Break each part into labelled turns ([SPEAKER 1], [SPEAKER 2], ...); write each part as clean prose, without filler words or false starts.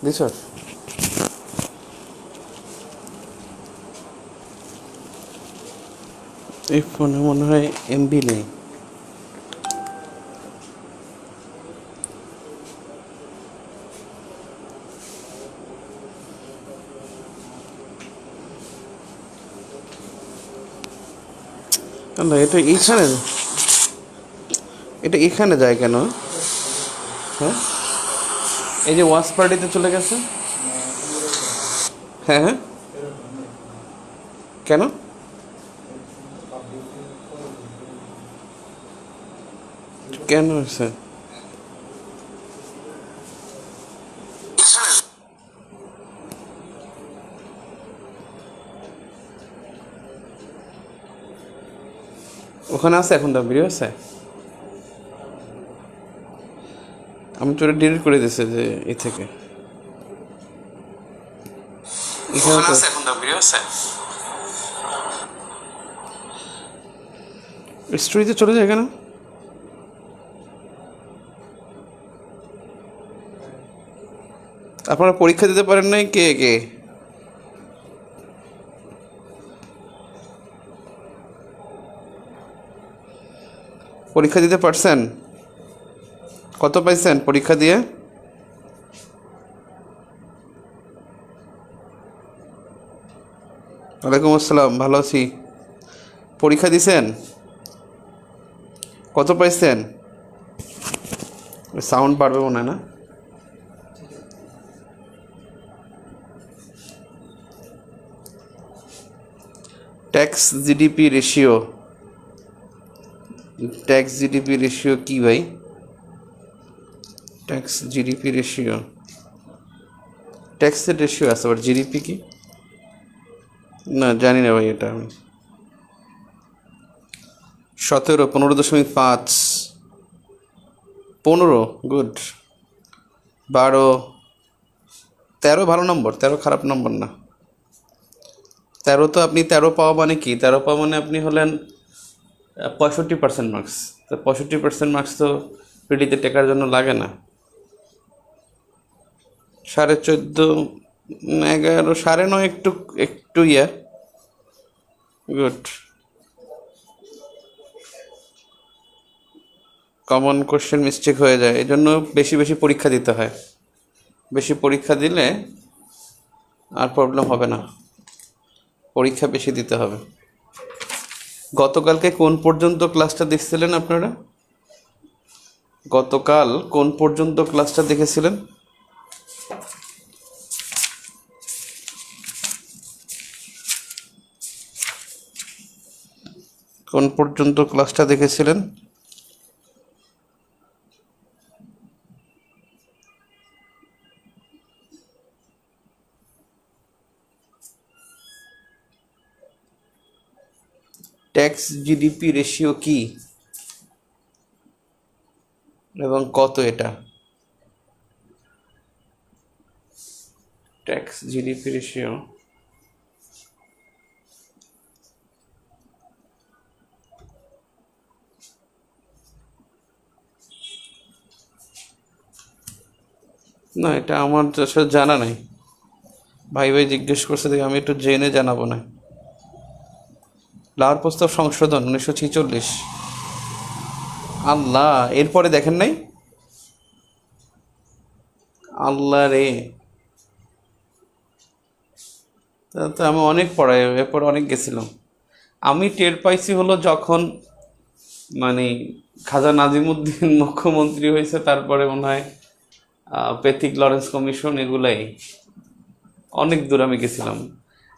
[SPEAKER 1] দিছস? এই ফোনে মনে হয় এমবি নেই। না, এটা এখানে যায় কেন? হ্যাঁ, এই যে ওয়াচ পার্টিতে চলে গেছে। হ্যাঁ হ্যাঁ, কেন? কেন হয়েছে? ওখানে আছে এখন? তো ভিডিও আছে? আমি তো ডিলিট করে দিয়েছি যে এ থেকে। এখানে তো এখন তো ভিডিও আছে, স্টোরিতে চলে যায় কেন? আপনারা পরীক্ষা দিতে পারেন নাই? কে কে পরীক্ষা দিতে পারছেন? কত পাইছেন পরীক্ষা দিয়ে? ওয়ালাইকুম আসসালাম, ভালো আছি। পরীক্ষা দিছেন? কত পাইছেন? সাউন্ড বাড়বে মনে হয় না? Tax GDP ratio, tax GDP ratio কি ভাই? ট্যাক্স জিডিপি রেশিও, ট্যাক্সের রেশিও আছে, আবার জিডিপি কি? না জানি না ভাই, এটা আমি 17, 15.5, 15, গুড। 12, 13 ভালো নম্বর, 13 খারাপ নম্বর না। 13 তো আপনি 13 পাওয়া মানে কি? 13 পাওয়া মানে আপনি হলেন 65% মার্কস। তো 65% মার্কস তো পিডিতে টেকার জন্য লাগে না। 14.5, 11, 9.5 একটু একটু গুড। কমন কোশ্চেন মিস্টেক হয়ে যায়, এই জন্য বেশি বেশি পরীক্ষা দিতে হয়। বেশি পরীক্ষা দিলে আর প্রবলেম হবে না, পরীক্ষা বেশি দিতে হবে। গতকালকে কোন পর্যন্ত ক্লাসটা দেখছিলেন আপনারা? গতকাল কোন পর্যন্ত ক্লাসটা দেখেছিলেন? কোন পর্যন্ত ক্লাসটা দেখেছিলেন? ট্যাক্স জিডিপি রেশিও কি এবং কত এটা? ট্যাক্স জিডিপি রেশিও না, এটা আমার আসলে জানা নাই। ভাই ভাই জিজ্ঞেস করছে, দেখি আমি একটু জেনে জানাবো না। লাওয়ার প্রস্তাব সংশোধন 1946। আল্লাহ, এরপরে দেখেন নাই? আল্লাহ রে, তা তো আমি অনেক পড়াই, এরপর অনেক গেছিলাম। আমি টের পাইছি হলো যখন মানে খাজা নাজিমুদ্দিন মুখ্যমন্ত্রী হয়েছে, তারপরে মনে হয় পেথিক লরেন্স কমিশন, এগুলাই অনেক দূর আমি গেছিলাম।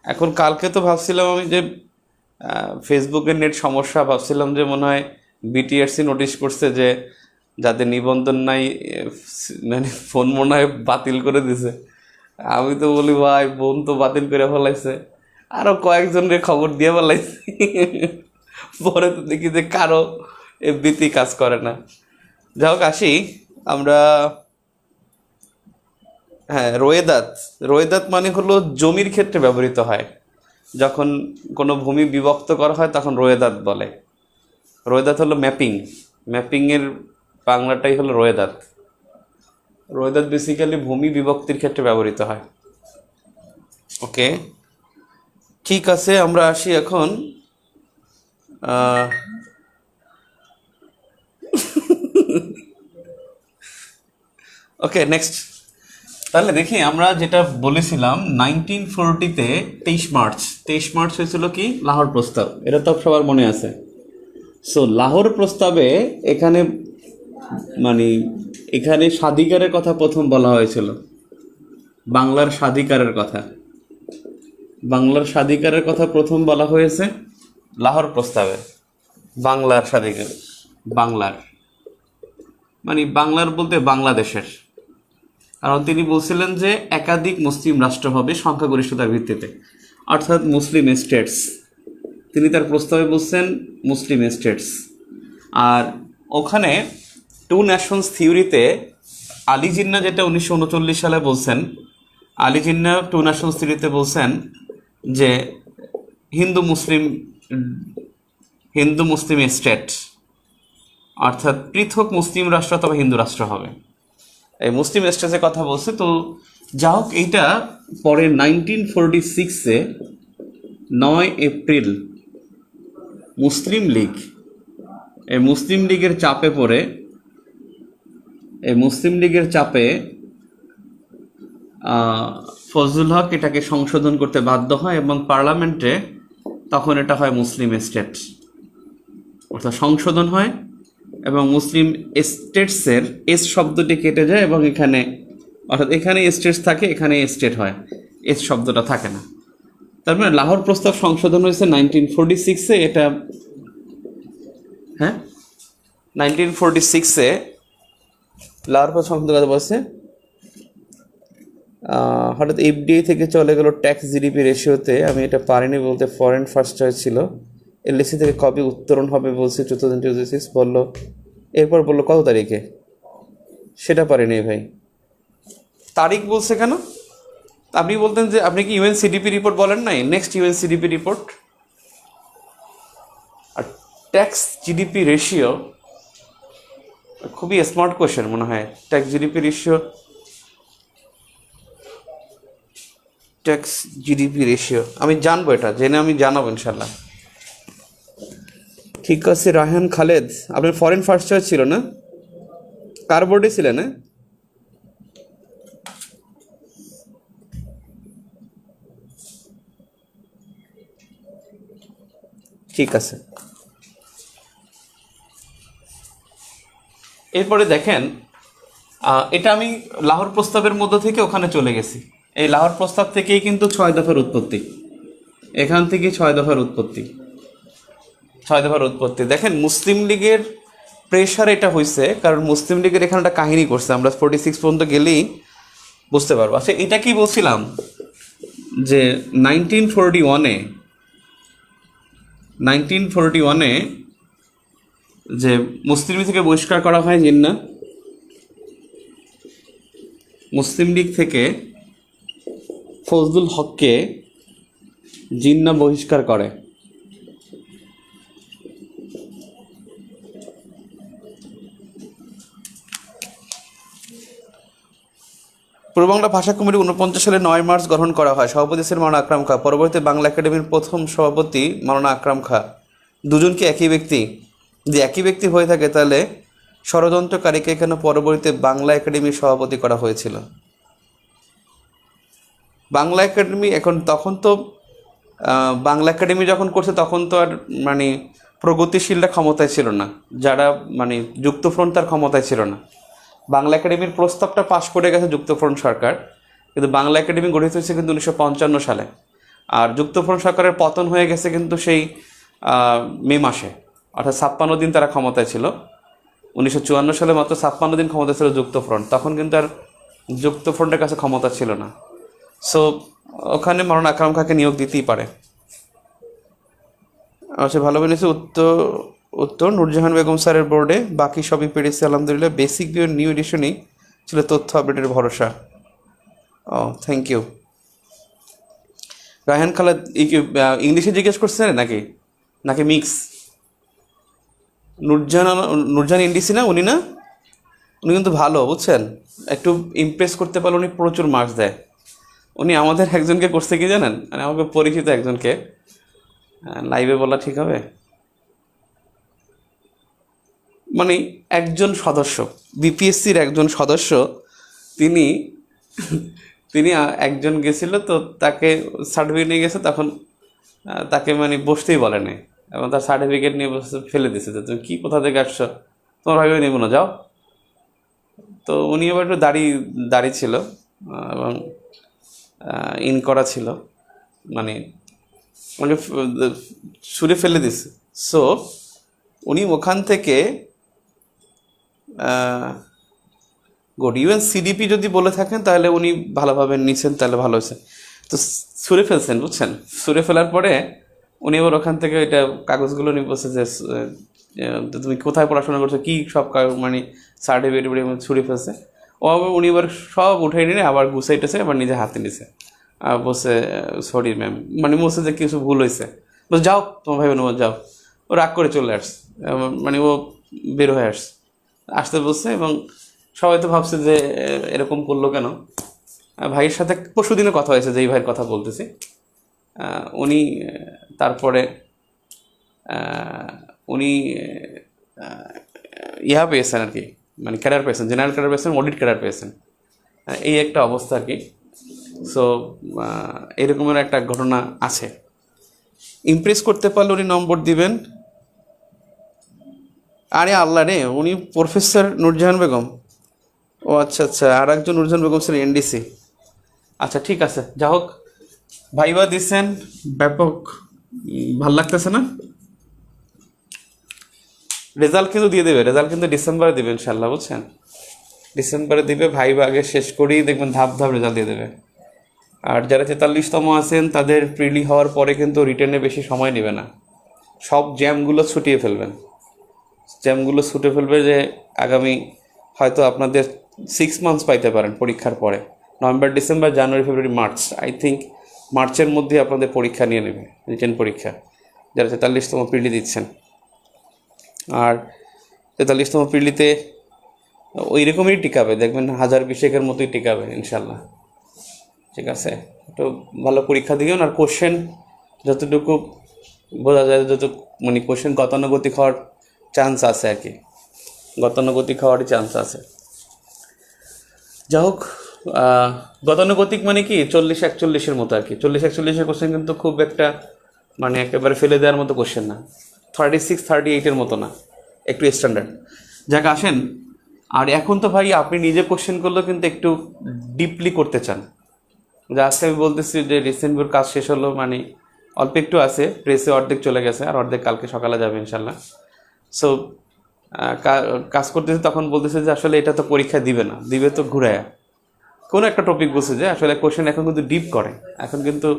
[SPEAKER 1] এখন কালকে তো ভাবছিলাম আমি যে ফেসবুকের নেট সমস্যা, ভাবছিলাম যে মনে হয় বিটিআরসি নোটিশ করছে যে যাদের নিবন্ধন নাই মানে ফোন মনে হয় বাতিল করে দিছে। আমি তো বলি ভাই, বোন তো বাতিল করে ফেলাইছে, আরো কয়েকজনের খবর দিয়ে ফেলাইছে। পরে তো দেখি যে কারো এফবিতে কাজ করে না। যাই হোক, আসি আমরা। হ্যাঁ, রোয়েদাত। রোয়েদাত মানে হলো জমির ক্ষেত্রে ব্যবহৃত হয়। যখন কোনো ভূমি বিভক্ত করা হয় তখন রোয়েদাত বলে। রোয়েদাত হলো ম্যাপিং, ম্যাপিংয়ের বাংলাটাই হলো রোয়েদাত। রোয়েদাদ বেসিক্যালি ভূমি বিভক্তির ক্ষেত্রে ব্যবহৃত হয়। ওকে, ঠিক আছে, আমরা আসি এখন ওকে নেক্সট। তাহলে দেখি আমরা যেটা বলেছিলাম 1940-তে 23 মার্চ হয়েছিল কি লাহোর প্রস্তাব, এটা তো সবার মনে আছে। সো লাহোর প্রস্তাবে এখানে মানে এখানে স্বাধিকারের কথা প্রথম বলা হয়েছিল, বাংলার স্বাধিকারের কথা। বাংলার স্বাধিকারের কথা প্রথম বলা হয়েছে লাহোর প্রস্তাবে। বাংলার স্বাধিকার, বাংলার মানে বাংলার বলতে বাংলাদেশের। কারণ তিনি বলছিলেন যে একাধিক মুসলিম রাষ্ট্র হবে সংখ্যাগরিষ্ঠতার ভিত্তিতে, অর্থাৎ মুসলিম স্টেটস। তিনি তার প্রস্তাবে বলছেন মুসলিম স্টেটস। আর ওখানে টু নেশনস থিওরিতে আলী জিন্নাহ যেটা 1939 সালে বলছেন, আলী জিন্নাহ টু নেশনস থিওরিতে বলছেন যে হিন্দু মুসলিম স্টেট, অর্থাৎ পৃথক মুসলিম রাষ্ট্র অথবা হিন্দু রাষ্ট্র হবে, এই মুসলিম স্টেটের কথা বলছে। তো যা হোক, এইটা পরে 1946-এ 9 এপ্রিল মুসলিম লীগ, এই মুসলিম লীগের চাপে ফজলুল হক এটাকে সংশোধন করতে বাধ্য হয় এবং পার্লামেন্টে তখন এটা হয় মুসলিম স্টেট, অর্থাৎ সংশোধন হয় এবং মুসলিম স্টেটসের এস শব্দটি কেটে যায় এবং এখানে, অর্থাৎ এখানে স্টেটস থাকে, এখানে স্টেট হয়, এস শব্দটা থাকে না। তার মানে লাহোর প্রস্তাব সংশোধন হয়েছে 1946-এ। এটা হ্যাঁ 1946-এ লাহোর প্রস্তাব সংশোধন কথা বলছে। হঠাৎ এফডিআই থেকে চলে গেল ট্যাক্স জিডিপি রেশিওতে। আমি এটা পারিনি বলতে, ফরেন ফার্স্ট চয়েস ছিল। এলএসি থেকে কবে উত্তরণ হবে বলছে 2026 বললো, এরপর বললো কত তারিখে, সেটা পারিনি ভাই। তারিখ বলছে কেন? আপনি বলতেন যে আপনি কি ইউএনসিডিপি রিপোর্ট বলেন নাই, নেক্সট ইউএনসিডিপি রিপোর্ট। আর ট্যাক্স জিডিপি রেশিও খুবই স্মার্ট কোয়েশ্চেন মনে হয়। Tax GDP ratio, tax GDP ratio আমি জানবো, এটা জেনে আমি জানাবো ইনশাল্লাহ। ঠিক আছে, রায়হান খালেদ, আপনার ফরেন ফার্স্ট চয়েস ছিল না? কার বোর্ডে ছিলেন? হ্যাঁ, ঠিক আছে। এরপরে দেখেন, এটা আমি লাহোর প্রস্তাবের মধ্য থেকে ওখানে চলে গেছি। এই লাহোর প্রস্তাব থেকেই কিন্তু 6 দফার উৎপত্তি, এখান থেকে 6 দফার উৎপত্তি। দেখেন, মুসলিম লীগের প্রেশার এটা হয়েছে, কারণ মুসলিম লীগের এখানে একটা কাহিনী করছে, আমরা 46 পর্যন্ত গেলেই বুঝতে পারবো। আচ্ছা, এটা কি বলছিলাম যে 1941-এ যে মুসলিম লীগ থেকে বহিষ্কার করা হয় জিন্নাহ, মুসলিম লীগ থেকে ফজলুল হককে জিন্নাহ বহিষ্কার করে। পূর্ব বাংলা ভাষা কমিটি 49 সালে 9 মার্চ গঠন করা হয়। সভাপতি ছিলেন মাওলানা আকরাম খাঁ। পরবর্তীতে বাংলা একাডেমির প্রথম সভাপতি মাওলানা আকরাম খাঁ। দুজন কি একই ব্যক্তি? যদি একই ব্যক্তি হয়ে থাকে তাহলে ষড়যন্ত্রকারীকে কেন পরবর্তীতে বাংলা একাডেমির সভাপতি করা হয়েছিল? বাংলা একাডেমি এখন, তখন তো বাংলা একাডেমি যখন করছে তখন তো আর মানে প্রগতিশীলরা ক্ষমতায় ছিল না, যারা মানে যুক্তফ্রন্ট তার ক্ষমতায় ছিল না। বাংলা একাডেমির প্রস্তাবটা পাশ করে গেছে যুক্তফ্রন্ট সরকার, কিন্তু বাংলা একাডেমি গঠিত হয়েছে কিন্তু 1955 সালে। আর যুক্তফ্রন্ট সরকারের পতন হয়ে গেছে কিন্তু সেই মে মাসে, অর্থাৎ 56 দিন তারা ক্ষমতায় ছিল। 1954 সালে মাত্র 56 দিন ক্ষমতা ছিল যুক্তফ্রন্ট, তখন কিন্তু আর যুক্তফ্রন্টের কাছে ক্ষমতা ছিল না। সো ওখানে মাওলানা আকরাম খাঁকে নিয়োগ দিতেই পারে। আচ্ছা, ভালো বলেছে। উত্তর নূরজাহান বেগম স্যারের বোর্ডে, বাকি সবই পেরেছি আলহামদুলিল্লাহ। বেসিক ভিউ নিউ এডিশনই ছিল তথ্য আপডেটের ভরসা। ও, থ্যাংক ইউ। রায়হান খালেদ ইংলিশে জিজ্ঞেস করছেন নাকি মিক্স? নূরজাহান ইন্ডিসি না, উনি না? উনি কিন্তু ভালো, বুঝছেন, একটু ইমপ্রেস করতে পারলে উনি প্রচুর মার্কস দেয়। উনি আমাদের একজনকে করছে কি জানেন, মানে আমাকে পরিচিত একজনকে, লাইভে বলা ঠিক হবে, মানে একজন সদস্য, বিপিএসসির একজন সদস্য, তিনি তিনি একজন গেছিল তো, তাকে সার্টিফিকেট নিয়ে গেছে, তখন তাকে মানে বসতেই বলে নাই, এবং তার সার্টিফিকেট নিয়ে বসে ফেলে দিছে যে তুমি কি কোথা থেকে আসছো, তোমার ভাবে নেবো না, যাও। তো উনি আবার একটু দাড়ি দাড়ি ছিল, এবং ইন করা ছিল, মানে ওকে ছুঁড়ে ফেলে দিছে। সো উনি ওখান থেকে গুড, ইভেন সিডিপি যদি বলে থাকেন তাহলে উনি ভালোভাবে নিছেন, তাহলে ভালো হয়েছে। তো ছুঁড়ে ফেলছেন, বুঝছেন, ছুঁড়ে ফেলার পরে উনি আবার ওখান থেকে এটা কাগজগুলো নিয়ে বলছে যে তুমি কোথায় পড়াশোনা করছো, কী সব মানে সার্টিফিকেট ছুঁড়ে ফেলছে। ও আবার উনি এবার সব উঠে নিয়ে আবার গুছাইতেছে, আবার নিজে হাতে নিছে, বলছে সরি ম্যাম, মানে বলছে যে কিছু ভুল হয়েছে, বলছে যাও তোমার ভাই বোন যাও। ও রাগ করে চলে আসছে, মানে ও বের হয়ে আসতে বলছে, এবং সবাই তো ভাবছে যে এরকম করলো কেন। ভাইয়ের সাথে পরশু দিনে কথা হয়েছে, যেই ভাইয়ের কথা বলতেছি, উনি তারপরে উনি ইহা পেয়েছেন আর কি, মানে ক্যাডার পেয়েছেন, জেনারেল ক্যাডার পেয়েছেন, অডিট ক্যাডার পেয়েছেন, এই একটা অবস্থা আর কি। সো এরকমের একটা ঘটনা আছে। ইমপ্রেস করতে পারলে উনি নম্বর দিবেন। আরে আল্লাহ রে, উনি প্রফেসর নূরজাহান বেগম। ও আচ্ছা আচ্ছা, আর একজন নূরজাহান বেগম ছিলেন এনডিসি। আচ্ছা ঠিক আছে, যা হোক, ভাইবা দিচ্ছেন, ব্যাপক ভাল লাগতেছে না? রেজাল্ট কিন্তু দিয়ে দেবে, রেজাল্ট কিন্তু ডিসেম্বরে দেবে ইনশাল্লাহ, বুঝছেন, ডিসেম্বরে দিবে। ভাইবা আগে শেষ করেই দেখবেন ধাপ ধাপ রেজাল্ট দিয়ে দেবে। আর যারা 43তম আছেন তাদের প্রিলি হওয়ার পরে কিন্তু রিটার্নে বেশি সময় নেবে না, সব জ্যামগুলো ছুটিয়ে ফেলবেন, জ্যামগুলো ছুটে ফেলবে, যে আগামী হয়তো আপনাদের 6 মান্থস পাইতে পারেন পরীক্ষার পরে, November December January February March, I think মার্চের মধ্যে আপনাদের পরীক্ষা নিয়ে নেবে, রিটেন পরীক্ষা, যারা 43তম প্রিলি দিচ্ছেন। আর 43তম প্রিলিতে ওই রকমই টিকাবে, দেখবেন 1000-20 মতোই টিকাবে ইনশাল্লাহ। ঠিক আছে, একটু ভালো পরীক্ষা দিও। আর কোশ্চেন যতটুকু বোঝা যায়, যত মানে কোশ্চেন গতানুগতিক হওয়ার চান্স আছে আর কি, গতানুগতিক হওয়ারই চান্স আছে। যা হোক, গতানুগতিক মানে কি 40-41 মতো আর কি, 40-41 কোশ্চেন কিন্তু খুব একটা মানে একেবারে ফেলে দেওয়ার মতো কোশ্চেন না, 36-38 মতো না, একটু স্ট্যান্ডার্ড। যাক আসেন, আর এখন তো ভাই আপনি নিজে কোশ্চেন করলেও কিন্তু একটু ডিপলি করতে চান, যে আজকে আমি বলতেছি যে রিসেন্ট কাজ শেষ হলো, মানে অল্প একটু আছে, প্রেসে অর্ধেক চলে গেছে, আর অর্ধেক কালকে সকালে যাবে ইনশাল্লাহ। সো কাজ করতেছে, তখন বলতেছে যে আসলে এটা তো পরীক্ষা দিবে না, দিবে তো ঘুরায় কোনো একটা টপিক বলছে, যে আসলে কোশ্চেন এখন কিন্তু ডিপ করে, এখন কিন্তু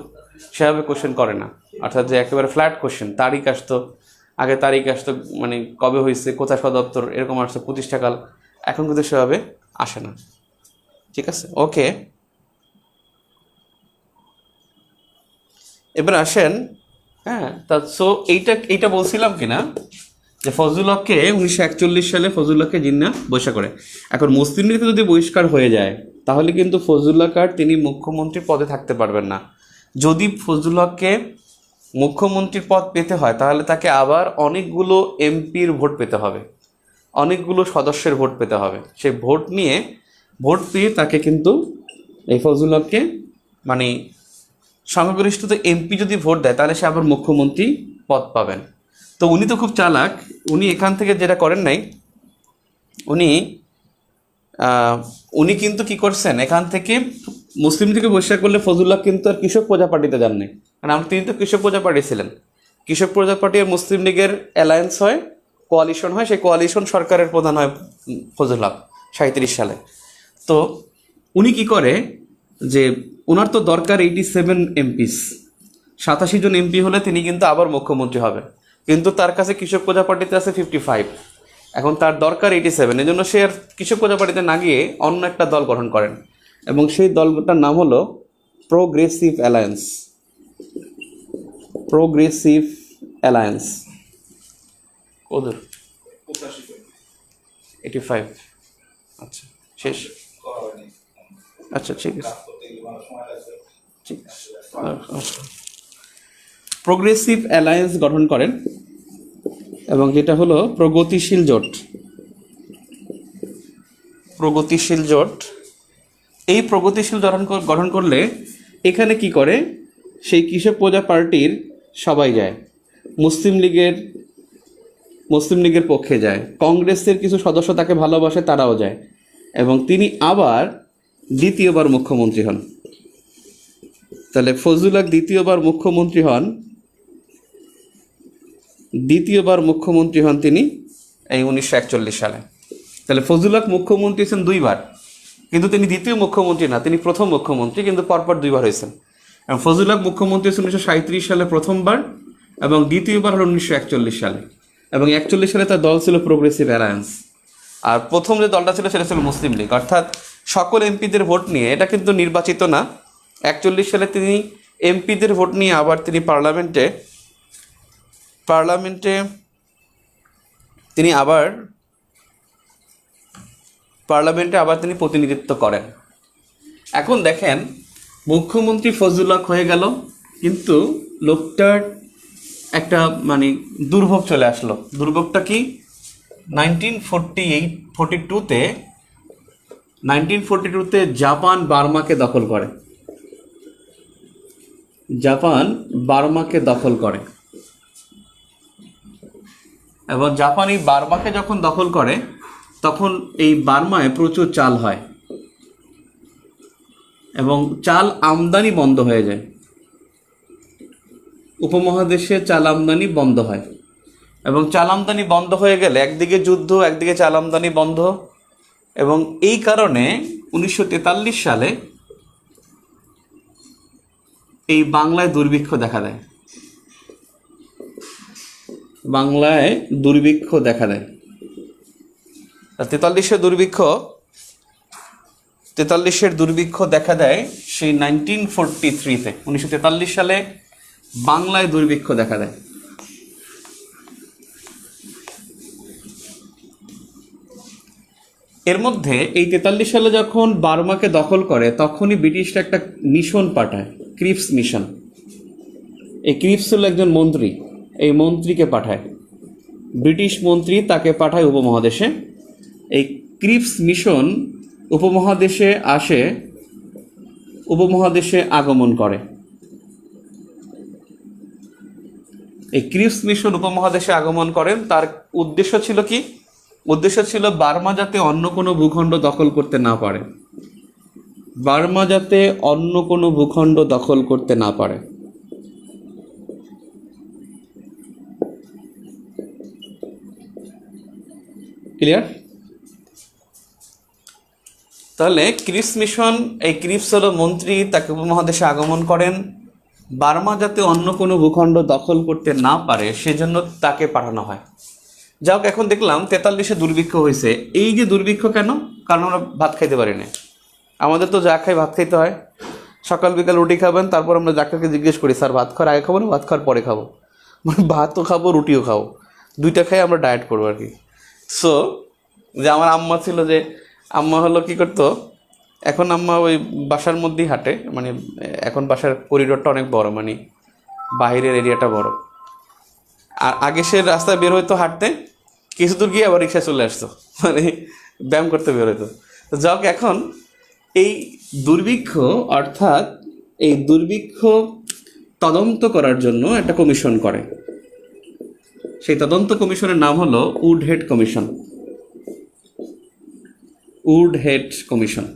[SPEAKER 1] সেভাবে কোশ্চেন করে না, অর্থাৎ যে একেবারে ফ্ল্যাট কোশ্চেন, তারিখ আসতো আগে, তারিখ আসতো মানে কবে হয়েছে, কোথায় সদপ্তর, এরকম আসতো প্রতিষ্ঠাকাল, এখন কিন্তু সেভাবে আসে না। ঠিক আছে, ওকে, এবার আসেন। হ্যাঁ, তা সো এইটা বলছিলাম কিনা, যে ফজলুল হককে 1941 সালে ফজলুল হককে জিন্না বহিষ্কার করে। এখন মুসলিম লীগ যদি বহিষ্কার হয়ে যায়, তাহলে কিন্তু ফজলুল হক আর তিনি মুখ্যমন্ত্রীর পদে থাকতে পারবেন না। যদি ফজলুল হককে মুখ্যমন্ত্রীর পদ পেতে হয়, তাহলে তাকে আবার অনেকগুলো এমপির ভোট পেতে হবে, অনেকগুলো সদস্যের ভোট পেতে হবে। সেই ভোট পেয়ে তাকে কিন্তু এই ফজলুল হককে মানে সংখ্যাগরিষ্ঠতা এমপি যদি ভোট দেয়, তাহলে সে আবার মুখ্যমন্ত্রী পদ পাবেন। তো উনি তো খুব চালাক, উনি এখান থেকে যেটা করেন নাই, উনি উনি কিন্তু কি করছেন, এখান থেকে মুসলিম থেকে বহিষ্কার করলে ফজলুল্লাহ কিন্তু আর কৃষক প্রজা পার্টিতে যান নাই, কারণ তিনি তো কৃষক প্রজা পার্টি ছিলেন। কৃষক প্রজা পার্টি আর মুসলিম লীগের অ্যালায়েন্স হয়, কোয়ালিশন হয়, সেই কোয়ালিশন সরকারের প্রধান হয় ফজলুল হক 37 সালে। তো উনি কি করে, যে ওনার তো দরকার 87 এমপিস, 87 জন এমপি হলে তিনি কিন্তু আবার মুখ্যমন্ত্রী হবে, কিন্তু তার কাছে কৃষক প্রজা পার্টিতে আছে 55, এখন তার দরকার 87, এই জন্য সে আর কৃষক প্রজা পার্টিতে না গিয়ে অন্য একটা দল গঠন করেন, এবং সেই দলটার নাম হলো প্রোগ্রেসিভ অ্যালায়েন্স। প্রোগ্রেসিভ অ্যালায়েন্স, ওদের 85, আচ্ছা, শেষ। আচ্ছা, ঠিক আছে, ঠিক আছে। প্রোগ্রেসিভ অ্যালায়েন্স গঠন করেন, এবং যেটা হলো প্রগতিশীল জোট। প্রগতিশীল জোট, এই প্রগতিশীল গঠন করলে এখানে কি করে, সেই কৃষক প্রজা পার্টির সবাই যায়, মুসলিম লীগের পক্ষে যায়, কংগ্রেসের কিছু সদস্য তাকে ভালোবাসে, তারাও যায়, এবং তিনি আবার দ্বিতীয়বার মুখ্যমন্ত্রী হন। তাহলে ফজলুল হক দ্বিতীয়বার মুখ্যমন্ত্রী হন তিনি এই 1941 সালে। তাহলে ফজলুল হক মুখ্যমন্ত্রী হয়েছেন দুইবার, কিন্তু তিনি দ্বিতীয় মুখ্যমন্ত্রী না, তিনি প্রথম মুখ্যমন্ত্রী, কিন্তু পরপর দুইবার হয়েছেন। এবং ফজলুল হক মুখ্যমন্ত্রী হয়েছেন 1937 সালে প্রথমবার, এবং দ্বিতীয়বার হল 1941 সালে। এবং 41 সালে তার দল ছিল প্রোগ্রেসিভ অ্যালায়েন্স। আর প্রথম যে দলটা ছিল সেটা ছিল মুসলিম লীগ, অর্থাৎ সকল এমপিদের ভোট নিয়ে, এটা কিন্তু নির্বাচিত না। 41 সালে তিনি এমপিদের ভোট নিয়ে আবার তিনি পার্লামেন্টে আবার তিনি প্রতিনিধিত্ব করেন। এখন দেখেন, মুখ্যমন্ত্রী ফজলুল হক হয়ে গেল, কিন্তু লোকটার একটা দুর্ভোগ চলে আসলো। দুর্ভোগটা কি? 1942-তে জাপান বার্মাকে দখল করে, এবং জাপানি বার্মাকে যখন দখল করে, তখন এই বার্মায় প্রচুর চাল হয়, এবং চাল আমদানি বন্ধ হয়ে যায়, উপমহাদেশে চাল আমদানি বন্ধ হয়। এবং চাল আমদানি বন্ধ হয়ে গেলে একদিকে যুদ্ধ, একদিকে চাল আমদানি বন্ধ, এবং এই কারণে 1943 সালে এই বাংলায় দুর্ভিক্ষ দেখা দেয়। বাংলায় দুর্ভিক্ষ দেখা দেয়। 43-এর দুর্ভিক্ষ দেখা দেয় সেই 1943-তে। 1943 সালে বাংলায় দুর্ভিক্ষ দেখা দেয়। এর মধ্যে এই 43 সালে যখন বার্মাকে দখল করে, তখনই ব্রিটিশরা একটা মিশন পাঠায়, ক্রিপস মিশন। এই ক্রিপস হলো একজন মন্ত্রী, এই মন্ত্রীকে পাঠায়, ব্রিটিশ মন্ত্রী, তাকে পাঠায় উপমহাদেশে। এই ক্রিপস মিশন উপমহাদেশে আগমন করে। এই ক্রিপস মিশন উপমহাদেশে আগমন করেন। তার উদ্দেশ্য ছিল কি? উদ্দেশ্য ছিল বার্মা যাতে অন্য কোনো ভূখণ্ড দখল করতে না পারে, ক্লিয়ার? তাহলে ক্রিপস মিশন, এই ক্রিপস হলো মন্ত্রী, তাকে উপমহাদেশে আগমন করেন, বার্মা যাতে অন্য কোনো ভূখণ্ড দখল করতে না পারে সেজন্য তাকে পাঠানো হয়। যাই হোক, এখন দেখলাম 43-এ দুর্ভিক্ষ হয়েছে। এই যে দুর্ভিক্ষ কেন? কারণ আমরা ভাত খাইতে পারি না। আমাদের তো যা খাই ভাত খাইতে হয়, সকাল বিকাল রুটি খাবেন, তারপর আমরা ডাক্তারকে জিজ্ঞেস করি, স্যার ভাত খাওয়ার আগে খাবো না ভাত খাওয়ার পরে খাবো? ভাতও খাবো, রুটিও খাবো, দুইটা খাই আমরা ডায়েট করবো আর কি। সো যে আমার আম্মা ছিল, যে আম্মা হলো কি করতো, এখন আম্মা ওই বাসার মধ্যেই হাঁটে, এখন বাসার করিডোরটা অনেক বড়, বাইরের এরিয়াটা বড়। আর আগে সে রাস্তায় বের হইতো হাঁটতে, কিছু দূর গিয়ে আবার রিক্সায় চলে আসতো, ব্যায়াম করতে বের হইতো। তো যাক, এখন এই দুর্ভিক্ষ, অর্থাৎ এই দুর্ভিক্ষ তদন্ত করার জন্য একটা কমিশন করে। সেই তদন্ত কমিশনের নাম হলো উডহেড কমিশন।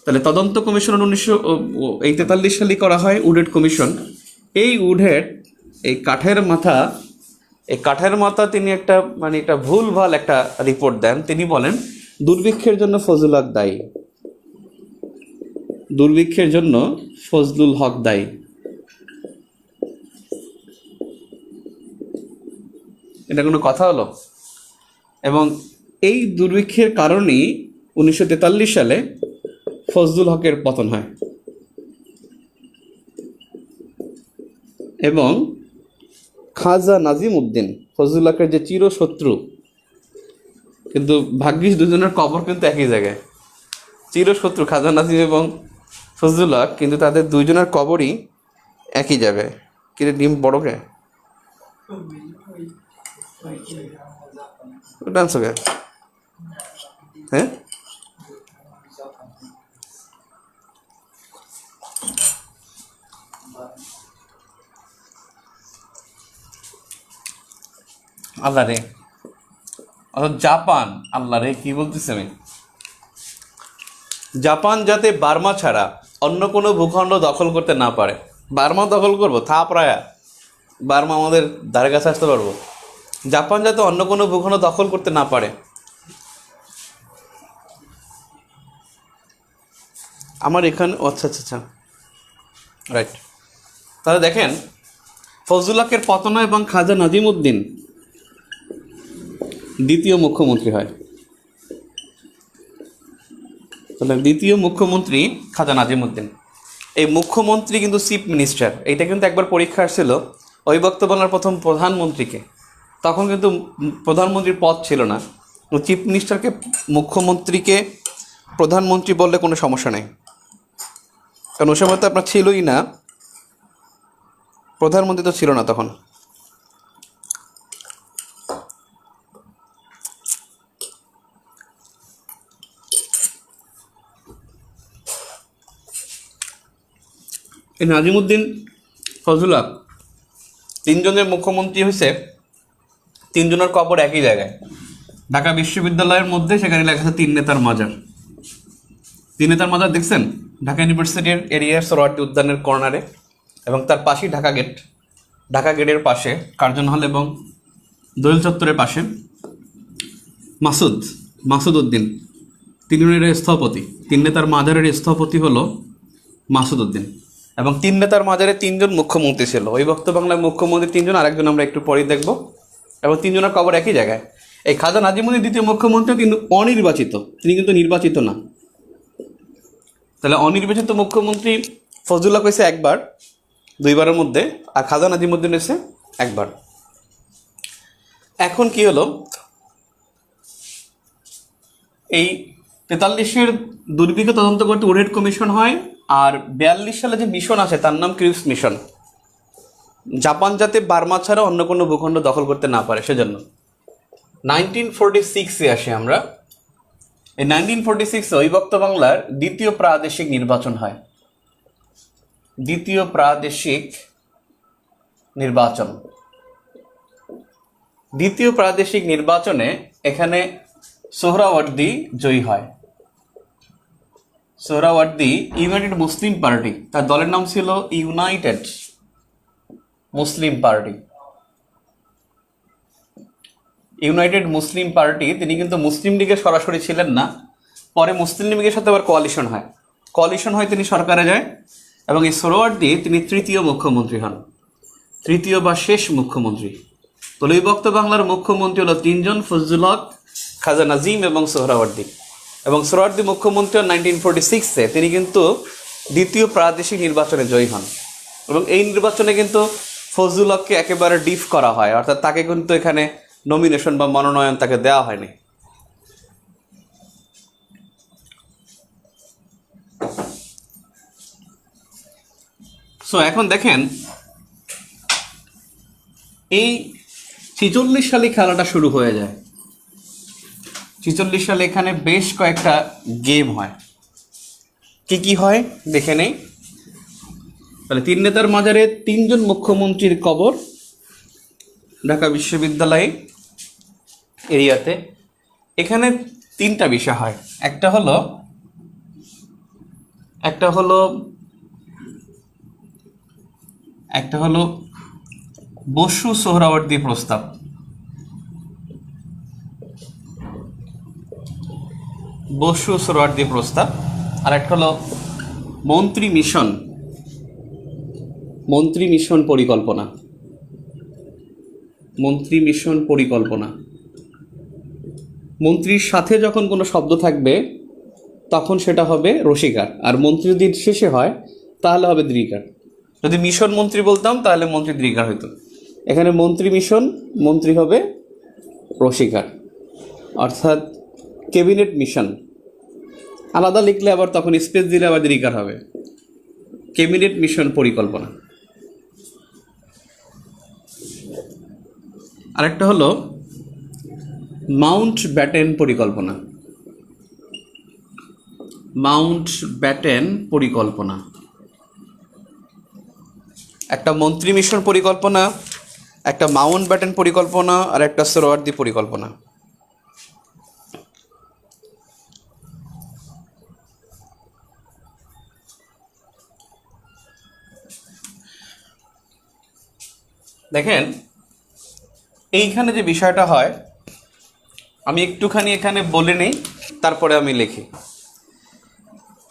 [SPEAKER 1] তাহলে তদন্ত কমিশন 1943 সালে করা হয়, উডহেড কমিশন। এই উডহেড, এই কাঠের মাথা তিনি একটা একটা ভুলভাল একটা রিপোর্ট দেন। তিনি বলেন দুর্ভিক্ষের জন্য ফজলুল হক দায়ী। এটা কোনো কথা হলো? এবং এই দুর্ভিক্ষের কারণেই 1943 সালে ফজলুল হকের পতন হয়, এবং খাজা নাজিম উদ্দিন, ফজলুল হকের যে চিরশত্রু, কিন্তু ভাগ্যিস দুজনের কবর কিন্তু একই জায়গায়। চিরশত্রু খাজা নাজিম এবং ফজলুল হক, কিন্তু তাদের দুইজনের কবরই একই জায়গায়। কিরে ডিম বড়কে ডান্সকে, হ্যাঁ আল্লাহ রে, জাপান, আল্লাহ রে কি বলতেছি আমি, জাপান যাতে বার্মা ছাড়া অন্য কোনো ভূখণ্ড দখল করতে না পারে। বার্মা দখল করবো থাপড়ায়া, বার্মা আমাদের ধারে কাছে আসতে পারবো। জাপান যাতে অন্য কোনো ভূখণ্ড দখল করতে না পারে। আমার এখানে আচ্ছা আচ্ছা আচ্ছা রাইট। তাহলে দেখেন ফজলুল হকের পতন এবং খাজা নাজিমউদ্দিন দ্বিতীয় মুখ্যমন্ত্রী হয়। তাহলে দ্বিতীয় মুখ্যমন্ত্রী খাজা নাজিমউদ্দিন। এই মুখ্যমন্ত্রী কিন্তু চিফ মিনিস্টার, এইটা কিন্তু একবার পরীক্ষা আসছিল অবিভক্ত বাংলার প্রথম প্রধানমন্ত্রীকে, তখন কিন্তু প্রধানমন্ত্রীর পদ ছিল না। চিফ মিনিস্টারকে, মুখ্যমন্ত্রীকে প্রধানমন্ত্রী বললে কোনো সমস্যা নেই, কারণ ওই সময় তো আপনার ছিলই না, প্রধানমন্ত্রী তো ছিল না তখন। এই নাজিমউদ্দিন, ফজলুল হক তিনজনের মুখ্যমন্ত্রী হয়েছে, তিনজনের কবর একই জায়গায় ঢাকা বিশ্ববিদ্যালয়ের মধ্যে। সেখানে লেখা আছে 3 নেতার মাজার। 3 নেতার মাজার দেখছেন ঢাকা ইউনিভার্সিটির এরিয়ার সোহরাওয়ার্দী উদ্যানের কর্নারে, এবং তার পাশেই ঢাকা গেট। ঢাকা গেটের পাশে কার্জন হল এবং দোয়েল চত্বরের পাশে মাসুদ উদ্দিন তিনজনের স্থপতি। 3 নেতার মাজারের স্থপতি হলো মাসুদ উদ্দিন। এবং 3 নেতার মাজারে 3জন মুখ্যমন্ত্রী ছিল। অবিভক্ত বাংলার মুখ্যমন্ত্রী 3জন, আরেকজন আমরা একটু পরেই দেখব। এবং 3জনের কবর একই জায়গায়। এই খাজা নাজিমউদ্দিন দ্বিতীয় মুখ্যমন্ত্রী কিন্তু অনির্বাচিত, তিনি কিন্তু নির্বাচিত না। তাহলে অনির্বাচিত মুখ্যমন্ত্রী ফজলুল হক হয়েছে একবার, 2বারের মধ্যে, আর খাজা নাজিমউদ্দিন হয়েছে একবার। এখন কি হলো, এই 43-এর দুর্ভিক্ষ তদন্ত করতে ওডেড কমিশন হয়, আর 42 সালে যে মিশন আছে তার নাম ক্রিপস মিশন, জাপান যাতে বার্মা ছাড়া অন্য কোনো ভূখণ্ড দখল করতে না পারে সেজন্য। 1946-এ আসি আমরা। এই 1946-এ অবিভক্ত বাংলার দ্বিতীয় প্রাদেশিক নির্বাচন হয়। দ্বিতীয় প্রাদেশিক নির্বাচন। দ্বিতীয় প্রাদেশিক নির্বাচনে এখানে সোহরাওয়ার্দী জয়ী হয়। সোহরাওয়ার্দী ইউনাইটেড মুসলিম পার্টি, তার দলের নাম ছিল ইউনাইটেড মুসলিম পার্টি। ইউনাইটেড মুসলিম পার্টি, তিনি কিন্তু মুসলিম লীগে সরাসরি ছিলেন না, পরে মুসলিম লীগের সাথে আবার কোয়ালিশন হয়, তিনি সরকারে যায়। এবং এই সোহরাওয়ার্দী তিনি 3য় মুখ্যমন্ত্রী হন, 3য় বা শেষ মুখ্যমন্ত্রী। তো অবিভক্ত বাংলার মুখ্যমন্ত্রী হলো 3জন, ফজলুল হক, খাজা নাজিম এবং সোহরাওয়ার্দী। এবং সোহরাওয়ার্দী মুখ্যমন্ত্রী 1946-এ তিনি কিন্তু দ্বিতীয় প্রাদেশিক নির্বাচনে জয়ী হন। এবং এই নির্বাচনে কিন্তু ফজলুল হককে একেবারে ডিফ করা হয়, অর্থাৎ তাকে কিন্তু এখানে নমিনেশন বা মনোনয়ন তাকে দেওয়া হয়নি। সো এখন দেখেন এই 46 সালে খেলাটা শুরু হয়ে যায়। 46 সালে এখানে বেশ কয়েকটা গেম হয়। কি হয় দেখে নেই। তাহলে 3 নেতার মাজারে 3জন মুখ্যমন্ত্রীর কবর ঢাকা বিশ্ববিদ্যালয় এরিয়াতে। এখানে 3টা বিষয় হয়। একটা হলো বসু সোহরাওয়ার্দী প্রস্তাব। আর একটা হলো মন্ত্রী মিশন পরিকল্পনা। মন্ত্রীর সাথে যখন কোনো শব্দ থাকবে তখন সেটা হবে রসিকার, আর মন্ত্রী যদি শেষে হয় তাহলে হবে দৃকার। যদি মিশন মন্ত্রী বলতাম তাহলে মন্ত্রী দৃকার হইতো। এখানে মন্ত্রী মিশন, মন্ত্রী হবে রসিকার। অর্থাৎ ক্যাবিনেট মিশন। আলাদা লিখলে আবার তখন স্পেস দিলে আবার দীর্ঘার হবে। ক্যাবিনেট মিশন পরিকল্পনা। আরেকটা হলো মাউন্ট ব্যাটেন পরিকল্পনা। মাউন্ট ব্যাটেন পরিকল্পনা একটা মন্ত্রী মিশন পরিকল্পনা, একটা মাউন্ট ব্যাটেন পরিকল্পনা, আর একটা সোহরাওয়ার্দী পরিকল্পনা। দেখেন এইখানে যে বিষয়টা হয়, আমি একটুখানি এখানে বলে নেই, তারপরে আমি লিখি।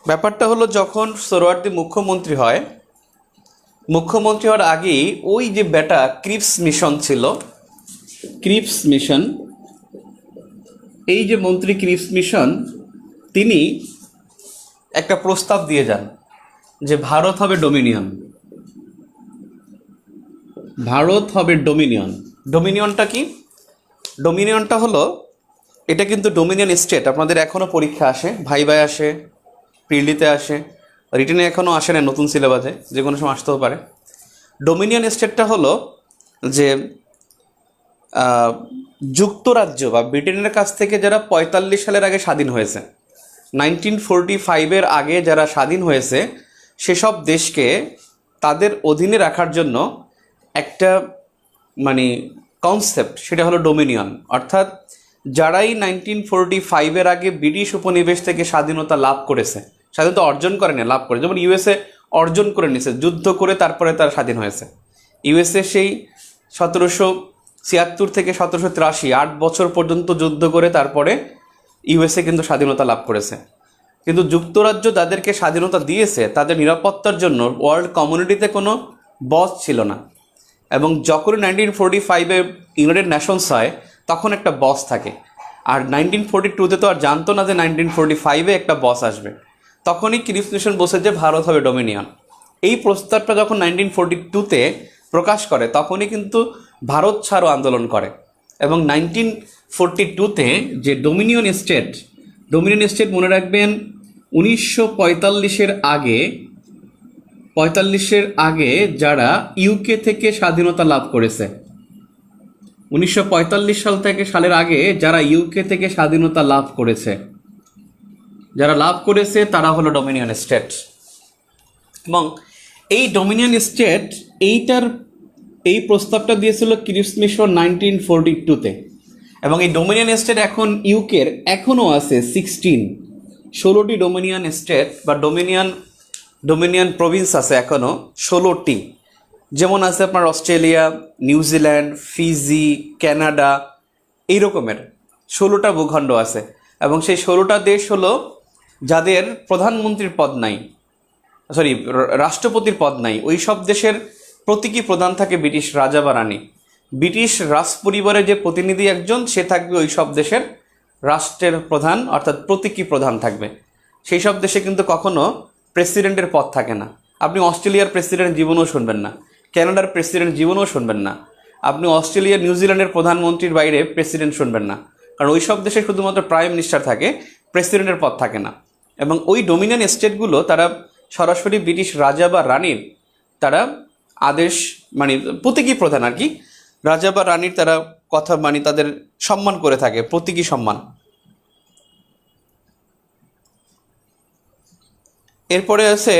[SPEAKER 1] ব্যাপারটা হলো, যখন সোহরাওয়ার্দী মুখ্যমন্ত্রী হয়, মুখ্যমন্ত্রী হওয়ার আগেই ওই যে বেটা ক্রিপস মিশন ছিল, ক্রিপস মিশন, এই যে মন্ত্রী ক্রিপস মিশন, তিনি একটা প্রস্তাব দিয়ে যান যে ভারত হবে ডোমিনিয়ন। ভারত হবে ডোমিনিয়ন। ডোমিনিয়নটা কি? ডোমিনিয়নটা হলো, এটা কিন্তু ডোমিনিয়ন স্টেট, আপনাদের এখনও পরীক্ষা আসে, ভাইভায় আসে, প্রিলিতে আসে, রিটেনে এখনও আসে না, নতুন সিলেবাসে যে কোনো সময় আসতেও পারে। ডোমিনিয়ন স্টেটটা হলো যে যুক্তরাজ্য বা ব্রিটেনের কাছ থেকে যারা 45 সালের আগে স্বাধীন হয়েছে, 1945-এর আগে যারা স্বাধীন হয়েছে, সেসব দেশকে তাদের অধীনে রাখার জন্য একটা মানে কনসেপ্ট, সেটা হলো ডোমিনিয়ন। অর্থাৎ যারাই 1945-এর আগে ব্রিটিশ উপনিবেশ থেকে স্বাধীনতা লাভ করেছে, স্বাধীনতা অর্জন করে না, লাভ করে, যেমন ইউএসএ অর্জন করে নিয়েছে যুদ্ধ করে, তারপরে তারা স্বাধীন হয়েছে। ইউএসএ সেই 1776 থেকে 1783, 8 বছর পর্যন্ত যুদ্ধ করে তারপরে ইউএসএ কিন্তু স্বাধীনতা লাভ করেছে। কিন্তু যুক্তরাজ্য যাদেরকে স্বাধীনতা দিয়েছে, তাদের নিরাপত্তার জন্য ওয়ার্ল্ড কমিউনিটিতে কোনো বস ছিল না। এবং যখন 1945-এ ইউনাইটেড নেশনস হয়, তখন একটা বস থাকে। আর 1942-তে তো আর জানতো না যে 1945-এ একটা বস আসবে। তখনই ক্রিপস মিশন বসে যে ভারত হবে ডোমিনিয়ন। এই প্রস্তাবটা যখন 1942-তে প্রকাশ করে, তখনই কিন্তু ভারত ছাড়ো আন্দোলন করে। এবং 1942-তে যে ডোমিনিয়ন স্টেট মনে রাখবেন, 1945-এর আগে যারা ইউকে থেকে স্বাধীনতা লাভ করেছে, 1945 সাল থেকে সালের আগে যারা ইউকে থেকে স্বাধীনতা লাভ করেছে, তারা হলো ডোমিনিয়ন স্টেট। এবং এই ডোমিনিয়ন স্টেট এই প্রস্তাবটা দিয়েছিল ক্রিপস মিশন 1942-তে। এবং এই ডোমিনিয়ন স্টেট এখন ইউকের এখনও আছে 16টি ডোমিনিয়ন স্টেট বা ডোমিনিয়ন প্রভিন্স আছে এখনও 16টি। যেমন আছে আপনার অস্ট্রেলিয়া, নিউজিল্যান্ড, ফিজি, কানাডা, এই রকমের 16টা ভূখণ্ড আছে। এবং সেই 16টা দেশ হলো যাদের প্রধানমন্ত্রীর পদ নাই, রাষ্ট্রপতির পদ নাই। ওই সব দেশের প্রতীকী প্রধান থাকে ব্রিটিশ রাজা বা রানী। ব্রিটিশ রাজ পরিবারের যে প্রতিনিধি একজন, সে থাকবে ওই সব দেশের রাষ্ট্রের প্রধান, অর্থাৎ প্রতীকী প্রধান থাকবে। সেই সব দেশে কিন্তু কখনো প্রেসিডেন্টের পদ থাকে না। আপনি অস্ট্রেলিয়ার প্রেসিডেন্ট জীবনেও শুনবেন না, কানাডার প্রেসিডেন্ট জীবনেও শুনবেন না, আপনি অস্ট্রেলিয়া নিউজিল্যান্ডের প্রধানমন্ত্রীর বাইরে প্রেসিডেন্ট শুনবেন না, কারণ ওই সব দেশে শুধুমাত্র প্রাইম মিনিস্টার থাকে, প্রেসিডেন্টের পদ থাকে না। এবং ওই ডোমিনিয়ন স্টেটগুলো তারা সরাসরি ব্রিটিশ রাজা বা রানীর তারা আদেশ প্রতীকী প্রধান আর কি, রাজা বা রানীর তারা কথা তাদের সম্মান করে থাকে, প্রতীকী সম্মান। এরপরে আছে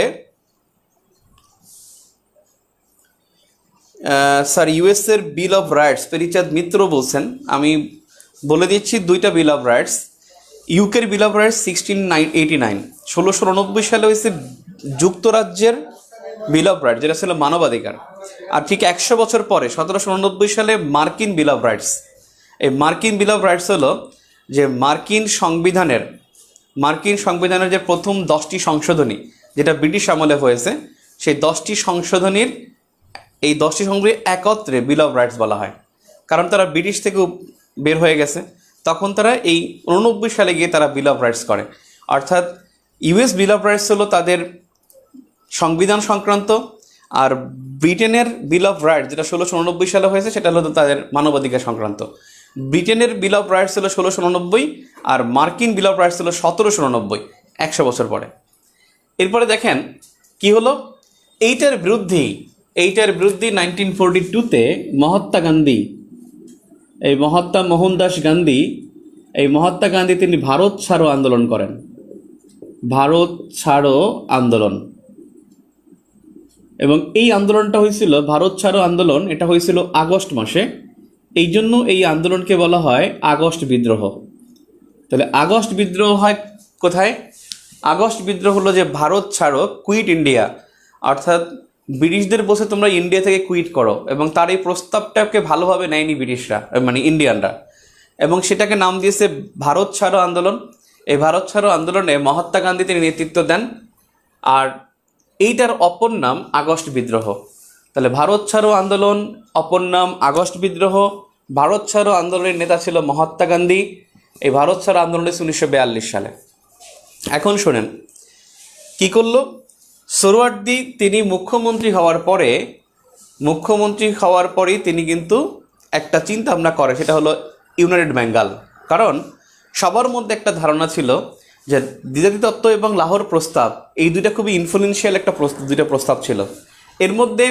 [SPEAKER 1] স্যার ইউএসের বিল অফ রাইটস, পেরিচাঁদ মিত্র বলছেন, আমি বলে দিচ্ছি 2টা বিল অফ রাইটস। ইউকের বিল অফ রাইটস 1689, 1689 সালে হয়েছে যুক্তরাজ্যের বিল অফ রাইটস, যেটা ছিল মানবাধিকার। আর ঠিক 100 বছর পরে 1789 সালে মার্কিন বিল অফ রাইটস। এই মার্কিন বিল অফ রাইটস হলো যে মার্কিন সংবিধানের যে প্রথম 10টি সংশোধনী, যেটা ব্রিটিশ আমলে হয়েছে, সেই 10টি সংশোধনীর একত্রে বিল অফ রাইটস বলা হয়। কারণ তারা ব্রিটিশ থেকে বের হয়ে গেছে, তখন তারা এই 89 সালে গিয়ে তারা বিল অফ রাইটস করে। অর্থাৎ ইউএস বিল অফ রাইটস হলো তাদের সংবিধান সংক্রান্ত, আর ব্রিটেনের বিল অফ রাইটস যেটা 1689 সালে হয়েছে, সেটা হলো তাদের মানবাধিকার সংক্রান্ত। ব্রিটেনের বিল অফ রাইটস ছিল 1689 আর মার্কিন বিল অফ রাইটস ছিল 1789, 100 বছর পরে। এরপরে দেখেন কি হলো, এইটার বিরুদ্ধেই 1942-তে মহাত্মা গান্ধী, এই মহাত্মা মোহনদাস গান্ধী, এই মহাত্মা গান্ধী তিনি ভারত ছাড়ো আন্দোলন করেন। ভারত ছাড়ো আন্দোলন, এবং এই আন্দোলনটা হয়েছিল, ভারত ছাড়ো আন্দোলন, এটা হয়েছিল আগস্ট মাসে। এই জন্য এই আন্দোলনকে বলা হয় আগস্ট বিদ্রোহ। তাহলে আগস্ট বিদ্রোহ হয় কোথায়? আগস্ট বিদ্রোহ হলো যে ভারত ছাড়ো, কুইট ইন্ডিয়া, অর্থাৎ ব্রিটিশদের বসে তোমরা ইন্ডিয়া থেকে কুইট করো, এবং তার এই প্রস্তাবটাকে ভালোভাবে নেয়নি ব্রিটিশরা, মানে ইন্ডিয়ানরা, এবং সেটাকে নাম দিয়েছে ভারত ছাড়ো আন্দোলন। এই ভারত ছাড়ো আন্দোলনে মহাত্মা গান্ধী তিনি নেতৃত্ব দেন, আর এইটার অপর নাম আগস্ট বিদ্রোহ। তাহলে ভারত ছাড়ো আন্দোলন, অপর নাম আগস্ট বিদ্রোহ। ভারত ছাড়ো আন্দোলনের নেতা ছিল মহাত্মা গান্ধী। এই ভারত ছাড়ো আন্দোলন 1942 সালে। এখন শোনেন কি করলো সোহরাওয়ার্দী। তিনি মুখ্যমন্ত্রী হওয়ার পরেই তিনি কিন্তু একটা চিন্তা ভাবনা করে, সেটা হলো ইউনাইটেড বেঙ্গল। কারণ সবার মধ্যে একটা ধারণা ছিল যে দ্বিজাতি তত্ত্ব এবং লাহোর প্রস্তাব, এই দুইটা খুবই ইনফ্লুয়েন্সিয়াল দুইটা প্রস্তাব ছিল। এর মধ্যে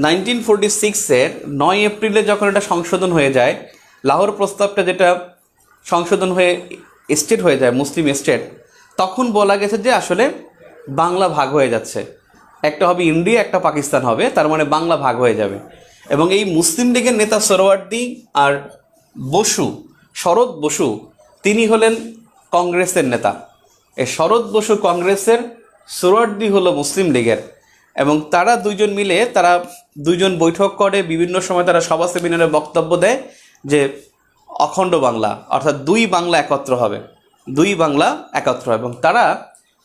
[SPEAKER 1] 1946-এর 9 এপ্রিলে যখন এটা সংশোধন হয়ে যায়, লাহোর প্রস্তাবটা যেটা সংশোধন হয়ে স্টেট হয়ে যায়, মুসলিম স্টেট, তখন বলা গেছে যে আসলে বাংলা ভাগ হয়ে যাচ্ছে, একটা হবে ইন্ডিয়া, একটা পাকিস্তান হবে, তার মানে বাংলা ভাগ হয়ে যাবে। এবং এই মুসলিম লীগের নেতা সোহরাওয়ার্দী আর শরৎ বসু তিনি হলেন কংগ্রেসের নেতা। এই শরৎ বসু কংগ্রেসের, সোহরাওয়ার্দী হলো মুসলিম লীগের, এবং তারা দুইজন মিলে বৈঠক করে, বিভিন্ন সময় তারা সভা সেমিনারে বক্তব্য দেয় যে অখণ্ড বাংলা, অর্থাৎ দুই বাংলা একত্র হবে। এবং তারা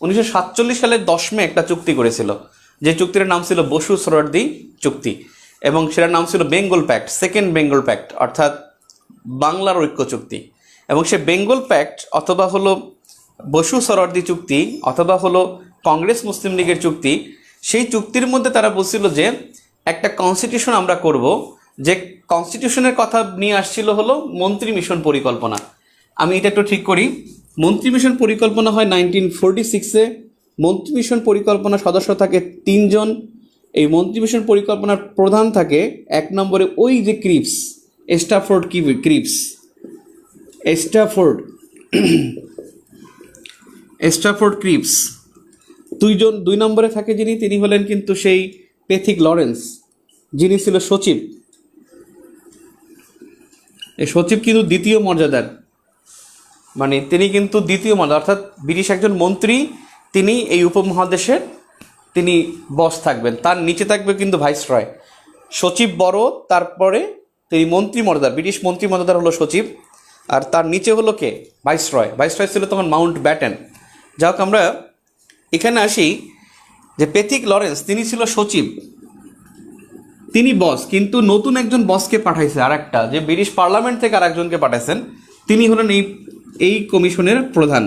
[SPEAKER 1] 1947 সালের 10 মে একটা চুক্তি করেছিল, যে চুক্তির নাম ছিল বসু সোহরাওয়ার্দী চুক্তি, এবং সেটার নাম ছিল Bengal pact, second Bengal pact, অর্থাৎ বাংলার ঐক্য চুক্তি। এবং সে বেঙ্গল প্যাক্ট অথবা হলো বসু সোহরাওয়ার্দী চুক্তি অথবা হলো কংগ্রেস মুসলিম লীগের চুক্তি, সেই চুক্তির মধ্যে তারা বলছিল যে একটা কনস্টিটিউশন আমরা করব, যে কনস্টিটিউশনের কথা নিয়ে আসছিল হলো মন্ত্রী মিশন পরিকল্পনা। আমি এটা একটু ঠিক করি, মন্ত্রী মিশন পরিকল্পনা হয় 1946-এ। মন্ত্রী মিশন পরিকল্পনার সদস্য থাকে 3 জন। এই মন্ত্রী মিশন পরিকল্পনার প্রধান থাকে 1 নম্বরে ওই যে স্টাফোর্ড ক্রিপস। 2 নম্বরে থাকে তিনি হলেন কিন্তু সেই প্যাথিক লরেন্স, যিনি ছিল সচিব। এই সচিব কিন্তু দ্বিতীয় মর্যাদার, মানে তিনি কিন্তু দ্বিতীয় মর্যাদা, অর্থাৎ ব্রিটিশ একজন মন্ত্রী, তিনি এই উপমহাদেশের তিনি বস থাকবেন, তার নিচে থাকবে কিন্তু ভাইসরয়। সচিব বড়, তারপরে তিনি মন্ত্রী মর্যাদা, ব্রিটিশ মন্ত্রী মর্যাদার হলো সচিব, আর তার নিচে হলো কে? ভাইসরয় ছিল তখন মাউন্ট ব্যাটেন। যাই হোক, আমরা এখানে আসি যে প্যাথিক লরেন্স তিনি ছিল সচিব, তিনি বস, কিন্তু নতুন একজন বসকে পাঠাইছে, আরেকটা, যে ব্রিটিশ পার্লামেন্ট থেকে আরেকজনকে পাঠাইছেন, তিনি হলেন এই কমিশনের প্রধান।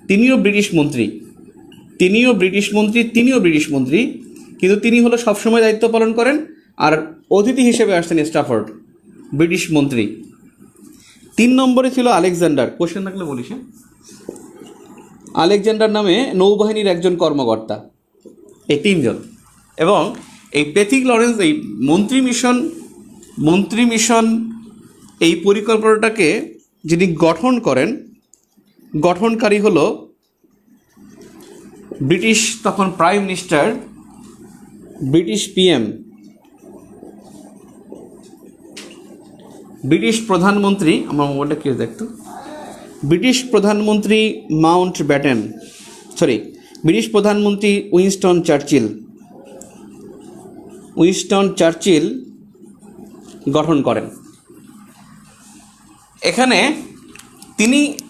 [SPEAKER 1] তিনিও ব্রিটিশ মন্ত্রী, কিন্তু তিনি হলো সবসময় দায়িত্ব পালন করেন, আর অতিথি হিসেবে আসছেন স্টাফোর্ড, ব্রিটিশ মন্ত্রী। 3 নম্বরে ছিল আলেকজান্ডার, কোশ্চেন থাকলে বলিস। আলেকজান্ডার নামে নৌবাহিনীর একজন কর্মকর্তা। এই 3 জন। এবং এই প্যাথিক লরেন্স এই মন্ত্রী মিশন এই পরিকল্পনাটাকে যিনি গঠনকারী হলো ব্রিটিশ তখন prime minister, British PM, British প্রধানমন্ত্রী, আমার মোবাইলটা কি দেখতো, ব্রিটিশ প্রধানমন্ত্রী ব্রিটিশ প্রধানমন্ত্রী উইনস্টন চার্চিল গঠন করেন। এখানে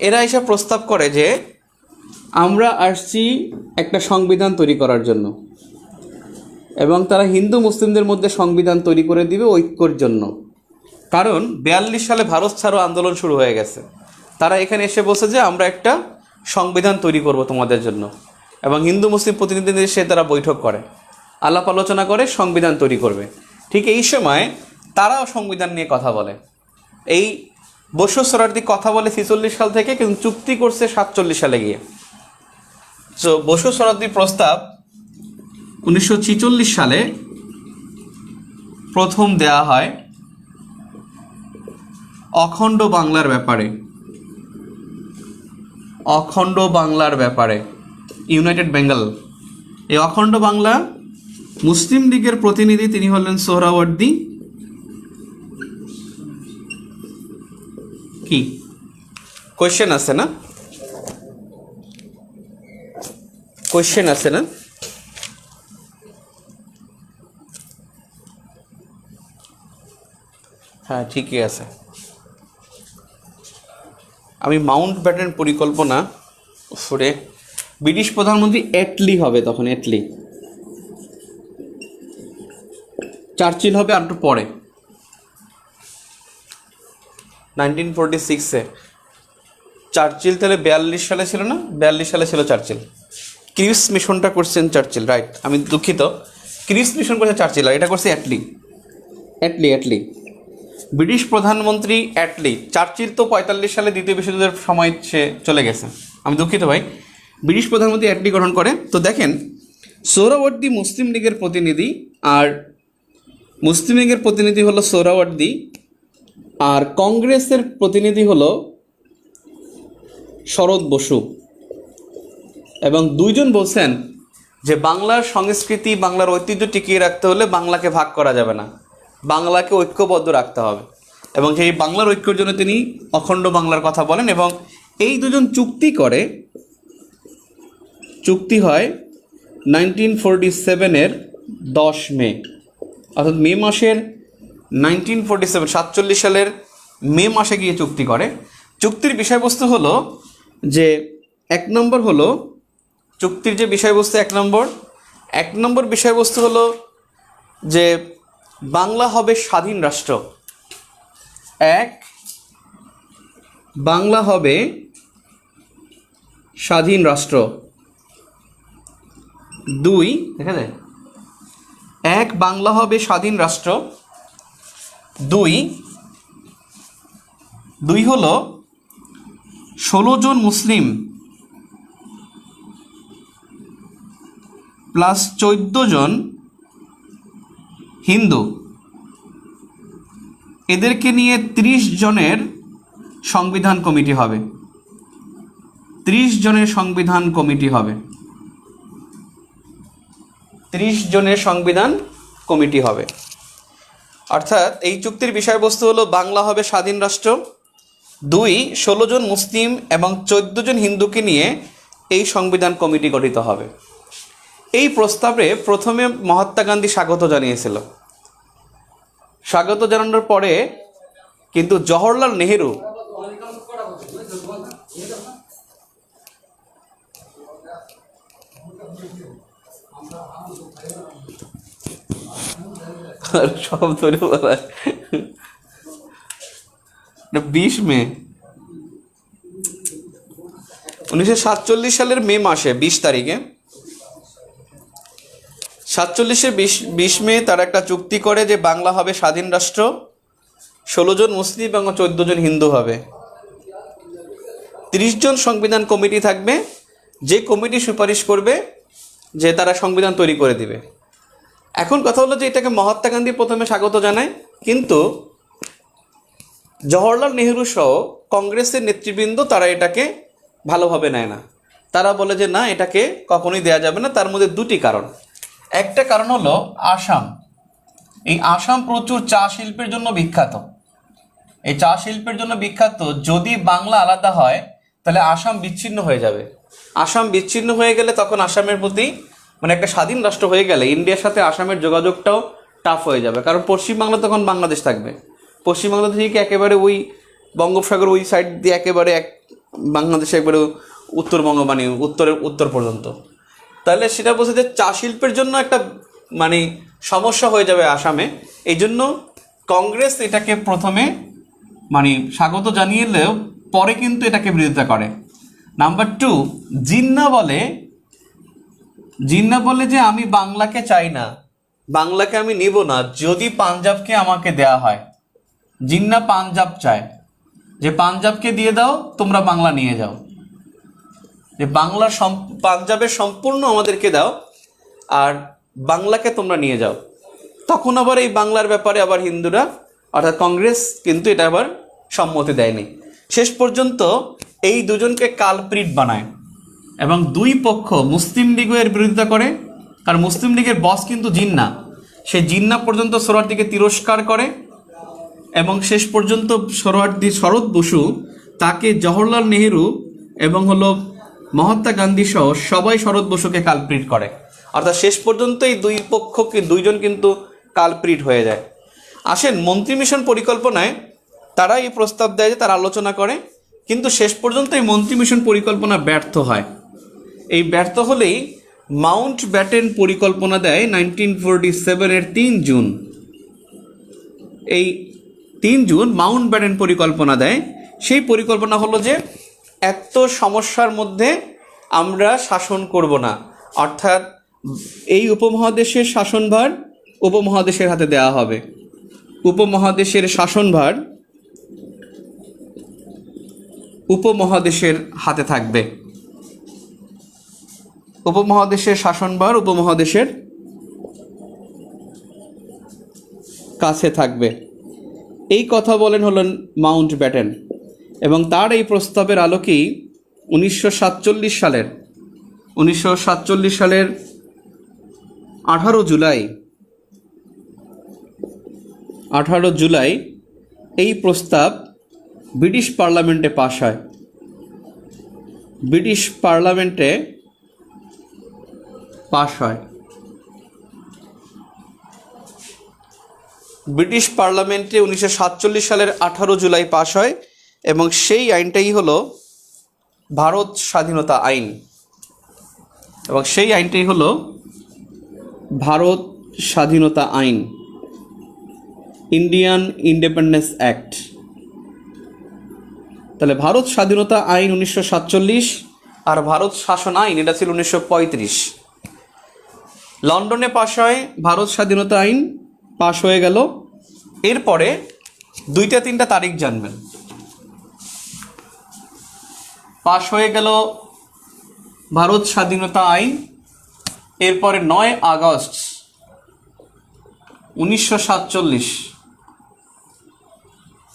[SPEAKER 1] এরা এসে প্রস্তাব করে যে আমরা আসছি একটা সংবিধান তৈরি করার জন্য, এবং তারা হিন্দু মুসলিমদের মধ্যে সংবিধান তৈরি করে দিবে ঐক্যর জন্য। কারণ 42 সালে ভারত ছাড়ো আন্দোলন শুরু হয়ে গেছে, তারা এখানে এসে বলছে যে আমরা একটা সংবিধান তৈরি করব তোমাদের জন্য, এবং হিন্দু মুসলিম প্রতিনিধিদের এসে তারা বৈঠক করে, আলাপ আলোচনা করে সংবিধান তৈরি করবে। ঠিক এই সময় তারাও সংবিধান নিয়ে কথা বলে। এই বসু সোহরাওয়ার্দী কথা বলে 46 সাল থেকে, কিন্তু চুক্তি করছে 47 সালে গিয়ে। তো বসু সোহরাওয়ার্দীর প্রস্তাব 1946 সালে প্রথম দেয়া হয় অখণ্ড বাংলার ব্যাপারে, অখণ্ড বাংলার ব্যাপারে, ইউনাইটেড বেঙ্গল। এই অখণ্ড বাংলা মুসলিম লীগের প্রতিনিধি তিনি হলেন সোহরাওয়ার্দী। কি কোয়েশ্চেন আছে না? কোয়েশ্চেন আছে না? হ্যাঁ, ঠিকই আছে। আমি মাউন্ট ব্যাটেন পরিকল্পনা ফুরে ব্রিটিশ প্রধানমন্ত্রী এটলি হবে তখন, এটলি। চার্চিল হবে আর একটু পরে, 1946-এ। চার্চিল তাহলে 42 সালে ছিল না? 42 সালে ছিল চার্চিল। ক্রিপস মিশনটা করছেন চার্চিল, রাইট। আমি দুঃখিত, ক্রিপস মিশন করছে চার্চিল, আর এটা করছে অ্যাটলি। অ্যাটলি অ্যাটলি ব্রিটিশ প্রধানমন্ত্রী অ্যাটলি। চার্চিল তো 45 সালে দ্বিতীয় বিশ্বযুদ্ধের সময় সে চলে গেছে। আমি দুঃখিত ভাই, ব্রিটিশ প্রধানমন্ত্রী অ্যাটলি গঠন করে। তো দেখেন, সোহরাওয়ার্দী মুসলিম লীগের প্রতিনিধি, আর মুসলিম লীগের প্রতিনিধি হলো সোহরাওয়ার্দী, আর কংগ্রেসের প্রতিনিধি হলো শরৎ বসু। এবং দুইজন বলছেন যে বাংলার সংস্কৃতি, বাংলার ঐতিহ্য টিকিয়ে রাখতে হলে বাংলাকে ভাগ করা যাবে না, বাংলাকে ঐক্যবদ্ধ রাখতে হবে। এবং সেই বাংলার ঐক্যের জন্য তিনি অখণ্ড বাংলার কথা বলেন। এবং এই দুজন চুক্তি করে, চুক্তি হয় 1947-এর 10 মে, অর্থাৎ মে মাসের 47 সালের মে মাসে গিয়ে চুক্তি করে। চুক্তির বিষয়বস্তু হলো যে, 1 নম্বর হলো চুক্তির যে বিষয়বস্তু, 1 নম্বর বিষয়বস্তু হলো যে বাংলা হবে স্বাধীন রাষ্ট্র। বাংলা হবে স্বাধীন রাষ্ট্র। 2, দেখা যায়, 1 বাংলা হবে স্বাধীন রাষ্ট্র। 2 হলো 16 জন মুসলিম প্লাস 14 জন হিন্দু, এদেরকে নিয়ে 30 জনের সংবিধান কমিটি হবে। 30 জনের সংবিধান কমিটি হবে। 30 জনের সংবিধান কমিটি হবে। অর্থাৎ এই চুক্তির বিষয়বস্তু হলো বাংলা হবে স্বাধীন রাষ্ট্র। 2, 16 জন মুসলিম এবং 14 জন হিন্দুকে নিয়ে এই সংবিধান কমিটি গঠিত হবে। এই প্রস্তাবে প্রথমে মহাত্মা গান্ধী স্বাগত জানিয়েছিল। স্বাগত জানানোর পরে কিন্তু জওহরলাল নেহেরু সব ধরে বলা 20 মে 1947 সালের মে মাসে 20 তারিখে, 47-এর 20 মে তারা একটা চুক্তি করে যে বাংলা হবে স্বাধীন রাষ্ট্র, 16 জন মুসলিম এবং 14 জন হিন্দু হবে। 30 জন সংবিধান কমিটি থাকবে, যে কমিটি সুপারিশ করবে যে তারা সংবিধান তৈরি করে দিবে। এখন কথা হলো যে এটাকে মহাত্মা গান্ধী প্রথমে স্বাগত জানায়, কিন্তু জওহরলাল নেহেরু সহ কংগ্রেসের নেতৃবৃন্দ তারা এটাকে ভালোভাবে নেয় না। তারা বলে যে না, এটাকে কখনোই দেওয়া যাবে না। তার মধ্যে 2টি কারণ। একটা কারণ হলো আসাম। এই আসাম প্রচুর চা শিল্পের জন্য বিখ্যাত। এই চা শিল্পের জন্য বিখ্যাত, যদি বাংলা আলাদা হয় তাহলে আসাম বিচ্ছিন্ন হয়ে যাবে। আসাম বিচ্ছিন্ন হয়ে গেলে তখন আসামের প্রতি, মানে একটা স্বাধীন রাষ্ট্র হয়ে গেলে ইন্ডিয়ার সাথে আসামের যোগাযোগটাও টাফ হয়ে যাবে, কারণ পশ্চিমবাংলা তখন বাংলাদেশ থাকবে। পশ্চিমবাংলা থেকে একেবারে ওই বঙ্গোপসাগর ওই সাইড দিয়ে একেবারে বাংলাদেশে একবারে উত্তরবঙ্গ, মানে উত্তর পর্যন্ত। তাহলে সেটা বলছে যে চা শিল্পের জন্য একটা মানে সমস্যা হয়ে যাবে আসামে। এই জন্য কংগ্রেস এটাকে প্রথমে মানে স্বাগত জানিয়েলেও পরে কিন্তু এটাকে বিরোধিতা করে। নাম্বার 2, জিন্না বলে যে আমি বাংলাকে চাই না, বাংলাকে আমি নিব না যদি পাঞ্জাবকে আমাকে দেয়া হয়। জিন্না পাঞ্জাব চায়। যে পাঞ্জাবকে দিয়ে দাও, তোমরা বাংলা নিয়ে যাও, যে পাঞ্জাবের সম্পূর্ণ আমাদেরকে দাও আর বাংলাকে তোমরা নিয়ে যাও। তখন আবার এই বাংলার ব্যাপারে আবার হিন্দুরা অর্থাৎ কংগ্রেস কিন্তু এটা আবার সম্মতি দেয়নি। শেষ পর্যন্ত এই দুজনকে কালপ্রিট বানায় এবং দুই পক্ষ মুসলিম লীগও এর বিরোধিতা করে, কারণ মুসলিম লীগের বস কিন্তু জিন্না, সে জিন্না পর্যন্ত সোহরাওয়ার্দীকে তিরস্কার করে এবং শেষ পর্যন্ত শরৎ বসু তাকে জওহরলাল নেহেরু এবং মহাত্মা গান্ধী সহ সবাই শরৎ বসুকে কালপ্রিট করে। অর্থাৎ শেষ পর্যন্ত এই দুইজন কিন্তু কালপ্রিট হয়ে যায়। আসেন, মন্ত্রী মিশন পরিকল্পনায় তারা এই প্রস্তাব দেয় যে তারা আলোচনা করে, কিন্তু শেষ পর্যন্ত এই মন্ত্রী মিশন পরিকল্পনা ব্যর্থ হয়। এই ব্যর্থ হলেই মাউন্ট ব্যাটেন পরিকল্পনা দেয় 1947-এর 3 জুন। এই 3 জুন মাউন্ট ব্যাটেন পরিকল্পনা দেয়। সেই পরিকল্পনা হলো যে এত সমস্যার মধ্যে আমরা শাসন করব না, অর্থাৎ এই উপমহাদেশের শাসনভার উপমহাদেশের হাতে দেওয়া হবে। উপমহাদেশের শাসনভার উপমহাদেশের হাতে থাকবে, উপমহাদেশের শাসনভার উপমহাদেশের কাছে থাকবে। এই কথা বলেন হলেন মাউন্ট ব্যাটেন এবং তার এই প্রস্তাবের আলোকেই 1947 সালের 18 জুলাই এই প্রস্তাব ব্রিটিশ পার্লামেন্টে পাশ হয়। ব্রিটিশ পার্লামেন্টে পাশ হয়। ব্রিটিশ পার্লামেন্টে 1947 সালের 18 জুলাই পাশ হয় এবং সেই আইনটাই হলো ভারত স্বাধীনতা আইন এবং সেই আইনটাই হলো ভারত স্বাধীনতা আইন, ইন্ডিয়ান ইন্ডিপেন্ডেন্স অ্যাক্ট। তাহলে ভারত স্বাধীনতা আইন 1947 আর ভারত শাসন আইন এটা ছিল 1935। লন্ডনে পাশ হয় ভারত স্বাধীনতা আইন, পাশ হয়ে গেল। এরপরে 2-3টা তারিখ জানবেন। পাশ হয়ে গেল ভারত স্বাধীনতা আইন, এরপরে 9 আগস্ট 1947।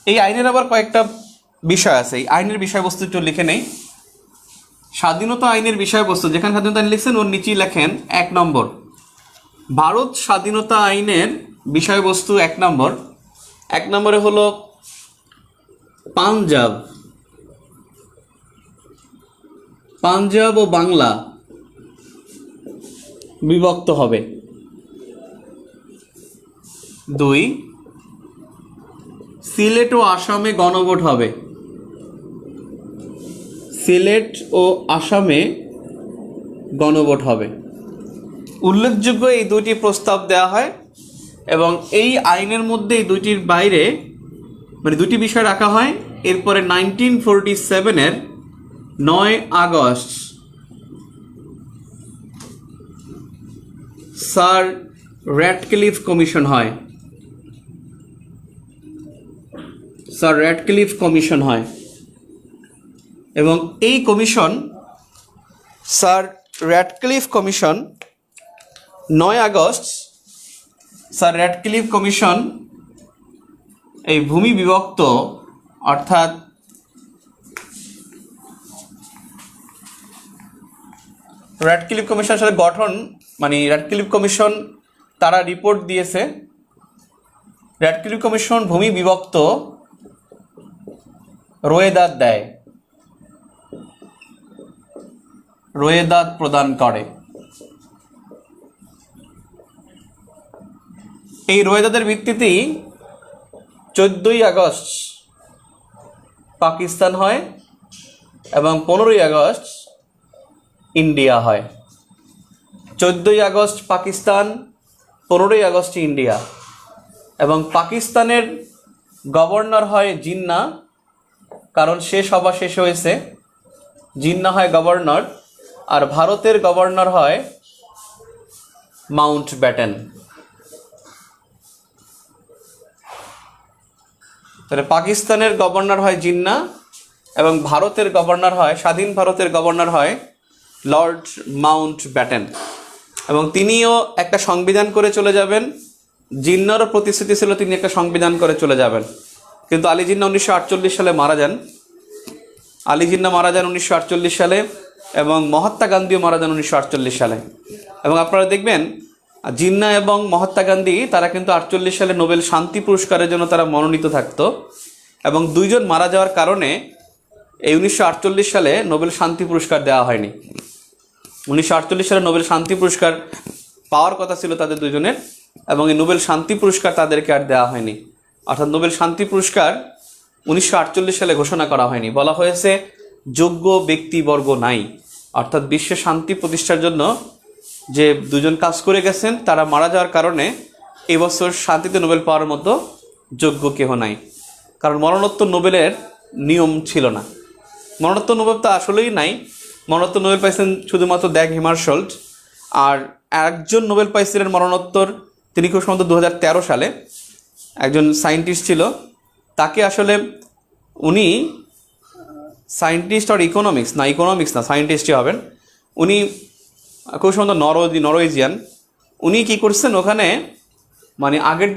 [SPEAKER 1] এই আইনের আবার কয়েকটা বিষয় আছে, এই আইনের বিষয়বস্তু একটু লিখে নেই। স্বাধীনতা আইনের বিষয়বস্তু, যেখানে স্বাধীনতা আইন লিখছেন ওর নিচেই লেখেন 1 নম্বর। ভারত স্বাধীনতা আইনের বিষয়বস্তু 1 নম্বর। 1 নম্বরে হলো পাঞ্জাব ও বাংলা বিভক্ত হবে। 2, সিলেট ও আসামে গণভোট হবে। সিলেট ও আসামে গণভোট হবে। উল্লেখযোগ্য এই 2টি প্রস্তাব দেওয়া হয় এবং এই আইনের মধ্যে এই 2টির বাইরে মানে 2টি বিষয় রাখা হয়। এরপরে 1947-এর 9 আগস্ট স্যার র্যাডক্লিফ কমিশন হয়। এবং এই commission sir Radcliffe commission 9 August sir Radcliffe commission এই ভূমি বিভক্ত অর্থাৎ র্যাডক্লিফ কমিশনের সাথে গঠন মানে র্যাডক্লিফ কমিশন তারা রিপোর্ট দিয়েছে। র্যাডক্লিফ কমিশন ভূমি বিভক্ত রোয়েদাদ প্রদান করে। এই রোয়েদাদের ভিত্তিতেই 14ই আগস্ট পাকিস্তান হয় এবং 15ই আগস্ট ইন্ডিয়া হয়। 14ই আগস্ট পাকিস্তান, 15ই আগস্ট ইন্ডিয়া। এবং পাকিস্তানের গভর্নর হয় জিন্না, কারণ সে সভা শেষ হয়েছে। জিন্না হয় গভর্নর আর ভারতের গভর্নর হয় মাউন্ট ব্যাটেন। তাহলে পাকিস্তানের গভর্নর হয় জিন্নাহ এবং ভারতের গভর্নর হয়, স্বাধীন ভারতের গভর্নর হয় লর্ড মাউন্ট ব্যাটেন, এবং তিনিও একটা সংবিধান করে চলে যাবেন। জিন্নাহরও প্রতিশ্রুতি ছিল তিনি একটা সংবিধান করে চলে যাবেন, কিন্তু আলী জিন্নাহ 1948 সালে মারা যান। আলী জিন্নাহ মারা যান 1948 সালে, এবং মহাত্মা গান্ধীও মারা যান 1948 সালে। এবং আপনারা দেখবেন জিন্নাহ এবং মহাত্মা গান্ধী তারা কিন্তু 48 সালে নোবেল শান্তি পুরস্কারের জন্য তারা মনোনীত থাকতো, এবং দুইজন মারা যাওয়ার কারণে এই 1948 সালে নোবেল শান্তি পুরস্কার দেওয়া হয়নি। 1948 সালে নোবেল শান্তি পুরস্কার পাওয়ার কথা ছিল তাদের দুজনের, এবং এই নোবেল শান্তি পুরস্কার তাদেরকে আর দেওয়া হয়নি। অর্থাৎ নোবেল শান্তি পুরস্কার 1948 সালে ঘোষণা করা হয়নি। বলা হয়েছে যোগ্য ব্যক্তিবর্গ নাই, অর্থাৎ বিশ্বে শান্তি প্রতিষ্ঠার জন্য যে দুজন কাজ করে গেছেন তারা মারা যাওয়ার কারণে এবছর শান্তিতে নোবেল পাওয়ার মতো যোগ্য কেহ নাই। কারণ মরণোত্তর নোবেলের নিয়ম ছিল না। মরণোত্তর নোবেল তো আসলেই নাই। মরণোত্তর নোবেল পাইছেন শুধুমাত্র ড্যাগ হ্যামারশোল্ড, আর একজন নোবেল পাইছিলেন মরণোত্তর, তিনি খুব সম্ভবত 2013 সালে, একজন সায়েন্টিস্ট ছিল। তাকে আসলে উনি সায়েন্টিস্ট আর ইকোনমিক্স না সায়েন্টিস্টই হবেন। উনি খুব সম্ভবত নরওয়েজিয়ান। উনি কি করছেন ওখানে, মানে আগের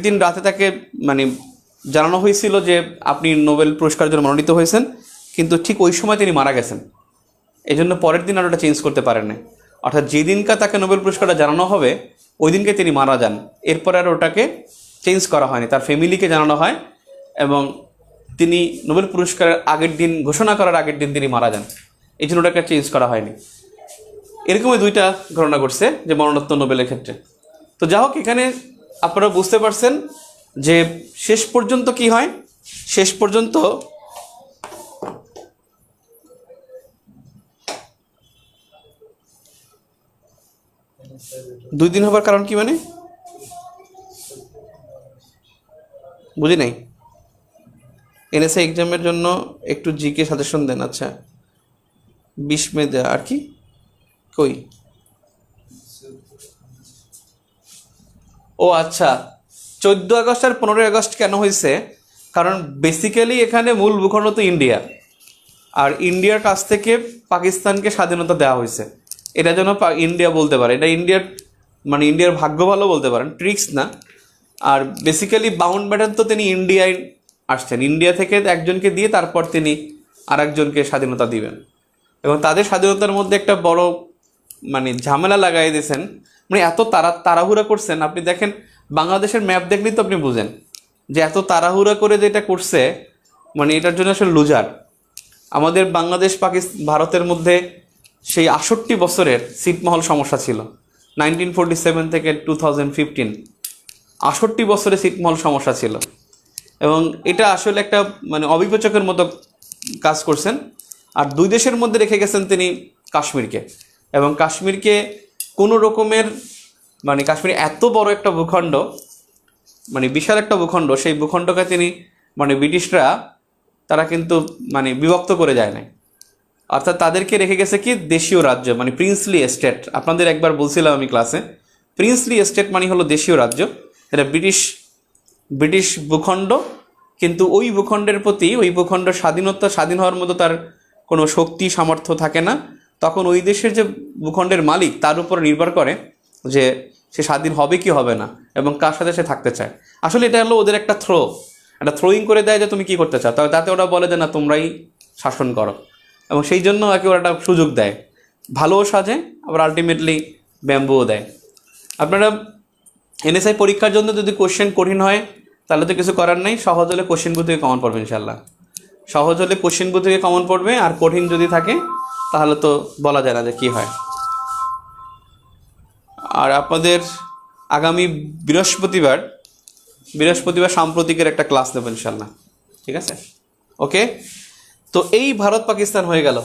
[SPEAKER 1] দিন রাতে তাকে মানে জানানো হয়েছিল যে আপনি নোবেল পুরস্কারের জন্য মনোনীত হয়েছেন, কিন্তু ঠিক ওই সময় তিনি মারা গেছেন। এই জন্য পরের দিন আর ওটা চেঞ্জ করতে পারেন না। অর্থাৎ যেদিনকে তাকে নোবেল পুরস্কারটা জানানো হবে ওই দিনকে তিনি মারা যান। এরপর আর ওটাকে চেঞ্জ করা হয়নি, তার ফ্যামিলিকে জানানো হয়, এবং তিনি নোবেল পুরস্কারের আগের দিন ঘোষণা করার আগের দিন তিনি মারা যান। এই জন্য ওটাকে চেঞ্জ করা হয়নি। এরকমই দুইটা ঘটনা ঘটছে যে মরণোত্তর নোবেলের ক্ষেত্রে। তো যা হোক, এখানে আপনারা বুঝতে পারছেন যে শেষ পর্যন্ত কি হয়। শেষ পর্যন্ত দুই দিন হবার কারণ কি, মানে বুঝি নাই। এনএসআই এক্সামের জন্য একটু জিকে সাজেশন দেন। আচ্ছা, 20 মে দেয়া, আর কি কই? ও আচ্ছা, 14 আগস্ট আর 15 আগস্ট কেন হয়েছে? কারণ বেসিক্যালি এখানে মূল ভূখণ্ড তো ইন্ডিয়া, আর ইন্ডিয়ার কাছ থেকে পাকিস্তানকে স্বাধীনতা দেওয়া হয়েছে। এটা যেন ইন্ডিয়া বলতে পারে, এটা ইন্ডিয়ার ভাগ্য ভালো বলতে পারেন, ট্রিক্স না। আর বেসিক্যালি মাউন্ট ব্যাটেন তো তিনি ইন্ডিয়ায় আসছেন, ইন্ডিয়া থেকে একজনকে দিয়ে তারপর তিনি আর একজনকে স্বাধীনতা দিবেন, এবং তাদের স্বাধীনতার মধ্যে একটা বড় ঝামেলা লাগাই দিয়েছেন। এত তাড়াহুড়া করছেন। আপনি দেখেন বাংলাদেশের ম্যাপ দেখলেই তো আপনি বুঝেন যে এত তাড়াহুড়া করে যেটা করছে, এটার জন্য আসলে লুজার। আমাদের বাংলাদেশ ভারতের মধ্যে সেই 68 বছরের ছিটমহল সমস্যা ছিল, 1947 থেকে 2015, 68 বছরে ছিটমহল সমস্যা ছিল, এবং এটা আসলে একটা অবিবেচকের মতো কাজ করছেন। আর দুই দেশের মধ্যে রেখে গেছেন তিনি কাশ্মীরকে, এবং কাশ্মীরকে কোনো রকমের কাশ্মীর এত বড় একটা ভূখণ্ড, বিশাল একটা ভূখণ্ড, সেই ভূখণ্ডকে তিনি ব্রিটিশরা তারা কিন্তু বিভক্ত করে যায় নাই। অর্থাৎ তাদেরকে রেখে গেছে কি দেশীয় রাজ্য, প্রিন্সলি এস্টেট। আপনাদের একবার বলছিলাম আমি ক্লাসে, প্রিন্সলি এস্টেট হলো দেশীয় রাজ্য। এটা ব্রিটিশ ভূখণ্ড, কিন্তু ওই ভূখণ্ডের প্রতি ওই ভূখণ্ড স্বাধীন হওয়ার মতো তার কোনো শক্তি সামর্থ্য থাকে না। তখন ওই দেশের যে ভূখণ্ডের মালিক তার উপর নির্ভর করে যে সে স্বাধীন হবে কি হবে না, এবং কার সাথে সে থাকতে চায়। আসলে এটা হলো ওদের একটা থ্রোয়িং করে দেয় যে তুমি কি করতে চাও, তবে তাতে ওরা বলে যে না তোমরাই শাসন করো, এবং সেই জন্য একে ওরা একটা সুযোগ দেয়, ভালোও সাজে, আবার আলটিমেটলি ব্যাম্বুও দেয়। আপনারা এনএসআই পরীক্ষার জন্য যদি কোশ্চেন কঠিন হয় তাহলে তো কিছু করার নেই, সহজ হলে কোশ্চেন বই থেকে কমন পড়বে ইনশাল্লাহ। সহজ হলে কোশ্চেন বই থেকে কমন পড়বে, আর কঠিন যদি থাকে তাহলে তো বলা যায় না যে কী হয়। আর আপনাদের আগামী বৃহস্পতিবার সাম্প্রতিকের একটা ক্লাস নেব ইনশাল্লাহ, ঠিক আছে? ওকে, তো এই ভারত পাকিস্তান হয়ে গেল,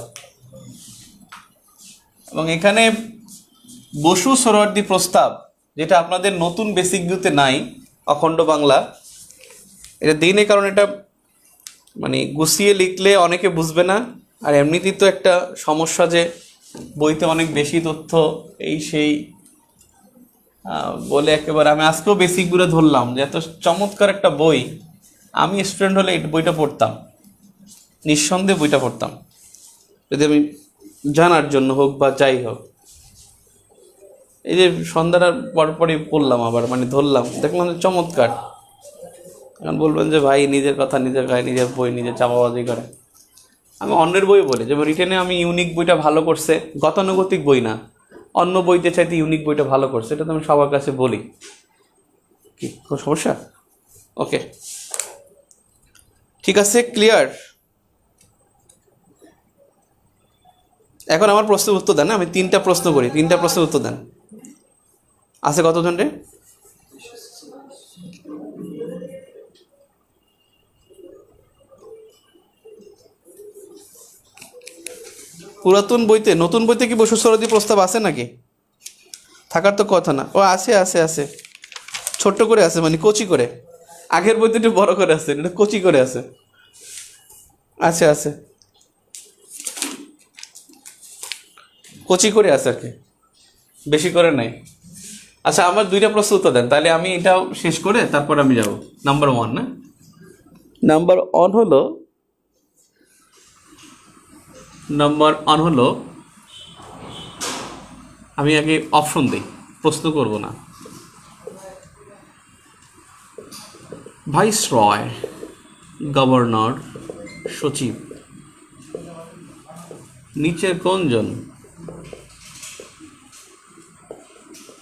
[SPEAKER 1] এবং এখানে বসু সোহরাওয়ার্দী প্রস্তাব, যেটা আপনাদের নতুন বেসিক ভিউতে নাই, অখণ্ড বাংলা, এটা দিই নেই কারণ এটা গুছিয়ে লিখলে অনেকে বুঝবে না, আর এমনিতেই তো একটা সমস্যা যে বইতে অনেক বেশি তথ্য এই সেই, বলে একেবারে আমি আজকেও বেসিকগুলো ধরলাম যে এত চমৎকার একটা বই, আমি স্টুডেন্ট হলে এই বইটা পড়তাম, নিঃসন্দেহে বইটা পড়তাম, যদি আমি জানার জন্য হোক বা যাই হোক। এই যে সন্ধ্যাটার পরপরই পড়লাম আবার, মানে ধরলাম, দেখলাম যে চমৎকার। এখন বলবেন যে ভাই নিজের কথা নিজের গায়ে, নিজের বই নিজে চাপাবাজি করে। আমি অন্যের বই বলি, যেমন রিটেনে আমি ইউনিক বইটা ভালো করছে, গতানুগতিক বই না, অন্য বইতে চাইতে ইউনিক বইটা ভালো করছে, এটা তো আমি সবার কাছে বলি। কি কোনো সমস্যা? ওকে, ঠিক আছে, ক্লিয়ার। এখন আমার প্রশ্নের উত্তর দেন, আমি 3টা প্রশ্ন করি, 3টা প্রশ্নের উত্তর দেন। আছে কতজন রে? পুরাতন বইতে, নতুন বইতে কি বসুসরদি প্রস্তাব আছে নাকি? থাকার তো কথা না। ও আছে আছে আছে, ছোট্ট করে আছে, মানে কচি করে। আগের বইতে একটু বড় করে আছে, এটা কচি করে আছে। আছে আছে, কচি করে আছে আর কি, বেশি করে নাই। আচ্ছা, আমার 2টা প্রশ্ন উত্তর দেন, তাহলে আমি এটাও শেষ করে তারপর আমি যাব নাম্বার 1 না। নাম্বার 1 হলো, আমি আগে অপশন দিই, প্রশ্ন করব না। ভাইসরয়, গভর্নর, সচিব, নিচের কোনজন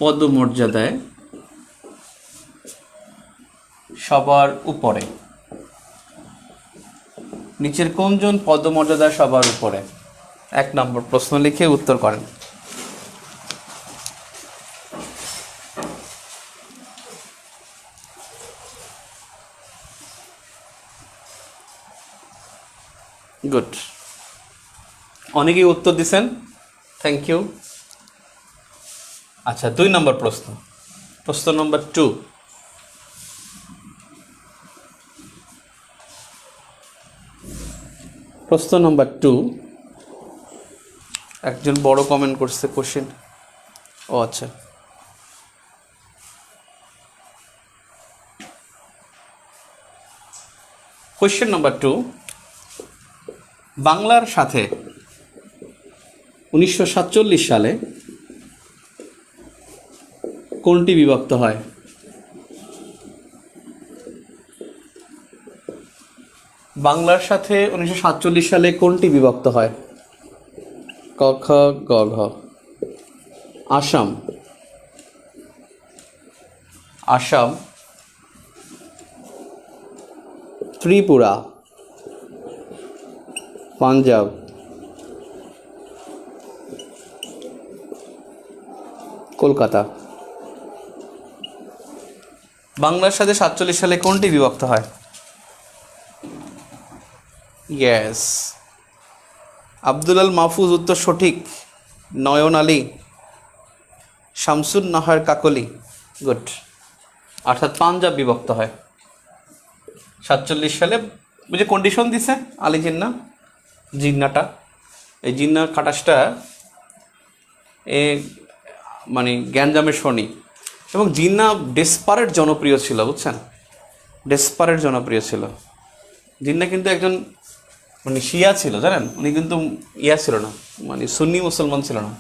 [SPEAKER 1] পদমর্যাদায় সবার উপরে? নিচের কোনজন পদমর্যাদায় সবার উপরে? 1 নম্বর প্রশ্ন লিখে উত্তর করেন। গুড, অনেকেই উত্তর দিছেন, থ্যাংক ইউ। আচ্ছা, 2 নম্বর প্রশ্ন, প্রশ্ন নম্বর 2। প্রশ্ন নম্বর 2, একজন বড় কমেন্ট করছে কোশ্চেন। ও আচ্ছা, কোশ্চেন নম্বর 2, বাংলার সাথে 1947 সালে কোনটি বিভক্ত হয়? বাংলার সাথে 1947 সালে কোনটি বিভক্ত হয়? ক খ গ ঘ। আসাম, আসাম, ত্রিপুরা, পাঞ্জাব, কলকাতা। বাংলার সাথে 47 সালে কোনটি বিভক্ত হয়? ইয়েস, আব্দুল আল মাহফুজ উত্তর সঠিক। নয়ন আলী, শামসুন নাহার কাকলি, গুড। অর্থাৎ পাঞ্জাব বিভক্ত হয় 47 সালে। বুঝে কন্ডিশন দিছে আলী জিন্না, জিন্নাটা, এই জিন্না খাটাসটা এ মানে গ্যাঞ্জামের শনি, এবং জিন্না ডেসপারেট জনপ্রিয় ছিল, বুঝছেন, ডেসপারেট জনপ্রিয় ছিল। জিন্না কিন্তু একজন মানে শিয়া ছিল, জানেন, উনি কিন্তু ইয়া ছিল না, মানে সুন্নি মুসলমান ছিল না,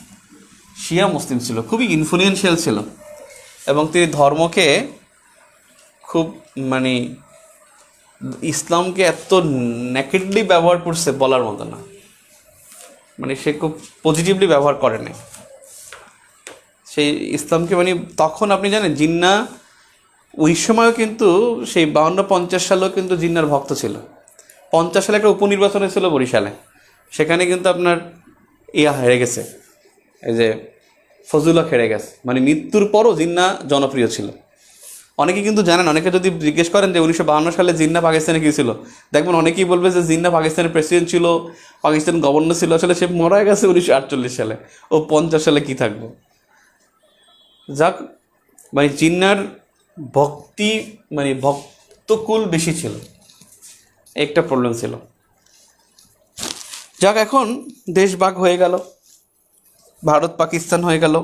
[SPEAKER 1] শিয়া মুসলিম ছিল, খুবই ইনফ্লুয়েন্সিয়াল ছিল, এবং তিনি ধর্মকে খুব মানে ইসলামকে এত নেকেডলি ব্যবহার করছে বলার মতো না, মানে সে খুব পজিটিভলি ব্যবহার করেনি সেই ইসলামকে। মানে তখন আপনি জানেন জিন্না ওই সময়ও কিন্তু সেই 52-50 সালেও কিন্তু জিন্নার ভক্ত ছিল। 50 সালে একটা উপনির্বাচন হয়েছিল বরিশালে, সেখানে কিন্তু আপনার ইয়া হেরে গেছে, এই যে ফজলুল্লাহ হেরে গেছে, মানে মৃত্যুর পরও জিন্না জনপ্রিয় ছিল। অনেকে কিন্তু জানেন, অনেকে যদি জিজ্ঞেস করেন যে 1952 সালে জিন্না পাকিস্তানে কী ছিল, দেখবেন অনেকেই বলবে যে জিন্না পাকিস্তানের প্রেসিডেন্ট ছিল, পাকিস্তান গভর্নর ছিল, আসলে সে মারা গেছে 1948 সালে, ও 50 সালে কী থাকবো। যাক, মানে জিন্নার ভক্তি মানে ভক্তকুল বেশি ছিল, একটা প্রবলেম ছিল। যাক, এখন দেশ ভাগ হয়ে গেল, ভারত পাকিস্তান হয়ে গেল,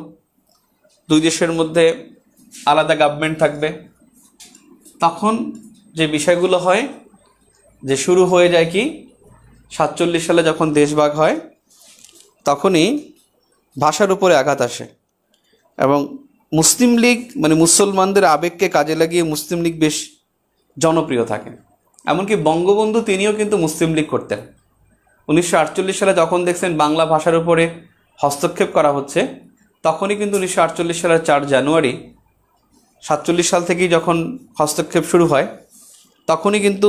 [SPEAKER 1] দুই দেশের মধ্যে আলাদা গভর্নমেন্ট থাকবে। তখন যে বিষয়গুলো হয়, যে শুরু হয়ে যায় কি 47 সালে যখন দেশভাগ হয়, তখনই ভাষার উপরে আঘাত আসে এবং মুসলিম লীগ মানে মুসলমানদের আবেগকে কাজে লাগিয়ে মুসলিম লীগ বেশ জনপ্রিয় থাকে। এমনকি বঙ্গবন্ধু তিনিও কিন্তু মুসলিম লীগ করতেন। 1948 সালে যখন দেখছেন বাংলা ভাষার উপরে হস্তক্ষেপ করা হচ্ছে, তখনই কিন্তু 1948 সালের 4 জানুয়ারি 47 সাল থেকেই যখন হস্তক্ষেপ শুরু হয়, তখনই কিন্তু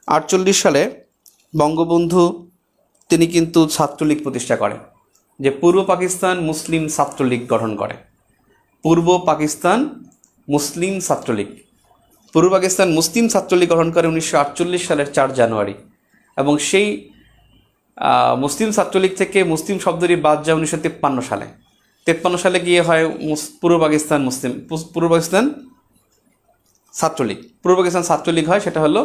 [SPEAKER 1] 48 সালে বঙ্গবন্ধু তিনি কিন্তু ছাত্রলীগ প্রতিষ্ঠা করে, যে পূর্ব পাকিস্তান মুসলিম ছাত্রলীগ গঠন করে। পূর্ব পাকিস্তান মুসলিম ছাত্রলীগ, পূর্ব পাকিস্তান মুসলিম ছাত্রলীগ গঠন করে 1948 সালের 4 জানুয়ারি। এবং সেই মুসলিম ছাত্রলীগ থেকে মুসলিম শব্দটি বাদ যায় 1953 সালে। 53 সালে গিয়ে হয় পূর্ব পাকিস্তান ছাত্রলীগ। পূর্ব পাকিস্তান ছাত্রলীগ হয়, সেটা হলো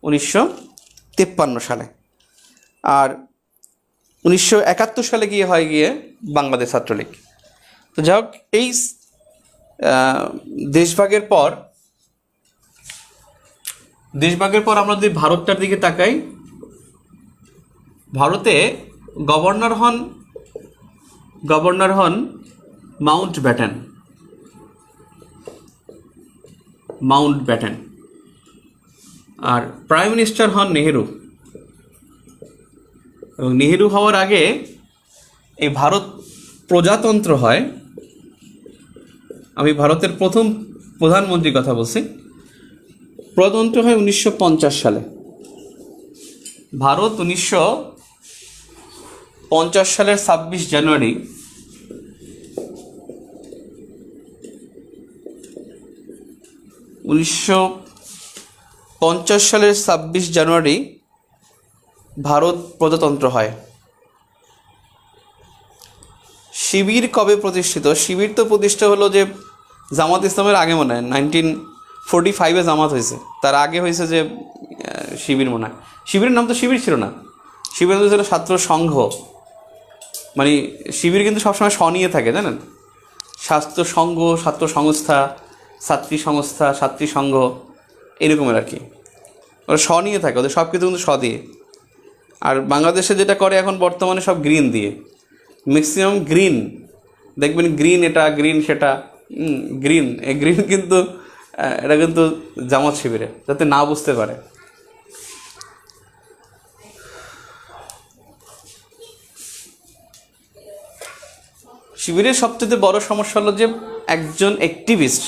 [SPEAKER 1] 1953 সালে। আর 1971 সালে গিয়ে হয় বাংলাদেশ ছাত্রলীগ। তো যাই হোক, এই দেশভাগের পর আমরা যদি ভারতটার দিকে তাকাই, ভারতে গভর্নর হন মাউন্ট ব্যাটেন, আর প্রাইম মিনিস্টার হন নেহেরু। এবং নেহেরু হওয়ার আগে এই ভারত প্রজাতন্ত্র হয়। আমি ভারতের প্রথম প্রধানমন্ত্রীর কথা বলছি। প্রজাতন্ত্র হয় 1950 সালে। ভারত 1950 সালের 26 জানুয়ারি ভারত প্রজাতন্ত্র হয়। শিবির কবে প্রতিষ্ঠিত? শিবির তো প্রতিষ্ঠা হলো যে জামাত ইসলামের আগে, মনে হয় 1945-এ জামাত হয়েছে, তার আগে হয়েছে যে শিবির, মনে হয়। শিবিরের নাম তো শিবির ছিল না, শিবির নাম ছিল ছাত্র সংঘ। মানে শিবির কিন্তু সবসময় নিয়ে থাকে, জানেন, ছাত্র সংঘ, ছাত্র সংস্থা, ছাত্রী সংঘ, এরকমের আর কি। ওরা নিয়ে থাকে, ওদের সব কিছু কিন্তু দিয়ে। আর বাংলাদেশে যেটা করে এখন বর্তমানে সব গ্রিন দিয়ে, ম্যাক্সিমাম গ্রিন দেখবেন, গ্রিন এটা গ্রিন সেটা, গ্রিন কিন্তু এটা কিন্তু জামাত শিবিরে, যাতে না বুঝতে পারে। শিবিরের সবচেয়ে বড় সমস্যা হলো যে একজন অ্যাক্টিভিস্ট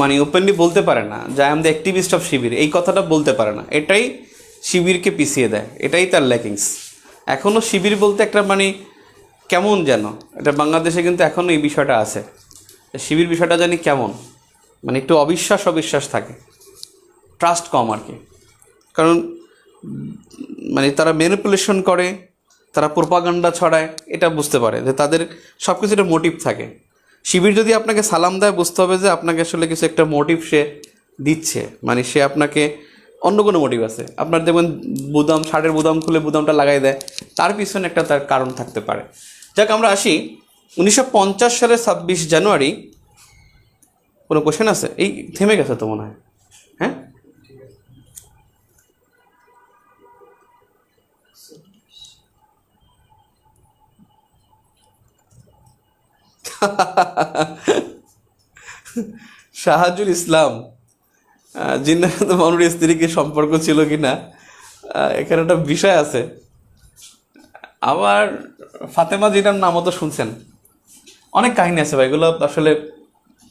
[SPEAKER 1] মানে ওপেনলি বলতে পারে না যে I am the activist of Shibir, এই কথাটা বলতে পারে না। এটাই শিবিরকে পিছিয়ে দেয়, এটাই তার ল্যাকিংস। এখনও শিবির বলতে একটা মানে কেমন যেন, এটা বাংলাদেশে কিন্তু এখনও এই বিষয়টা আছে, শিবির বিষয়টা জানি কেমন, মানে একটু অবিশ্বাস থাকে, ট্রাস্ট কম আর কি। কারণ মানে তারা ম্যানিপুলেশন করে, তারা প্রোপাগান্ডা ছড়ায়, এটা বুঝতে পারে যে তাদের সব কিছু একটা মোটিভ থাকে। শিবির যদি আপনাকে সালাম দেয়, বুঝতে হবে যে আপনাকে আসলে কিছু একটা মোটিভ সে দিচ্ছে, মানে সে আপনাকে অন্য কোনো মোটিভ আছে। আপনার দেখবেন শার্টের বুদাম খুলে বুদামটা লাগাই দেয়, তার পিছনে একটা তার কারণ থাকতে পারে। যাক, আমরা আসি 1950 সালের 26 জানুয়ারি। কোনো কোশ্চেন আছে? এই থেমে গেছে তো মনে হয়, হ্যাঁ? শাহাজুল ইসলাম জিন্নাত মামুনের স্ত্রীকে সম্পর্ক ছিল কিনা, এখানে একটা বিষয় আছে। আবার ফাতেমা জিনার নামও তো শুনছেন। অনেক কাহিনী আছে ভাই, এগুলো আসলে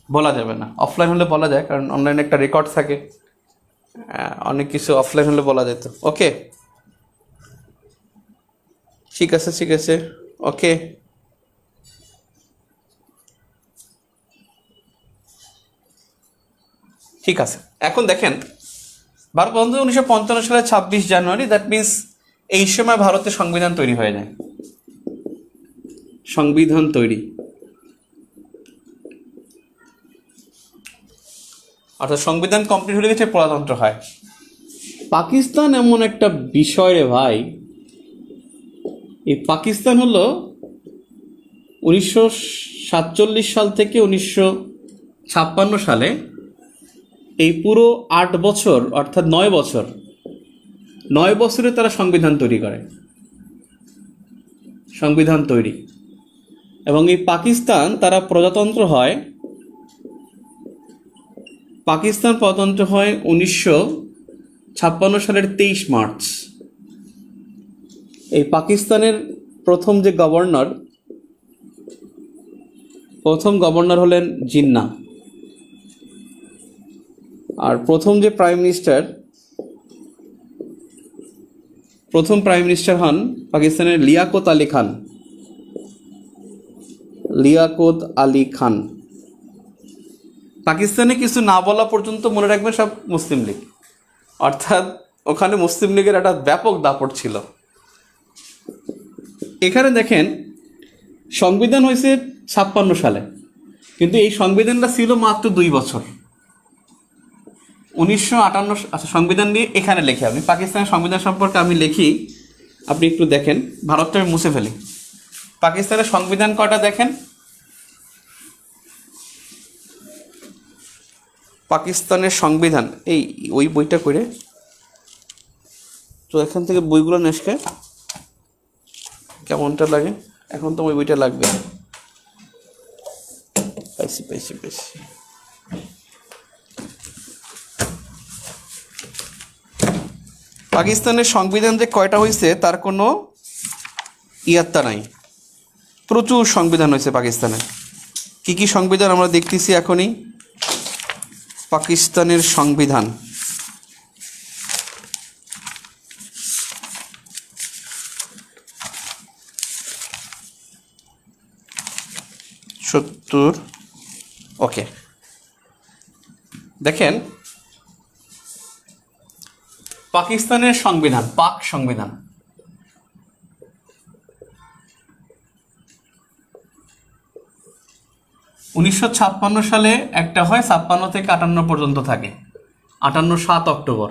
[SPEAKER 1] বলা যাবে না। অফলাইন হলে বলা যায়, কারণ অনলাইনে একটা রেকর্ড থাকে, অনেক কিছু অফলাইন হলে বলা যেত। ওকে, ঠিক আছে, ওকে। ঠিক আছে, এখন দেখেন, ভারত প্রজাতন্ত্র 1955 সালের 26 জানুয়ারি, দ্যাট মিনস এই সময় ভারতের সংবিধান তৈরি হয়ে যায়। সংবিধান তৈরি অর্থাৎ সংবিধান কমপ্লিট হয়ে গেছে, প্রজাতন্ত্র হয়। পাকিস্তান এমন একটা বিষয় রে ভাই, এই পাকিস্তান হলো 1947 সাল থেকে সালে এই পুরো 8 বছর অর্থাৎ 9 বছরে তারা সংবিধান তৈরি করে, সংবিধান তৈরি। এবং এই পাকিস্তান তারা প্রজাতন্ত্র হয়, পাকিস্তান প্রজাতন্ত্র হয় 1956 সালের 23 মার্চ। এই পাকিস্তানের প্রথম গভর্নর হলেন জিন্না, আর প্রথম প্রাইম মিনিস্টার হন পাকিস্তানের লিয়াকত আলী খান। পাকিস্তানে কিছু না বলা পর্যন্ত মনে রাখবেন সব মুসলিম লীগ, অর্থাৎ ওখানে মুসলিম লীগের একটা ব্যাপক দাপট ছিল। এখানে দেখেন সংবিধান হয়েছে 56 সালে, কিন্তু এই সংবিধানটা ছিল মাত্র 2 বছর। 1958, আচ্ছা সংবিধান নিয়ে এখানে লেখি, আপনি পাকিস্তানের সংবিধান সম্পর্কে আমি লিখি, আপনি একটু দেখেন। ভারতটা আমি মুছে ফেলি। পাকিস্তানের সংবিধান কটা দেখেন, পাকিস্তানের সংবিধান এই ওই বইটা করে, তো এখান থেকে বইগুলো নেসকে কেমনটা লাগে, এখন তো ওই বইটা লাগবে। পাইছি। পাকিস্তানের সংবিধান যে কয়টা হয়েছে তার কোনো ইয়াত্তা নাই, প্রচুর সংবিধান হয়েছে পাকিস্তানে। কি সংবিধান আমরা দেখতেছি এখনই। পাকিস্তানের সংবিধান ওকে, দেখেন পাকিস্তানের সংবিধান, পাক সংবিধান 1956 সালে একটা হয়, 56 থেকে 58 পর্যন্ত থাকে। 58 7 অক্টোবর,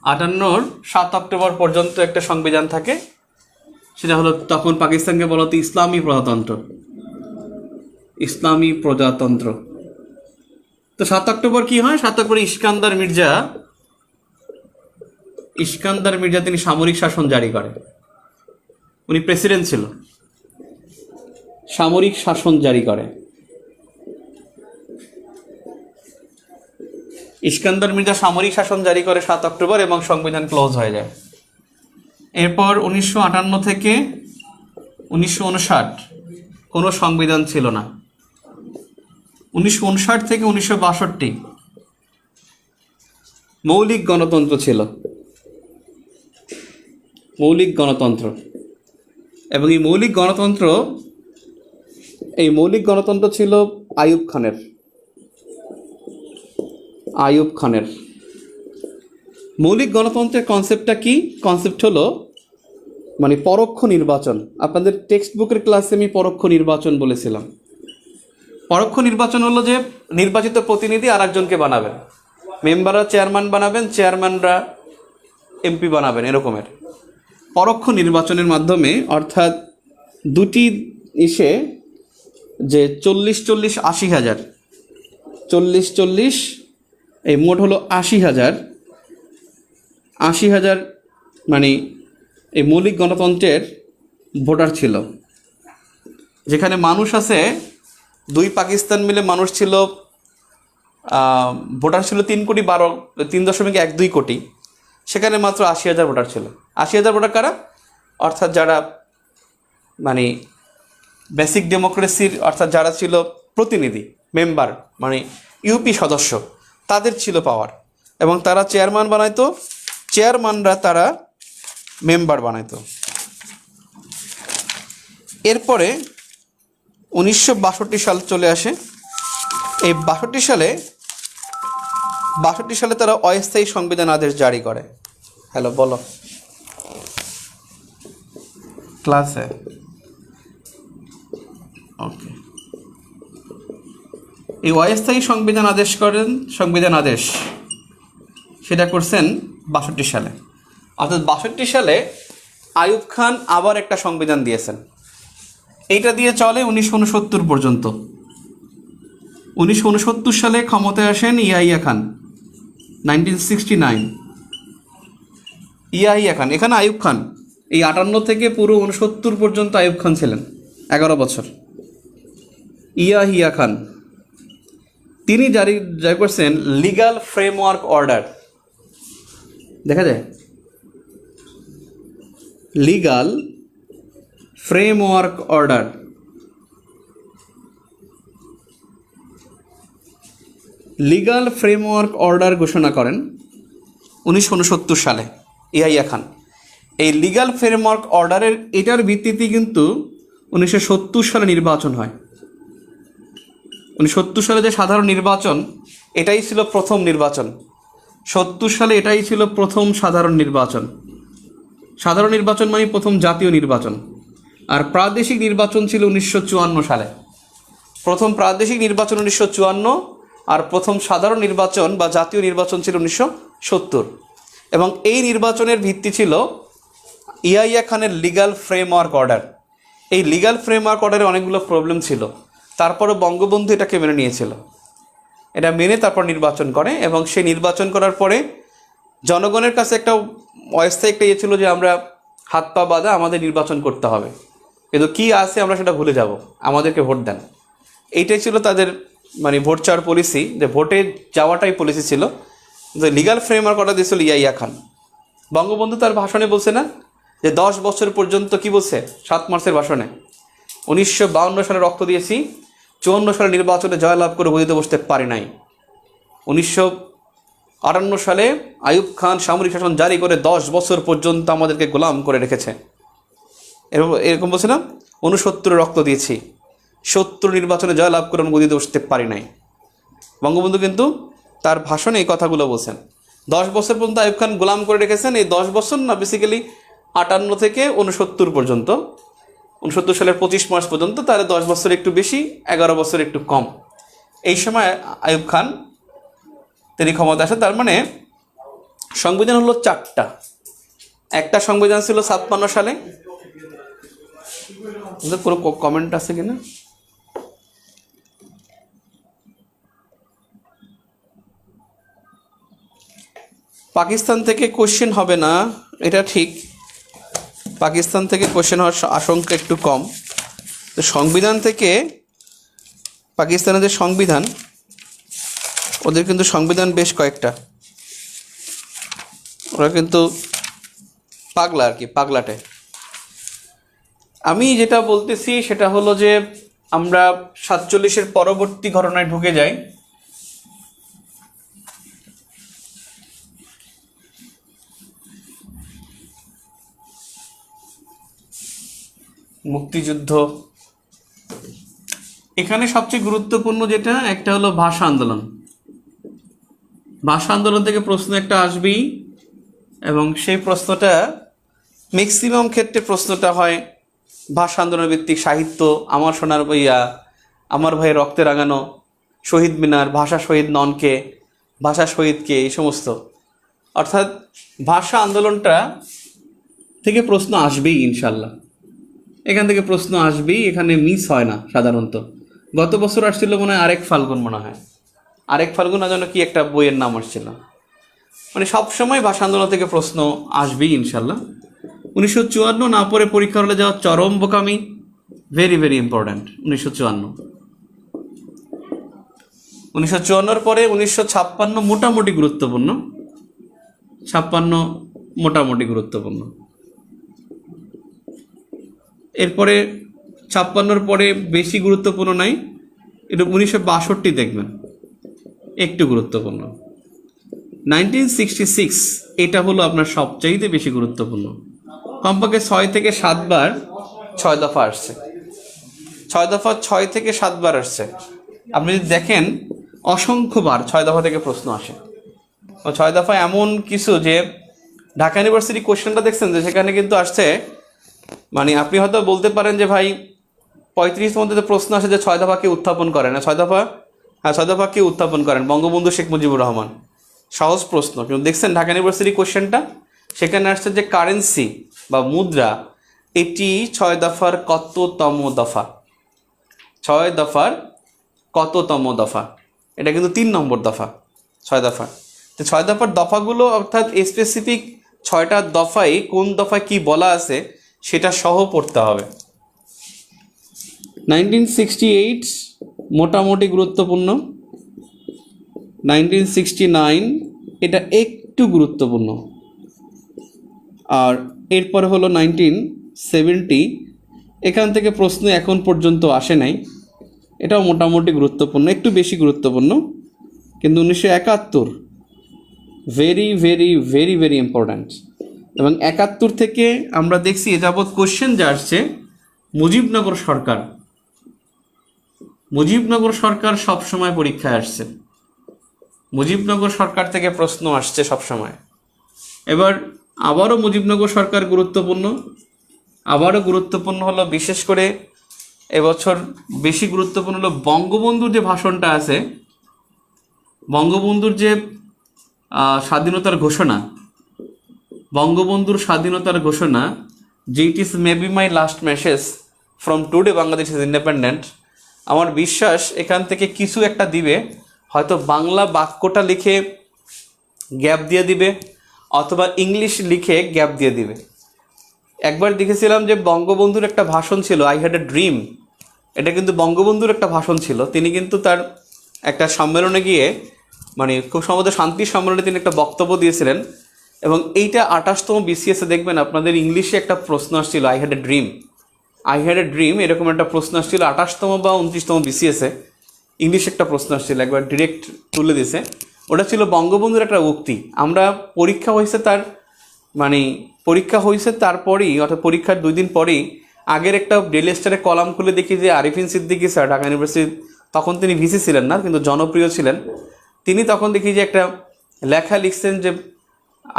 [SPEAKER 1] 58 7 অক্টোবর পর্যন্ত একটা সংবিধান থাকে। সেটা হলো, তখন পাকিস্তানকে বলা হতো ইসলামী প্রজাতন্ত্র। তো 7 অক্টোবর কি হয়? 7 অক্টোবর ইস্কান্দার মির্জা তিনি সামরিক শাসন জারি করে। উনি প্রেসিডেন্ট ছিল, সামরিক শাসন জারি করে। ইস্কান্দার মির্জা সামরিক শাসন জারি করে 7 অক্টোবর, এবং সংবিধান ক্লোজ হয়ে যায়। এরপর 1958 থেকে 1959 কোনো সংবিধান ছিল না। 1959 থেকে 1962 মৌলিক গণতন্ত্র ছিল, মৌলিক গণতন্ত্র। এবং এই মৌলিক গণতন্ত্র ছিল আইয়ুব খানের। মৌলিক গণতন্ত্রের কনসেপ্টটা কি? কনসেপ্ট হলো মানে পরোক্ষ নির্বাচন। আপনাদের টেক্সট বুকের ক্লাসে আমি পরোক্ষ নির্বাচন বলেছিলাম। পরোক্ষ নির্বাচন হলো যে নির্বাচিত প্রতিনিধি আর একজনকে বানাবেন, মেম্বাররা চেয়ারম্যান বানাবেন, চেয়ারম্যানরা এমপি বানাবেন, এরকমের। পরোক্ষ নির্বাচনের মাধ্যমে, অর্থাৎ দুটি ইসে যে 40-40 80,000, 40-40 এই মোট হলো 80,000 মানে এই মৌলিক গণতন্ত্রের ভোটার ছিল। যেখানে মানুষ আছে 2 পাকিস্তান মিলে মানুষ ছিল, ভোটার ছিল 3.12 কোটি, সেখানে মাত্র 80,000 ভোটার ছিল। 80,000 ভোটার কারা? অর্থাৎ যারা মানে বেসিক ডেমোক্রেসির, অর্থাৎ যারা ছিল প্রতিনিধি, মেম্বার মানে ইউপি সদস্য, তাদের ছিল পাওয়ার। এবং তারা চেয়ারম্যান বানাইতো, চেয়ারম্যানরা তারা মেম্বার বানাইতো। এরপরে 1962 সাল চলে আসে। এই 62 সালে তারা অস্থায়ী সংবিধান আদেশ জারি করে। হ্যালো, বলো ক্লাসে। ওকে, এই অস্থায়ী সংবিধান আদেশ করেন, সংবিধান আদেশ সেটা করছেন 62 সালে। অর্থাৎ 62 সালে আইয়ুব খান আবার একটা সংবিধান দিয়েছেন। এইটা দিয়ে চলে 1969 পর্যন্ত। 1969 সালে ক্ষমতায় আসেন ইয়াহিয়া খান, 1969। ইয়াহিয়া খান, এখানে আইয়ুব খান, এই 58 থেকে পুরো 69 পর্যন্ত আইয়ুব খান ছিলেন 11 বছর। ইয়াহিয়া খান তিনি জারি করছেন লিগাল ফ্রেমওয়ার্ক অর্ডার, দেখা যায় legal framework order. Legal framework order ঘোষণা করেন 1969 সালে ইয়াহিয়া খান। এই লিগাল ফ্রেমওয়ার্ক অর্ডারের এটার ভিত্তিতে কিন্তু 1970 সালে নির্বাচন হয়। 1970 সালে যে সাধারণ নির্বাচন, এটাই ছিল প্রথম নির্বাচন। 70 সালে এটাই ছিল প্রথম সাধারণ নির্বাচন। সাধারণ নির্বাচন মানে প্রথম জাতীয় নির্বাচন। আর প্রাদেশিক নির্বাচন ছিল 1954 সালে। প্রথম প্রাদেশিক নির্বাচন 1954, আর প্রথম সাধারণ নির্বাচন বা জাতীয় নির্বাচন ছিল 1970। এবং এই নির্বাচনের ভিত্তি ছিল ইয়াহিয়া খানের লিগাল ফ্রেমওয়ার্ক অর্ডার। এই লিগাল ফ্রেমওয়ার্ক অর্ডারে অনেকগুলো প্রবলেম ছিল, তারপরে বঙ্গবন্ধু এটাকে মেনে নিয়েছিল। এটা মেনে তারপর নির্বাচন করে, এবং সেই নির্বাচন করার পরে জনগণের কাছে একটা অস্থায়ী একটা ছিল যে আমরা হাত পা বাঁধা, আমাদের নির্বাচন করতে হবে, কিন্তু কী আছে আমরা সেটা ভুলে যাব, আমাদেরকে ভোট দেন। এইটাই ছিল তাদের মানে ভোট চাওয়ার পলিসি, যে ভোটে যাওয়াটাই পলিসি ছিল। যে লিগাল ফ্রেমওয়ার্ক অর্ডার দিয়েছিল ইয়াহিয়া খান। বঙ্গবন্ধু তার ভাষণে বলছে না যে 10 বছর পর্যন্ত, কি বলছে 7 মার্চের ভাষণে, 1952 সালে রক্ত দিয়েছি, 54 সালে নির্বাচনে জয়লাভ করে গদিতে বসতে পারি নাই। 1958 সালে আইয়ুব খান সামরিক শাসন জারি করে 10 বছর পর্যন্ত আমাদেরকে গোলাম করে রেখেছে, এরকম বলছে না। 69 রক্ত দিয়েছি, 70 নির্বাচনে জয়লাভ করে গদিতে বসতে পারি নাই। বঙ্গবন্ধু কিন্তু তার ভাষণে এই কথাগুলো বলছেন। 10 বছর পর্যন্ত আইয়ুব খান গোলাম করে রেখেছেন। এই 10 বছর না, বেসিক্যালি 58 থেকে 69 পর্যন্ত, 69 সালের 25 মার্চ পর্যন্ত, তাহলে 10 বছর একটু বেশি, 11 বছর একটু কম। এই সময় আইয়ুব খান তিনি ক্ষমতা আসেন। তার মানে সংবিধান হলো 4টা। একটা সংবিধান ছিল 56 সালে। কোনো কমেন্ট আছে কিনা? পাকিস্তান থেকে কোশ্চেন হবে না, এটা ঠিক। পাকিস্তান থেকে কোশ্চেন হওয়ার আশঙ্কা একটু কম। তো সংবিধান থেকে, পাকিস্তানের যে সংবিধান, ওদের কিন্তু সংবিধান বেশ কয়েকটা, ওরা কিন্তু পাগলা আর কি, পাগলাটে। আমি যেটা বলতেছি সেটা হলো যে আমরা 47-এর পরবর্তী ঘটনায় ঢুকে যাই। মুক্তিযুদ্ধ, এখানে সবচেয়ে গুরুত্বপূর্ণ যেটা, একটা হলো ভাষা আন্দোলন। ভাষা আন্দোলন থেকে প্রশ্ন একটা আসবেই, এবং সেই প্রশ্নটা ম্যাক্সিমাম ক্ষেত্রে প্রশ্নটা হয় ভাষা আন্দোলন ভিত্তিক সাহিত্য, আমার সোনার বইয়া, আমার ভাইয়ের রক্তে রাঙানো, শহীদ মিনার, ভাষা শহীদ ননকে, ভাষা শহীদকে, এই সমস্ত। অর্থাৎ ভাষা আন্দোলনটা থেকে প্রশ্ন আসবেই ইনশাল্লাহ, এখান থেকে প্রশ্ন আসবেই, এখানে মিস হয় না সাধারণত। গত বছর আসছিল মনে হয় আরেক ফাল্গুন, মনে হয় আরেক ফাল্গুন না যেন কি একটা বইয়ের নাম আসছিল। মানে সবসময় ভাষা আন্দোলন থেকে প্রশ্ন আসবেই ইনশাল্লাহ। 1954 না পরে পরীক্ষা হলে যাওয়া চরম বোকামি, ভেরি ভেরি ইম্পর্ট্যান্ট। 1954 পরে 1956 মোটামুটি গুরুত্বপূর্ণ, 56 মোটামুটি গুরুত্বপূর্ণ। এরপরে 56-র পরে বেশি গুরুত্বপূর্ণ নাই, এটা 1962 দেখবেন একটু গুরুত্বপূর্ণ। 1966 এটা হলো আপনার সবচাইতে বেশি গুরুত্বপূর্ণ। কমপক্ষে 6 থেকে 7 বার 6 দফা আসছে, 6 দফা 6 থেকে 7 বার আসছে। আপনি যদি দেখেন অসংখ্যবার 6 দফা থেকে প্রশ্ন আসে। 6 দফা এমন কিছু যে ঢাকা ইউনিভার্সিটি কোশ্চেনটা দেখছেন যে সেখানে কিন্তু আসছে, মানে আপনি হয়তো বলতে পারেন যে ভাই 35 মধ্যে প্রশ্ন আসে যে 6 দফা কে উত্থাপন করেন, 6 দফা, হ্যাঁ 6 দফা কে উত্থাপন করেন, বঙ্গবন্ধু শেখ মুজিবুর রহমান। সহজ প্রশ্ন, কিন্তু দেখছেন ঢাকা ইউনিভার্সিটি কোশ্চেনটা, সেখানে আসছে যে কারেন্সি বা মুদ্রা, এটি 6 দফার কততম দফা? 6 দফার কততম দফা? এটা কিন্তু 3 নম্বর দফা, 6 দফা। তো 6 দফার দফাগুলো অর্থাৎ স্পেসিফিক 6টা দফায় কোন দফায় কি বলা আছে সেটা সহ পড়তে হবে। 1968 মোটামুটি গুরুত্বপূর্ণ, 1969 এটা একটু গুরুত্বপূর্ণ, আর এরপরে হলো 1970, এখান থেকে প্রশ্ন এখন পর্যন্ত আসে নাই, এটাও মোটামুটি গুরুত্বপূর্ণ, একটু বেশি গুরুত্বপূর্ণ। কিন্তু 1971 very very very very important. এবং 71 থেকে আমরা দেখছি এ যাবৎ কোশ্চেন যা আসছে, মুজিবনগর সরকার, মুজিবনগর সরকার সবসময় পরীক্ষায় আসছে, মুজিবনগর সরকার থেকে প্রশ্ন আসছে সবসময়। এবার আবারও মুজিবনগর সরকার গুরুত্বপূর্ণ, আবারও গুরুত্বপূর্ণ হলো বিশেষ করে এবছর বেশি গুরুত্বপূর্ণ হলো বঙ্গবন্ধুর যে ভাষণটা আছে, বঙ্গবন্ধুর যে স্বাধীনতার ঘোষণা, বঙ্গবন্ধুর স্বাধীনতার ঘোষণা, যে it is maybe my last message from today Bangladesh is independent. আমার বিশ্বাস এখান থেকে কিছু একটা দিবে, হয়তো বাংলা বাক্যটা লিখে গ্যাপ দিয়ে দিবে অথবা ইংলিশ লিখে গ্যাপ দিয়ে দিবে। একবার দেখেছিলাম যে বঙ্গবন্ধুর একটা ভাষণ ছিল, আই হ্যাড এ ড্রিম, এটা কিন্তু বঙ্গবন্ধুর একটা ভাষণ ছিল। তিনি কিন্তু তার একটা সম্মেলনে গিয়ে, মানে খুব সম্ভবত শান্তি সম্মেলনে তিনি একটা বক্তব্য দিয়েছিলেন, এবং এইটা 28তম বিসিএসে দেখবেন আপনাদের ইংলিশে একটা প্রশ্ন আসছিল, I had a dream, I had a dream, এরকম একটা প্রশ্ন আসছিল 28তম বা 29তম বিসিএসে, ইংলিশে একটা প্রশ্ন আসছিল, একবার ডিরেক্ট তুলে দিয়েছে। ওটা ছিল বঙ্গবন্ধুর একটা উক্তি। আমরা পরীক্ষা হয়েছে তার, মানে পরীক্ষা হয়েছে তারপরেই, অর্থাৎ পরীক্ষার 2 দিন পরেই আগের একটা ডেইলি স্টারে কলাম খুলে দেখি যে আরিফিন সিদ্দিকী স্যার, ঢাকা ইউনিভার্সিটি, তখন তিনি ভিসি ছিলেন না কিন্তু জনপ্রিয় ছিলেন, তিনি তখন দেখি যে একটা লেখা লিখছেন যে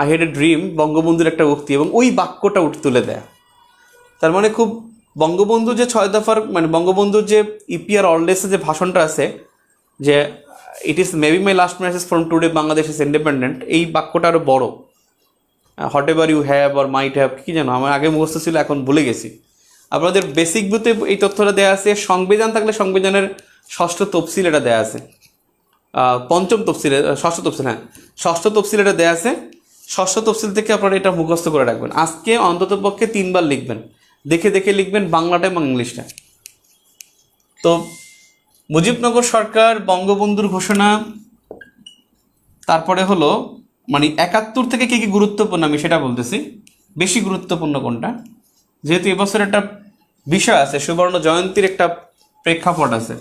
[SPEAKER 1] আই হ্যাড এ ড্রিম, বঙ্গবন্ধুর একটা উক্তি, এবং ওই বাক্যটা তুলে দেয়। তার মানে খুব বঙ্গবন্ধুর যে 6 দফার, মানে বঙ্গবন্ধুর যে ইপিআর অলডেসে যে ভাষণটা আছে, যে it is maybe my last message from today Bangladesh is independent, এই বাক্যটা আরও বড়। Whatever you have or might have, কি জানো আমার আগে মুখস্থ ছিল, এখন ভুলে গেছি। আপনাদের বেসিক বুতে এই তথ্যটা দেওয়া আছে। সংবিধান থাকলে সংবিধানের 6ষ্ঠ তফসিল এটা দেওয়া আছে, 5ম তফসিলে, 6ষ্ঠ তফসিল, হ্যাঁ 6ষ্ঠ তফসিল এটা দেওয়া আছে। 6ষ্ঠ তফসিল থেকে আপনারা এটা মুখস্থ করে রাখবেন। আজকে অন্তত পক্ষে 3 বার লিখবেন, দেখে দেখে লিখবেন, বাংলাটা এবং ইংলিশটা। তো মুজিবনগর সরকার, বঙ্গবন্ধুর ঘোষণা, তারপরে হলো মানে 71 থেকে কী কী গুরুত্বপূর্ণ আমি সেটা বলতেছি, বেশি গুরুত্বপূর্ণ কোনটা, যেহেতু এবছর একটা বিষয় আছে, সুবর্ণ জয়ন্তীর একটা প্রেক্ষাপট আছে।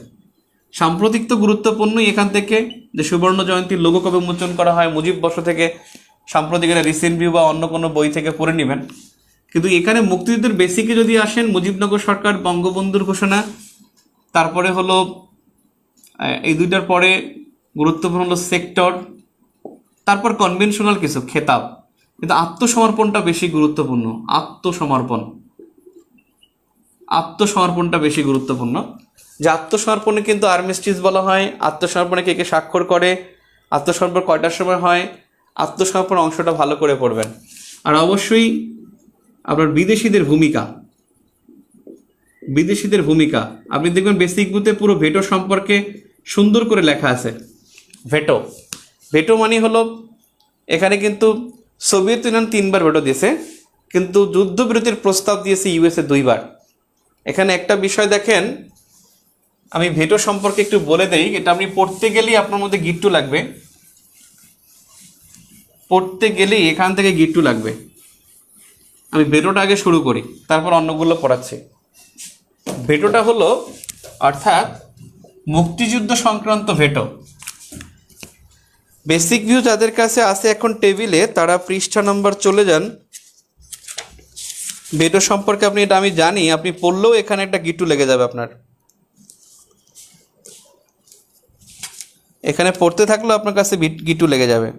[SPEAKER 1] সাম্প্রতিক তো গুরুত্বপূর্ণই এখান থেকে, যে সুবর্ণ জয়ন্তীর লোগো কবে উন্মোচন করা হয়, মুজিব বর্ষ থেকে সাম্প্রতিক একটা রিসেন্ট ভিউ বা অন্য কোনো বই থেকে পড়ে নেবেন। কিন্তু এখানে মুক্তিযুদ্ধের বেসিকে যদি আসেন, মুজিবনগর সরকার, বঙ্গবন্ধুর ঘোষণা, তারপরে হলো এই দুইটার পরে গুরুত্বপূর্ণ হলো সেক্টর, তারপর কনভেনশনাল কিছু খেতাব। কিন্তু আত্মসমর্পণটা বেশি গুরুত্বপূর্ণ, আত্মসমর্পণটা বেশি গুরুত্বপূর্ণ। যে আত্মসমর্পণে কিন্তু আর্মিস্টিস বলা হয়, আত্মসমর্পণে কে কে স্বাক্ষর করে, আত্মসমর্পণ কয়টার সময় হয়, আত্মসমর্পণ অংশটা ভালো করে পড়বেন। আর অবশ্যই আপনার বিদেশিদের ভূমিকা আপনি দেখবেন বেসিক বুতে পুরো ভেটো সম্পর্কে সুন্দর করে লেখা আছে। ভেটো মানে হলো, এখানে কিন্তু সোভিয়েত ইউনিয়ন 3 বার ভেটো দিয়েছে, কিন্তু যুদ্ধবিরতির প্রস্তাব দিয়েছে ইউএসএ 2 বার। এখানে একটা বিষয় দেখেন, আমি ভেটো সম্পর্কে একটু বলে দেই, এটা আপনি পড়তে গেলেই আপনার মধ্যে গিট্টু লাগবে, এখান থেকে গিট্টু লাগবে। আমি ভেটোটা আগে শুরু করি, তারপর অন্যগুলো পড়াচ্ছি। ভেটোটা হলো অর্থাৎ মুক্তিযুদ্ধ সংক্রান্ত ভেটো। বেসিক ভিউ যাদের কাছে আছে এখন টেবিলে, তারা পৃষ্ঠা নাম্বার চলে যান। ভেটো সম্পর্কে আপনি, এটা আমি জানি, আপনি পড়লেও এখানে একটা গিট্টু লেগে যাবে আপনার, এখানে পড়তে থাকলেও আপনার কাছে গিট্টু লেগে যাবে।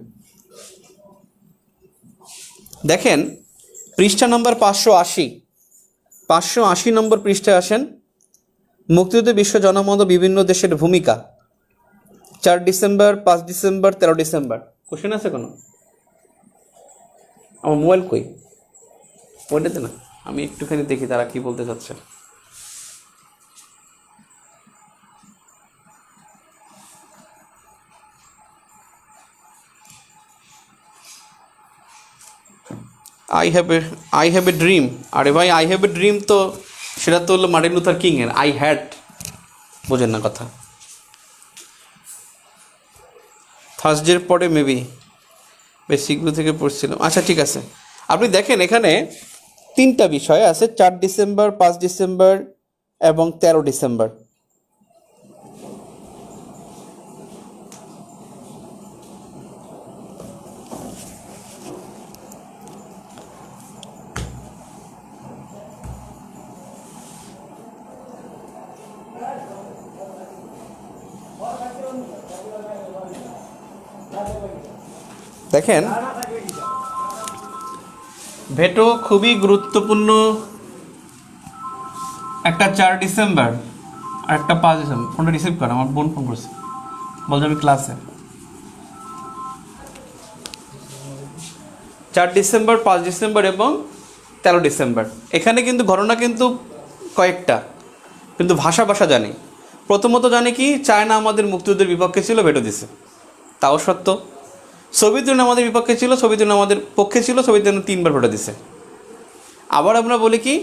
[SPEAKER 1] দেখেন পৃষ্ঠা নম্বর 580 নম্বর পৃষ্ঠায় আসেন। মুক্তিযুদ্ধে বিশ্ব জনমত, বিভিন্ন দেশের ভূমিকা, 4 ডিসেম্বর, 5 ডিসেম্বর, 13 ডিসেম্বর। কোশ্চেন আছে কোনো? আমার মোবাইল কই, ওইটাতে না, আমি একটুখানি দেখি তারা কি বলতে চাচ্ছে। I have a dream. আরে ভাই, আই হ্যাভ এ ড্রিম তো সেটা তো হলো মার্টিন লুথার কিংয়ের। আই হ্যাড, বোঝেন না কথা। থার্সডের পরে মেবি বেসিকগুলো থেকে পড়ছিলাম। আচ্ছা ঠিক আছে, আপনি দেখেন এখানে 3টা বিষয় আছে, 4 ডিসেম্বর, 5 ডিসেম্বর এবং 13 ডিসেম্বর। দেখেন ভেটো খুবই গুরুত্বপূর্ণ, একটা 4 ডিসেম্বর আর একটা 5 ডিসেম্বর। ফোনটা রিসিভ কর, আমার বোন ফোন করছে, বলছে আমি ক্লাসে। 4 ডিসেম্বর, 5 ডিসেম্বর এবং 13 ডিসেম্বর। এখানে কিন্তু ঘটনা কিন্তু কয়েকটা, কিন্তু ভাষা জানি। প্রথমত জানি কি, চায়না আমাদের মুক্তিযুদ্ধের বিপক্ষে ছিল, ভেটো দিছে, তাও সত্য। সোভিয়েত ইউনিয়ন আমাদের বিপক্ষে ছিল, সোভিয়েত ইউনিয়ন আমাদের পক্ষে ছিল, সোভিয়েত ইউনিয়ন 3বার ভেটো দিছে। আবার আমরা বলি কি,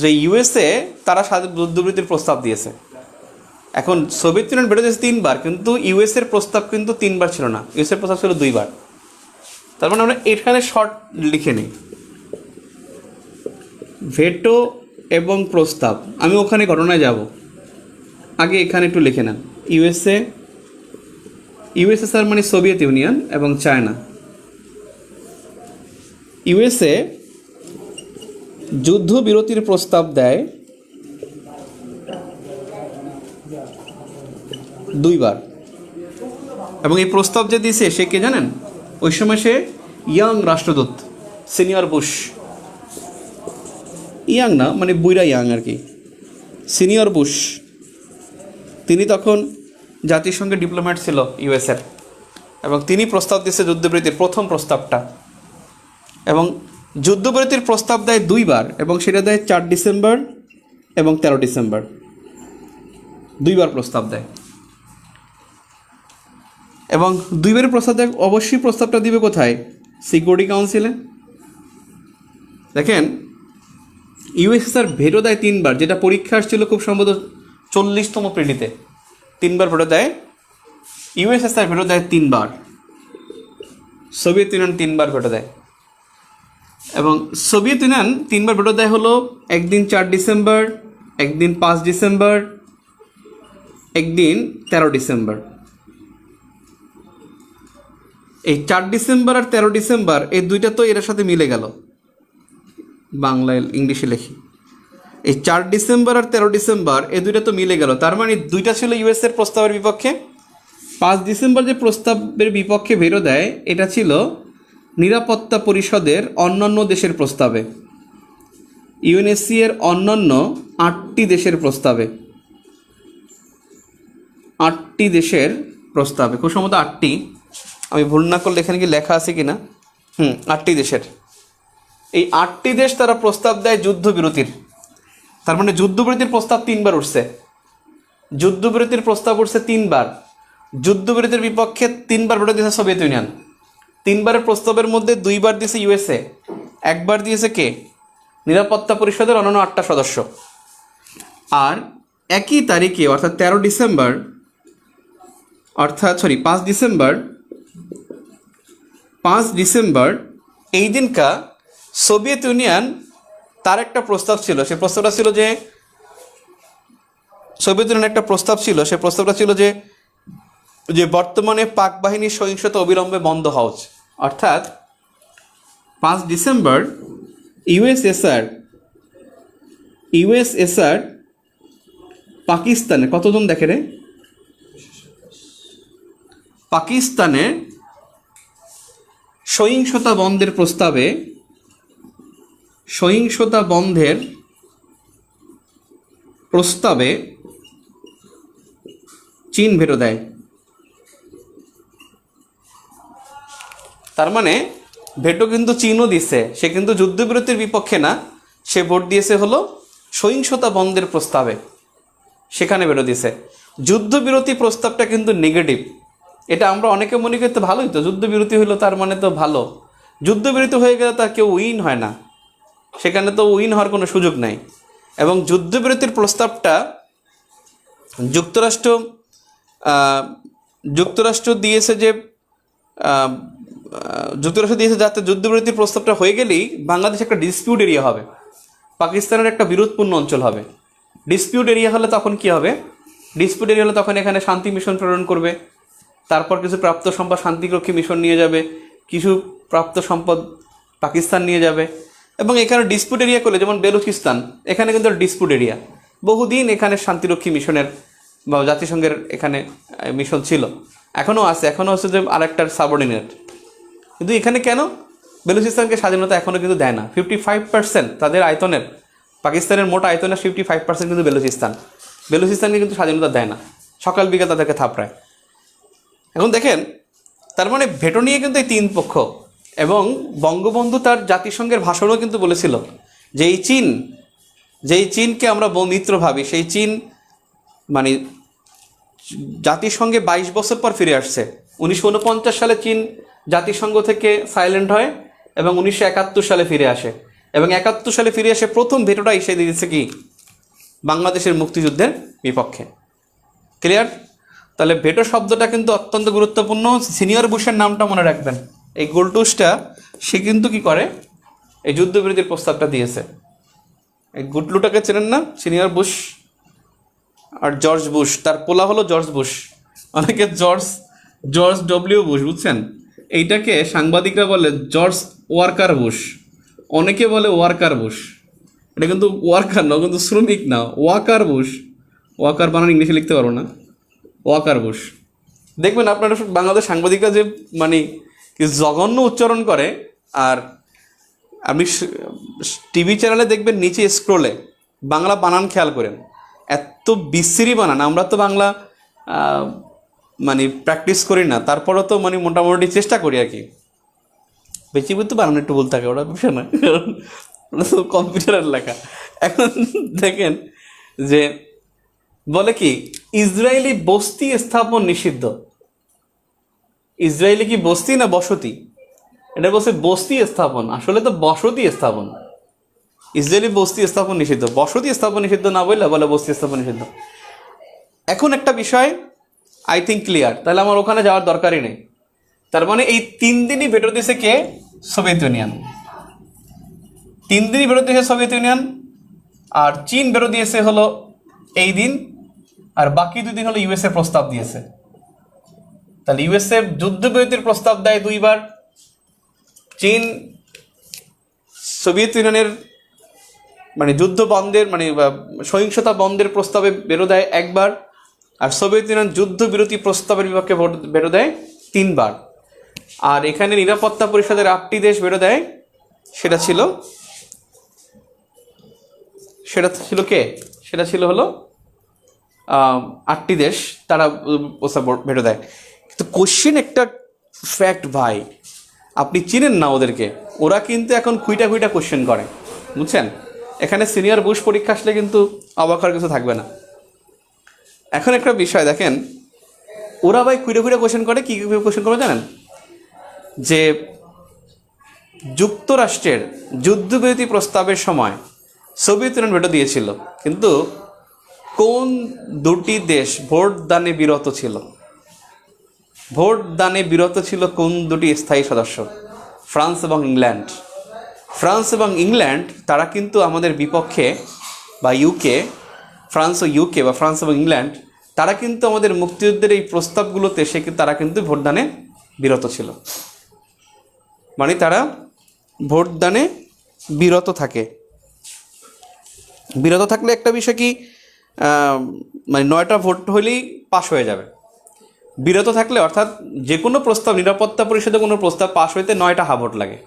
[SPEAKER 1] যে ইউএসএ তারা যুদ্ধবিরতির প্রস্তাব দিয়েছে। এখন সোভিয়েত ইউনিয়ন ভেটো দিয়েছে 3বার, কিন্তু ইউএসএর প্রস্তাব কিন্তু 3বার ছিল না, ইউএসএর প্রস্তাব ছিল 2বার। তার মানে আমরা এখানে শর্ট লিখে নিই, ভেটো এবং প্রস্তাব। আমি ওখানে ঘটনায় যাব, আগে এখানে একটু লিখে নেন। ইউএসএসআর মানে সোভিয়েত ইউনিয়ন এবং চায়না। ইউএসএ যুদ্ধবিরতির প্রস্তাব দেয় 2বার, এবং এই প্রস্তাব যে দিয়েছে সে কে জানেন? ওই সময় সে ইয়াং রাষ্ট্রদূত, সিনিয়র বুশ। ইয়াং না, মানে বুইরা ইয়াং আর কি, সিনিয়র বুশ। তিনি তখন জাতিসংঘের ডিপ্লোম্যাট ছিল ইউএসএর, এবং তিনি প্রস্তাব দিয়েছে যুদ্ধবিরতির প্রথম প্রস্তাবটা। এবং যুদ্ধবিরতির প্রস্তাব দেয় 2বার, এবং সেটা দেয় 4 ডিসেম্বর এবং 13 ডিসেম্বর। 2বার প্রস্তাব দেয়, এবং 2বারের প্রস্তাব দেয়। অবশ্যই প্রস্তাবটা দিবে কোথায়? সিকিউরিটি কাউন্সিলে। দেখেন ইউএসএসআর ভেটো দেয় 3বার, যেটা পরীক্ষা আসছিল খুব সম্ভবত 40তম প্রেডিতে 3বার ভেটো দেয়। ইউএসএসআর ভেটো দেয় 3বার, সোভিয়েত ইউনিয়ন 3বার ভেটো দেয়। এবং সোভিয়েত ইউনিয়ন 3বার ভেটো দেয় হলো, একদিন 4 ডিসেম্বর, একদিন 5 ডিসেম্বর, একদিন 13 ডিসেম্বর। এই 4 ডিসেম্বর আর 13 ডিসেম্বর এই দুইটা তো এর সাথে মিলে গেল, বাংলায় ইংলিশে লিখি। এই 4 ডিসেম্বর আর 13 ডিসেম্বর এই দুইটা তো মিলে গেল। তার মানে 2টা ছিল ইউএসএর প্রস্তাবের বিপক্ষে। 5 ডিসেম্বর যে প্রস্তাবের বিপক্ষে ভেটো দেয়, এটা ছিল নিরাপত্তা পরিষদের অন্যান্য দেশের প্রস্তাবে, ইউএনএসসি এর অন্যান্য 8টি দেশের প্রস্তাবে। 8টি দেশের প্রস্তাবে, খুব সম্ভবত 8টি, আমি ভুল না করলে এখানে কি লেখা আছে কি না, 8টি দেশের। এই 8টি দেশ তারা প্রস্তাব দেয় যুদ্ধবিরতির। তার মানে যুদ্ধবিরতির প্রস্তাব 3বার উঠছে, যুদ্ধবিরতির প্রস্তাব উঠছে 3বার। যুদ্ধবিরতির বিপক্ষে 3বার ভেটো দিয়েছে সোভিয়েত ইউনিয়ন। 3বারের প্রস্তাবের মধ্যে 2বার দিয়েছে ইউএসএ, 1বার দিয়েছে কে? নিরাপত্তা পরিষদের অন্যান্য 8টা সদস্য। আর একই তারিখে অর্থাৎ 5 ডিসেম্বর এই দিনকা সোভিয়েত ইউনিয়ন তার একটা প্রস্তাব ছিল। সে প্রস্তাবটা ছিল যে সোভিয়েত ইউনিয়নের একটা প্রস্তাব ছিল, সে প্রস্তাবটা ছিল যে বর্তমানে পাক বাহিনীর সহিংসতা অবিলম্বে বন্ধ হওয়া উচিত। অর্থাৎ 5 ডিসেম্বর ইউএসএসআর পাকিস্তানে কতজন দেখে রে? পাকিস্তানে সহিংসতা বন্ধের প্রস্তাবে চীন ভেটো দেয়। তার মানে ভেটো কিন্তু চীনও দিছে, সে কিন্তু যুদ্ধবিরতির বিপক্ষে না, সে ভোট দিয়েছে হলো সহিংসতা বন্ধের প্রস্তাবে, সেখানে ভেটো দিয়েছে। যুদ্ধবিরতি প্রস্তাবটা কিন্তু নেগেটিভ। এটা আমরা অনেকে মনে করি তো ভালোই, তো যুদ্ধবিরতি হইলো তার মানে তো ভালো। যুদ্ধবিরতি হয়ে গেলে তার কেউ উইন হয় না, সেখানে তো উইন হওয়ার কোনো সুযোগ নাই। এবং যুদ্ধবিরতির প্রস্তাবটা যুক্তরাষ্ট্র যুক্তরাষ্ট্র দিয়েছে যে যাতে যুদ্ধবিরতির প্রস্তাবটা হয়ে গেলেই বাংলাদেশ একটা ডিসপিউট এরিয়া হবে, পাকিস্তানের একটা বিরোধপূর্ণ অঞ্চল হবে। ডিসপিউট এরিয়া হলে তখন কি হবে? ডিসপিউট এরিয়া হলে তখন এখানে শান্তি মিশন প্রেরণ করবে, তারপর কিছু প্রাপ্ত সম্পদ শান্তিরক্ষী মিশন নিয়ে যাবে, কিছু প্রাপ্ত সম্পদ পাকিস্তান নিয়ে যাবে। এবং এখানে ডিসপিউট এরিয়া করলে, যেমন বেলুচিস্তান, এখানে কিন্তু ডিসপিউট এরিয়া, বহুদিন এখানে শান্তিরক্ষী মিশনের বা জাতিসংঘের এখানে মিশন ছিল, এখনও আছে, এখনও হচ্ছে যে আরেকটার সাবঅর্ডিনেট। কিন্তু এখানে কেন বেলুচিস্তানকে স্বাধীনতা এখনও কিন্তু দেয় না? 55% তাদের আয়তনের, পাকিস্তানের মোট আয়তনের 55% কিন্তু বেলুচিস্তানকে কিন্তু স্বাধীনতা দেয় না, সকাল বিকাল তাদেরকে থাপড়ায়। এখন দেখেন, তার মানে ভেটো নিয়ে কিন্তু এই তিন পক্ষ। এবং বঙ্গবন্ধু তার জাতিসংঘের ভাষণও কিন্তু বলেছিল যে যেই চীনকে আমরা মিত্র ভাবি, সেই চীন মানে জাতিসংঘে 22 বছর পর ফিরে আসছে। 1949 সালে চীন জাতিসংঘ থেকে সাইলেন্ট হয় এবং 1971 সালে ফিরে আসে, এবং 71 সালে ফিরে এসে প্রথম ভেটোটা এসে দিয়েছে কি? বাংলাদেশের মুক্তিযুদ্ধের বিপক্ষে। ক্লিয়ার? তাহলে ভেটো শব্দটা কিন্তু অত্যন্ত গুরুত্বপূর্ণ। সিনিয়র বুশের নামটা মনে রাখবেন, এই গোলটুসটা সে কিন্তু কি করে, এই যুদ্ধবিরতির প্রস্তাবটা দিয়েছে। এই গুটলুটাকে চেনেন না? সিনিয়র বুশ আর জর্জ বুশ, তার পোলা হলো জর্জ বুশ, অনেকে জর্জ ডব্লিউ বুশ, বুঝছেন? এইটাকে সাংবাদিকরা বলে জর্জ ওয়ার্কার বুশ, অনেকে বলে ওয়ার্কার বুশ। এটা কিন্তু ওয়ার্কার না, কিন্তু শ্রমিক না, ওয়ার্কার বুশ। ওয়ার্কার বানান ইংলিশে লিখতে পারবো না, ওয়ার্কার বুশ। দেখবেন আপনারা বাংলাদেশ সাংবাদিকরা যে মানে জঘন্য উচ্চারণ করে। আর আপনি টিভি চ্যানেলে দেখবেন নিচে স্ক্রোলে বাংলা বানান খেয়াল করেন, এত বিশ্রী বানান। আমরা তো বাংলা মানে প্র্যাকটিস করি না, তারপরেও তো মানে মোটামুটি চেষ্টা করি আর কি। বেশি কিন্তু বানান একটু বলতে থাকে, ওটা বিষয় না, ওটা তো কম্পিউটারের লেখা। এখন দেখেন যে বলে কি, ইসরায়েলি বস্তি স্থাপন নিষিদ্ধ। ইসরায়েলি কি বস্তি না বসতি? এটা বলছে বস্তি স্থাপন, আসলে তো বসতি স্থাপন। ইসরায়েলি বস্তি স্থাপন নিষিদ্ধ, বসতি স্থাপন নিষিদ্ধ না বলে বস্তি স্থাপন নিষিদ্ধ। এখন একটা বিষয় আই থিঙ্ক ক্লিয়ার, তাহলে আমার ওখানে যাওয়ার দরকারই নেই। তার মানে এই 3 দিনই ভেটো দিয়েছে কে? Soviet union. 3 দিনই ভেটো দিয়েছে সোভিয়েত ইউনিয়ন, আর চীন ভেটো দিয়েছে হলো এই দিন, আর বাকি 2 দিন হলো ইউএসএ প্রস্তাব দিয়েছে। তাহলে ইউএসএ যুদ্ধবিরতির প্রস্তাব দেয় 2 বার, চীন সোভিয়েত ইউনিয়নের মানে যুদ্ধ বন্ধের মানে সহিংসতা বন্ধের প্রস্তাবে বেরো দেয় 1 বার, আর সোভিয়েত ইউনিয়ন যুদ্ধবিরতি প্রস্তাবের বিপক্ষে বেরো দেয় 3 বার। আর এখানে নিরাপত্তা পরিষদের 8টি দেশ বেরো দেয়, সেটা ছিল কে? সেটা ছিল হলো 8টি দেশ, তারা প্রস্তাব বেরো দেয়। কিন্তু কোশ্চেন একটা ফ্যাক্ট ভাই, আপনি চিনেন না ওদেরকে, ওরা কিন্তু এখন খুইটা কোশ্চেন করে, বুঝছেন? এখানে সিনিয়র বুশ পরীক্ষা আসলে কিন্তু অবাক হওয়ার কিছু থাকবে না। এখন একটা বিষয় দেখেন, ওরা ভাই খুইটা কোশ্চেন করে। কী কোশ্চেন করে জানেন? যে যুক্তরাষ্ট্রের যুদ্ধবিরতি প্রস্তাবের সময় সোভিয়েত ইউনিয়ন ভেটো দিয়েছিল, কিন্তু কোন 2টি দেশ ভোট দানে বিরত ছিল? ভোট দানে বিরত ছিল কোন 2টি স্থায়ী সদস্য? ফ্রান্স এবং ইংল্যান্ড। ফ্রান্স এবং ইংল্যান্ড তারা কিন্তু আমাদের বিপক্ষে, বা ইউকে, ফ্রান্স ও ইউকে বা ফ্রান্স এবং ইংল্যান্ড তারা কিন্তু আমাদের মুক্তিযুদ্ধের এই প্রস্তাবগুলোতে তারা কিন্তু ভোটদানে বিরত ছিল। মানে তারা ভোটদানে বিরত থাকে। বিরত থাকলে একটা বিষয় কি, মানে 9টা ভোট হলেই পাশ হয়ে যাবে। বিরত থাকলে অর্থাৎ যে কোনো প্রস্তাব, নিরাপত্তা পরিষদে কোনো প্রস্তাব পাশ হইতে 9টা হা ভোট লাগে।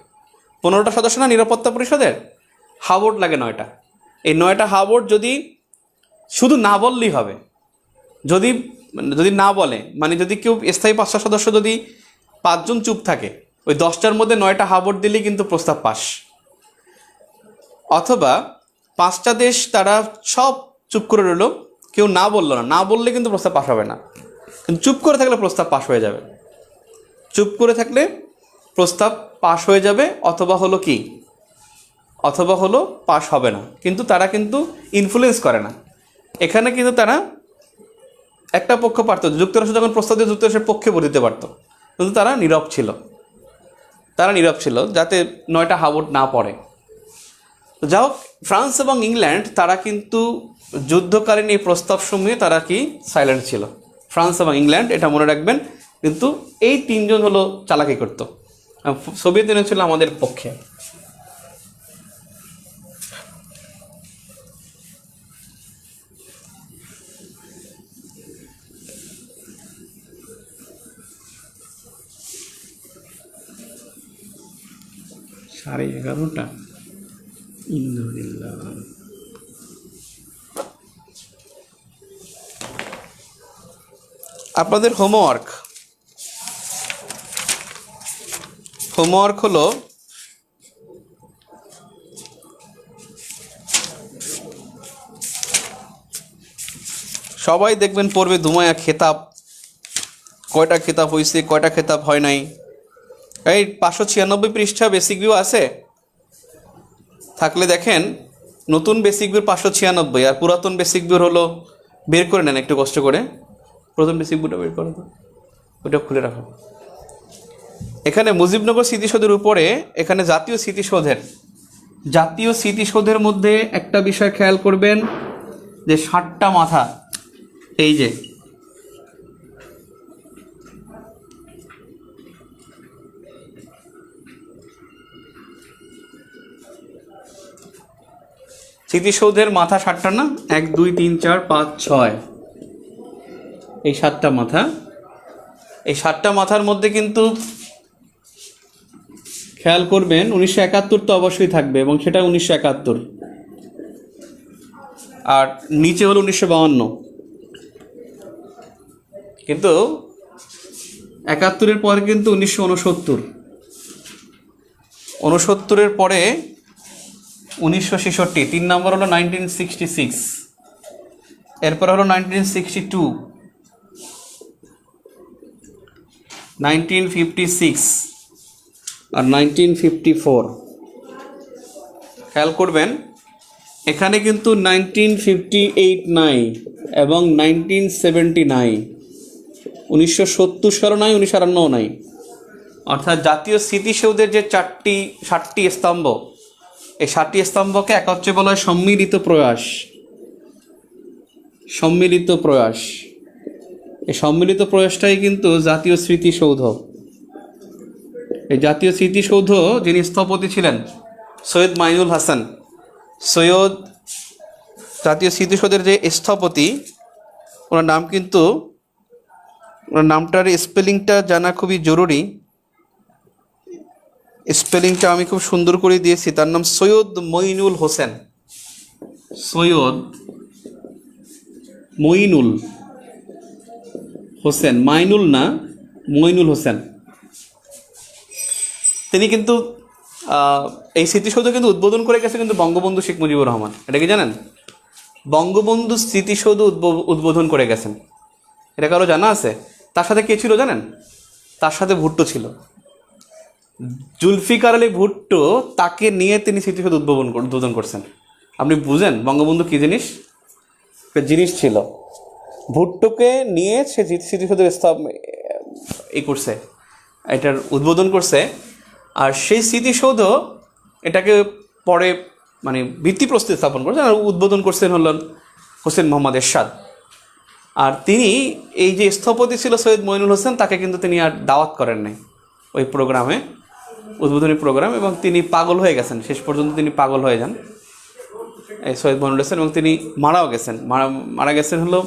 [SPEAKER 1] 15টা সদস্য না নিরাপত্তা পরিষদের, হা ভোট লাগে 9টা। এই 9টা হা ভোট যদি শুধু না বললেই হবে, যদি না বলে, মানে যদি কেউ স্থায়ী 5টা সদস্য যদি 5 জন চুপ থাকে, ওই 10টার মধ্যে 9টা হা ভোট দিলেই কিন্তু প্রস্তাব পাস। অথবা 5টা দেশ তারা সব চুপ করে রইল, কেউ না বললো না বললে কিন্তু প্রস্তাব পাস হবে না, কিন্তু চুপ করে থাকলে প্রস্তাব পাস হয়ে যাবে। চুপ করে থাকলে প্রস্তাব পাশ হয়ে যাবে, অথবা হলো কি, অথবা হলো পাশ হবে না, কিন্তু তারা কিন্তু ইনফ্লুয়েন্স করে না। এখানে কিন্তু তারা একটা পক্ষ পারত, যুক্তরাষ্ট্র যখন প্রস্তাব দিয়ে যুক্তরাষ্ট্রের পক্ষে ভোট দিতে পারত, কিন্তু তারা নীরব ছিল, যাতে 9টা হাবট না পড়ে। তো যা হোক, ফ্রান্স এবং ইংল্যান্ড তারা কিন্তু যুদ্ধকালীন এই প্রস্তাবসমূহে তারা কি সাইলেন্ট ছিল। ফ্রান্স এবং ইংল্যান্ড, এটা মনে রাখবেন। কিন্তু এই 3জন হলো চালাকি করতো। সোভিয়েত ইউনিয়ন ছিল আমাদের পক্ষে। সাড়ে 11টা। আপনাদের হোমওয়ার্ক হলো সবাই দেখবেন পড়বে ধুমায়া খেতাব, কয়টা খেতাব হয়েছে, কয়টা খেতাব হয় নাই। এই 596 পৃষ্ঠা বেসিক ভিউ আছে, থাকলে দেখেন। নতুন বেসিক ভিউ 596, আর পুরাতন বেসিক ভিউ হলো, বের করে নেন একটু কষ্ট করে, প্রথম বেসিক ভিউটা বের করে, ওটা খুলে রাখো। এখানে মুজিবনগর স্মৃতিসৌধের উপরে, এখানে জাতীয় স্মৃতিসৌধের মধ্যে একটা বিষয় খেয়াল করবেন, যে 7টা মাথা, এই যে স্মৃতিসৌধের মাথা 7টা না, 1 2 3 4 5 6, এই 7টা মাথা। এই 7টা মাথার মধ্যে কিন্তু খেয়াল করবেন 1971 তো অবশ্যই থাকবে, এবং সেটা 1971, আর নিচে হলো 1952। কিন্তু 71-এর পরে কিন্তু 1969, পরে 1966, 3 নম্বর হলো 1966, এরপর হলো 1962, 1956 আর 1954। খেয়াল করবেন এখানে কিন্তু 1958 নাই, এবং 1979, 1970 সালও নাই, 1998 নাই। অর্থাৎ জাতীয় স্মৃতিসৌধের যে 7টি স্তম্ভ, এই 7টি স্তম্ভকে এক হচ্ছে বলা হয় সম্মিলিত প্রয়াস। এই সম্মিলিত প্রয়াসটাই কিন্তু জাতীয় স্মৃতিসৌধ। এই জাতীয় স্মৃতিসৌধ যিনি স্থপতি ছিলেন, সৈয়দ মাইনুল হাসান। জাতীয় স্মৃতিসৌধের যে স্থপতি, ওনার নাম কিন্তু, ওনার নামটার স্পেলিংটা জানা খুবই জরুরি। স্পেলিংটা আমি খুব সুন্দর করে দিয়েছি, তার নাম সৈয়দ মঈনুল হোসেন। মাইনুল না, মঈনুল হোসেন। তিনি কিন্তু এই স্মৃতিসৌধ কিন্তু উদ্বোধন করে গেছে কিন্তু বঙ্গবন্ধু শেখ মুজিবুর রহমান। এটা কি জানেন? বঙ্গবন্ধু স্মৃতিসৌধ উদ্বোধন করে গেছেন, এটা কারো জানা আছে? তার সাথে কে ছিল জানেন? তার সাথে ভুট্টো ছিল, জুলফিকার আলী ভুট্টো। তাকে নিয়ে তিনি স্মৃতিসৌধ উদ্বোধন করছেন। আপনি বুঝেন বঙ্গবন্ধু কী জিনিস ছিল। ভুট্টোকে নিয়ে সে স্মৃতিসৌধের করছে, এটার উদ্বোধন করছে। আর সেই স্মৃতিসৌধ এটাকে পরে মানে ভিত্তিপ্রস্তর স্থাপন করছেন, আর উদ্বোধন করছেন হলেন হোসেন মোহাম্মদ এরশাদ। আর তিনি এই যে স্থপতি ছিল সৈয়দ মঈনুল হোসেন, তাকে কিন্তু তিনি আর দাওয়াত করেন নাই ওই প্রোগ্রামে, উদ্বোধনী প্রোগ্রাম, এবং তিনি পাগল হয়ে গেছেন। শেষ পর্যন্ত তিনি পাগল হয়ে যান, এই সৈয়দ মঈনুল হোসেন, এবং তিনি মারাও গেছেন। মারা গেছেন হলো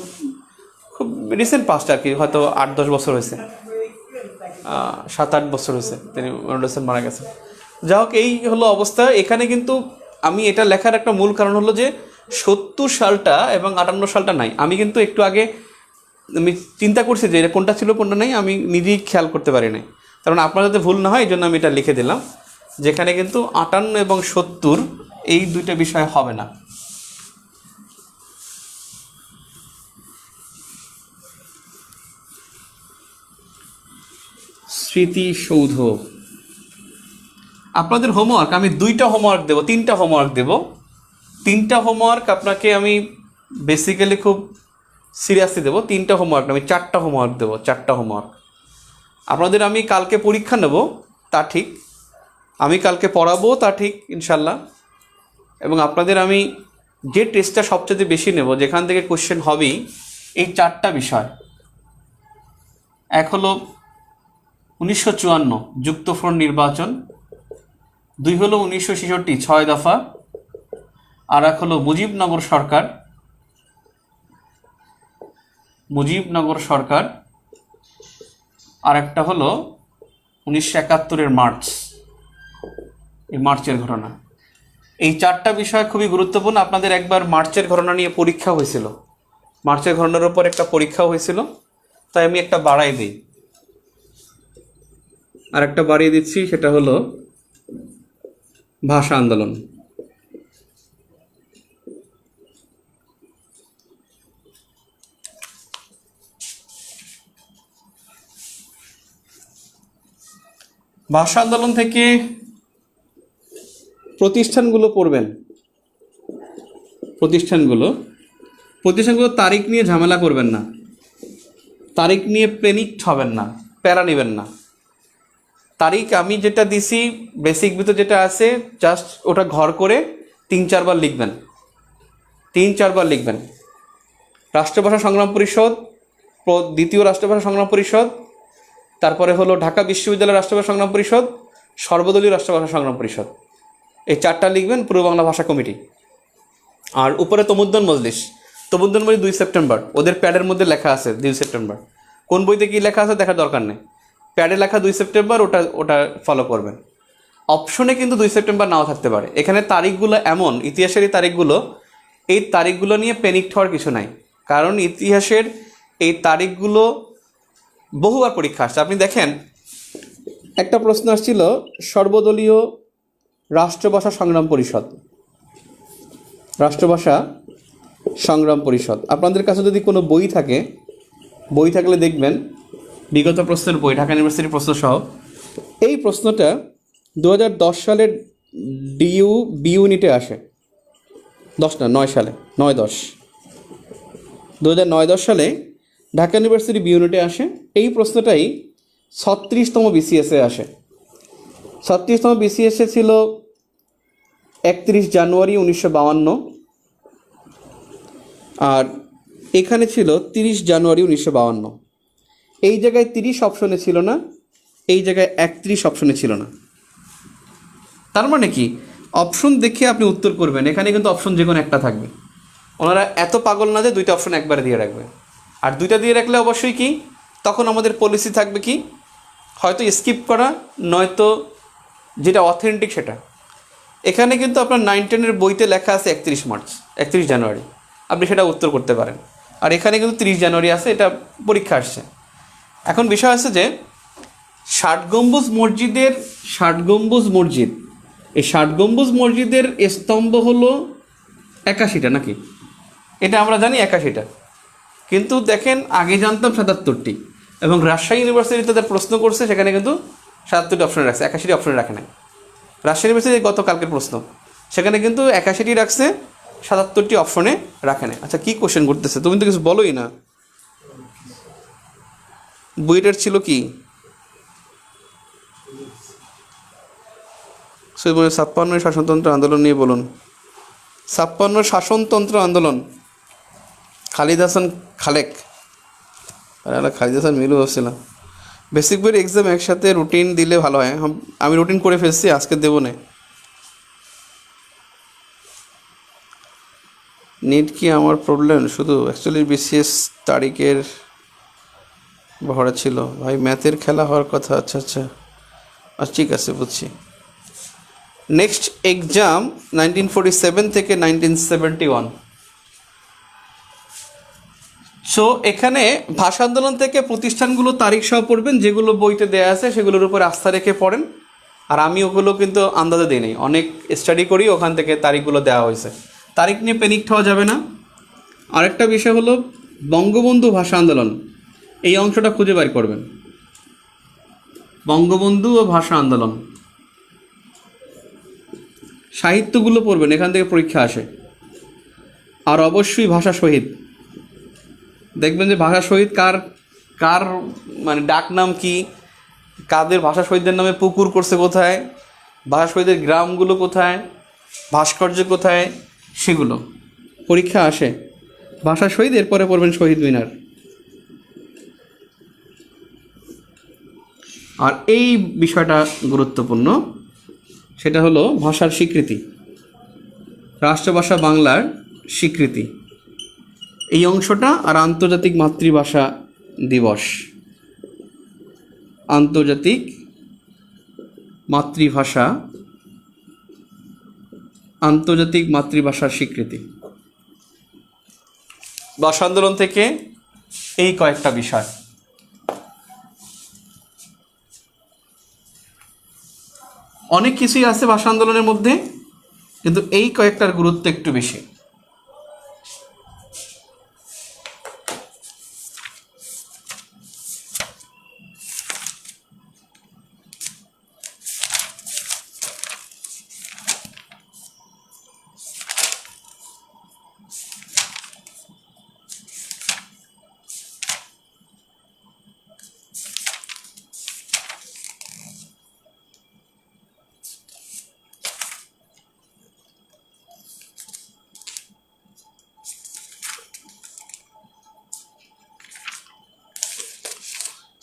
[SPEAKER 1] খুব রিসেন্ট পাস্ট আর কি, হয়তো 8-10 বছর হয়েছে, 7-8 বছর হয়েছে তিনি মঈনুল হোসেন মারা গেছেন। যা হোক, এই হলো অবস্থা। এখানে কিন্তু আমি এটা লেখার একটা মূল কারণ হলো যে 70 সালটা এবং 58 সালটা নাই। আমি কিন্তু একটু আগে আমি চিন্তা করছি যে এটা কোনটা ছিল কোনটা নেই, আমি নিজেই খেয়াল করতে পারি নাই। কারণ আপনার যাতে ভুল না হয় এই জন্য আমি এটা লিখে দিলাম, যেখানে কিন্তু 58 এবং 70 এই দুইটা বিষয় হবে না। স্মৃতিসৌধ আপনাদের হোমওয়ার্ক আমি 2টা হোমওয়ার্ক দেবো, 3টা হোমওয়ার্ক দেবো। 3টা হোমওয়ার্ক আপনাকে আমি বেসিক্যালি খুব সিরিয়াসলি দেবো। 3টা হোমওয়ার্ক আমি 4টা হোমওয়ার্ক দেবো, 4টা হোমওয়ার্ক। আপনাদের আমি কালকে পরীক্ষা নেব, তা ঠিক, আমি কালকে পড়াবো, তা ঠিক ইনশাল্লাহ। এবং আপনাদের আমি যে টেস্টটা সবচেয়ে বেশি নেব, যেখান থেকে কোশ্চেন হবেই, এই 4টা বিষয়। এক হলো 1954 যুক্তফ্রন্ট নির্বাচন, 2 হলো 1966 6 দফা, আর এক হলো মুজিবনগর সরকার, আর একটা হলো 1971 মার্চ, এই মার্চের ঘটনা। এই 4টা বিষয় খুবই গুরুত্বপূর্ণ। আপনাদের একবার মার্চের ঘটনা নিয়ে পরীক্ষা হয়েছিল, মার্চের ঘটনার উপর একটা পরীক্ষা হয়েছিল, তাই আমি একটা বাড়াই দিই, আর একটা বাড়িয়ে দিচ্ছি, সেটা হলো ভাষা আন্দোলন। ভাষা আন্দোলন থেকে প্রতিষ্ঠানগুলো পড়বেন। প্রতিষ্ঠানগুলো তারিখ নিয়ে ঝামেলা করবেন না, তারিখ নিয়ে প্যানিকড হবেন না, প্যারা নেবেন না। তারিখ আমি যেটা দিছি বেসিক ভিতর যেটা আছে, জাস্ট ওটা ঘর করে 3-4 বার লিখবেন, 3-4 বার লিখবেন। রাষ্ট্রভাষা সংগ্রাম পরিষদ, দ্বিতীয় রাষ্ট্রভাষা সংগ্রাম পরিষদ, তারপরে হলো ঢাকা বিশ্ববিদ্যালয় রাষ্ট্রভাষা সংগ্রাম পরিষদ, সর্বদলীয় রাষ্ট্রভাষা সংগ্রাম পরিষদ, এই 4টা লিখবেন, পূর্ব বাংলা ভাষা কমিটি। আর উপরে তমুদ্দুন মজলিস 2 সেপ্টেম্বর, ওদের প্যাডের মধ্যে লেখা আছে 2 সেপ্টেম্বর। কোন বইতে কী লেখা আছে দেখার দরকার নেই, প্যাডে লেখা 2 সেপ্টেম্বর, ওটা ফলো করবেন। অপশনে কিন্তু 2 সেপ্টেম্বর নাও থাকতে পারে। এখানে তারিখগুলো এমন, ইতিহাসের এই তারিখগুলো, এই তারিখগুলো নিয়ে প্যানিকড হওয়ার কিছু নাই, কারণ ইতিহাসের এই তারিখগুলো বহুবার পরীক্ষা আসছে। আপনি দেখেন, একটা প্রশ্ন আসছিল সর্বদলীয় রাষ্ট্রভাষা সংগ্রাম পরিষদ। আপনাদের কাছে যদি কোনো বই থাকলে দেখবেন, বিগত প্রশ্নের বই, ঢাকা ইউনিভার্সিটির প্রশ্ন সহ, এই প্রশ্নটা 2010 সালের বি ইউনিটে আসে। 9 সালে 2009-10 সালে ঢাকা ইউনিভার্সিটি বি ইউনিটে আসে। এই প্রশ্নটাই 36তম বিসিএসে আসে। 36তম বিসিএসে ছিল 31 জানুয়ারি 1952, আর এখানে ছিল 30 জানুয়ারি 1952। এই জায়গায় 30 অপশনে ছিল না, এই জায়গায় 31 অপশনে ছিল না। তার মানে কি, অপশন দেখে আপনি উত্তর করবেন। এখানে কিন্তু অপশন যে কোনো একটা থাকবে। ওনারা এত পাগল না যে 2টা অপশন একবারে দিয়ে রাখবে। আর 2টা দিয়ে রাখলে অবশ্যই কি, তখন আমাদের পলিসি থাকবে কি, হয়তো স্কিপ করা, নয়তো যেটা অথেন্টিক সেটা। এখানে কিন্তু আপনার 9-10-এর বইতে লেখা আছে 31 জানুয়ারি, আপনি সেটা উত্তর করতে পারেন। আর এখানে কিন্তু 30 জানুয়ারি আছে, এটা পরীক্ষা আসছে। এখন বিষয় আছে যে 60 গম্বুজ মসজিদ, এই 60 গম্বুজ মসজিদের স্তম্ভ হলো 81টা নাকি, এটা আমরা জানি 81টা, কিন্তু দেখেন আগে জানতাম 77টি। এবং রাজশাহী ইউনিভার্সিটি তাদের প্রশ্ন করছে, সেখানে কিন্তু 77টি অপশনে রাখছে, 81টি অপশনে রাখে নাই। রাজশাহী ইউনিভার্সিটি গতকালকের প্রশ্ন, সেখানে কিন্তু 81টি রাখছে, 77টি অপশনে রাখে নাই। আচ্ছা, কী কোশ্চেন করতেছে, তুমি তো কিছু বলোই না। বইটার ছিল কি 56 শাসনতন্ত্র আন্দোলন নিয়ে বলুন। 56 শাসনতন্ত্র আন্দোলন, খালিদ হাসান খালেক। খালিদ হাসান মিলু ভাবছিলাম। বেসিক বইয়ের এক্সাম একসাথে রুটিন দিলে ভালো হয়। আমি রুটিন করে ফেলছি, আজকে দেবো না। নিট কি আমার প্রবলেম শুধু? অ্যাকচুয়ালি বিসিএস তারিখের ভরা ছিল ভাই, ম্যাথের খেলা হওয়ার কথা। আচ্ছা, ঠিক আছে, বুঝছি। নেক্সট এক্সাম 1947 থেকে 1971। সো এখানে ভাষা আন্দোলন থেকে প্রতিষ্ঠানগুলো তারিখ সহ পড়বেন, যেগুলো বইতে দেয়া আছে সেগুলোর উপর আস্থা রেখে পড়েন। আর আমি ওগুলো কিন্তু আন্দাজে দিই নাই, অনেক স্টাডি করি, ওখান থেকে তারিখগুলো দেওয়া হয়েছে। তারিখ নিয়ে প্যানিকড হওয়া যাবে না। আরেকটা বিষয় হলো বঙ্গবন্ধু ভাষা আন্দোলন, এই অংশটা খুঁজে বের করবেন। বঙ্গবন্ধু ও ভাষা আন্দোলন, সাহিত্যগুলো পড়বেন, এখান থেকে পরীক্ষা আসে। আর অবশ্যই ভাষা শহীদ, দেখবেন যে ভাষা শহীদ কার কার মানে ডাক নাম কি, কাদের ভাষা শহীদদের নামে পুকুর করছে কোথায়, ভাষা শহীদের গ্রামগুলো কোথায়, ভাস্কর্য কোথায়, সেগুলো পরীক্ষা আসে। ভাষা শহীদ, এরপরে পড়বেন শহীদ মিনার। আর এই বিষয়টা গুরুত্বপূর্ণ, সেটা হলো ভাষার স্বীকৃতি, রাষ্ট্রভাষা বাংলার স্বীকৃতি, এই অংশটা। আর আন্তর্জাতিক মাতৃভাষা দিবস, আন্তর্জাতিক মাতৃভাষা, আন্তর্জাতিক মাতৃভাষার স্বীকৃতি। ভাষা আন্দোলন থেকে এই কয়েকটা বিষয়। অনেক কিছুই আছে ভাষা আন্দোলনের মধ্যে, কিন্তু এই কয়েকটার গুরুত্ব একটু বেশি।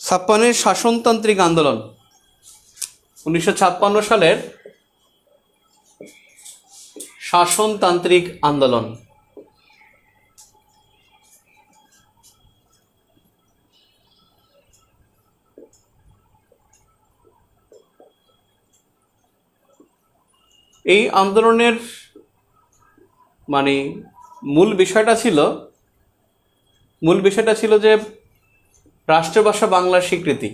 [SPEAKER 1] ছাপ্পান্নের শাসনতান্ত্রিক আন্দোলন, 1956 সালের শাসনতান্ত্রিক আন্দোলন। এই আন্দোলনের মানে মূল বিষয়টা ছিল যে রাষ্ট্রভাষা বাংলার স্বীকৃতি,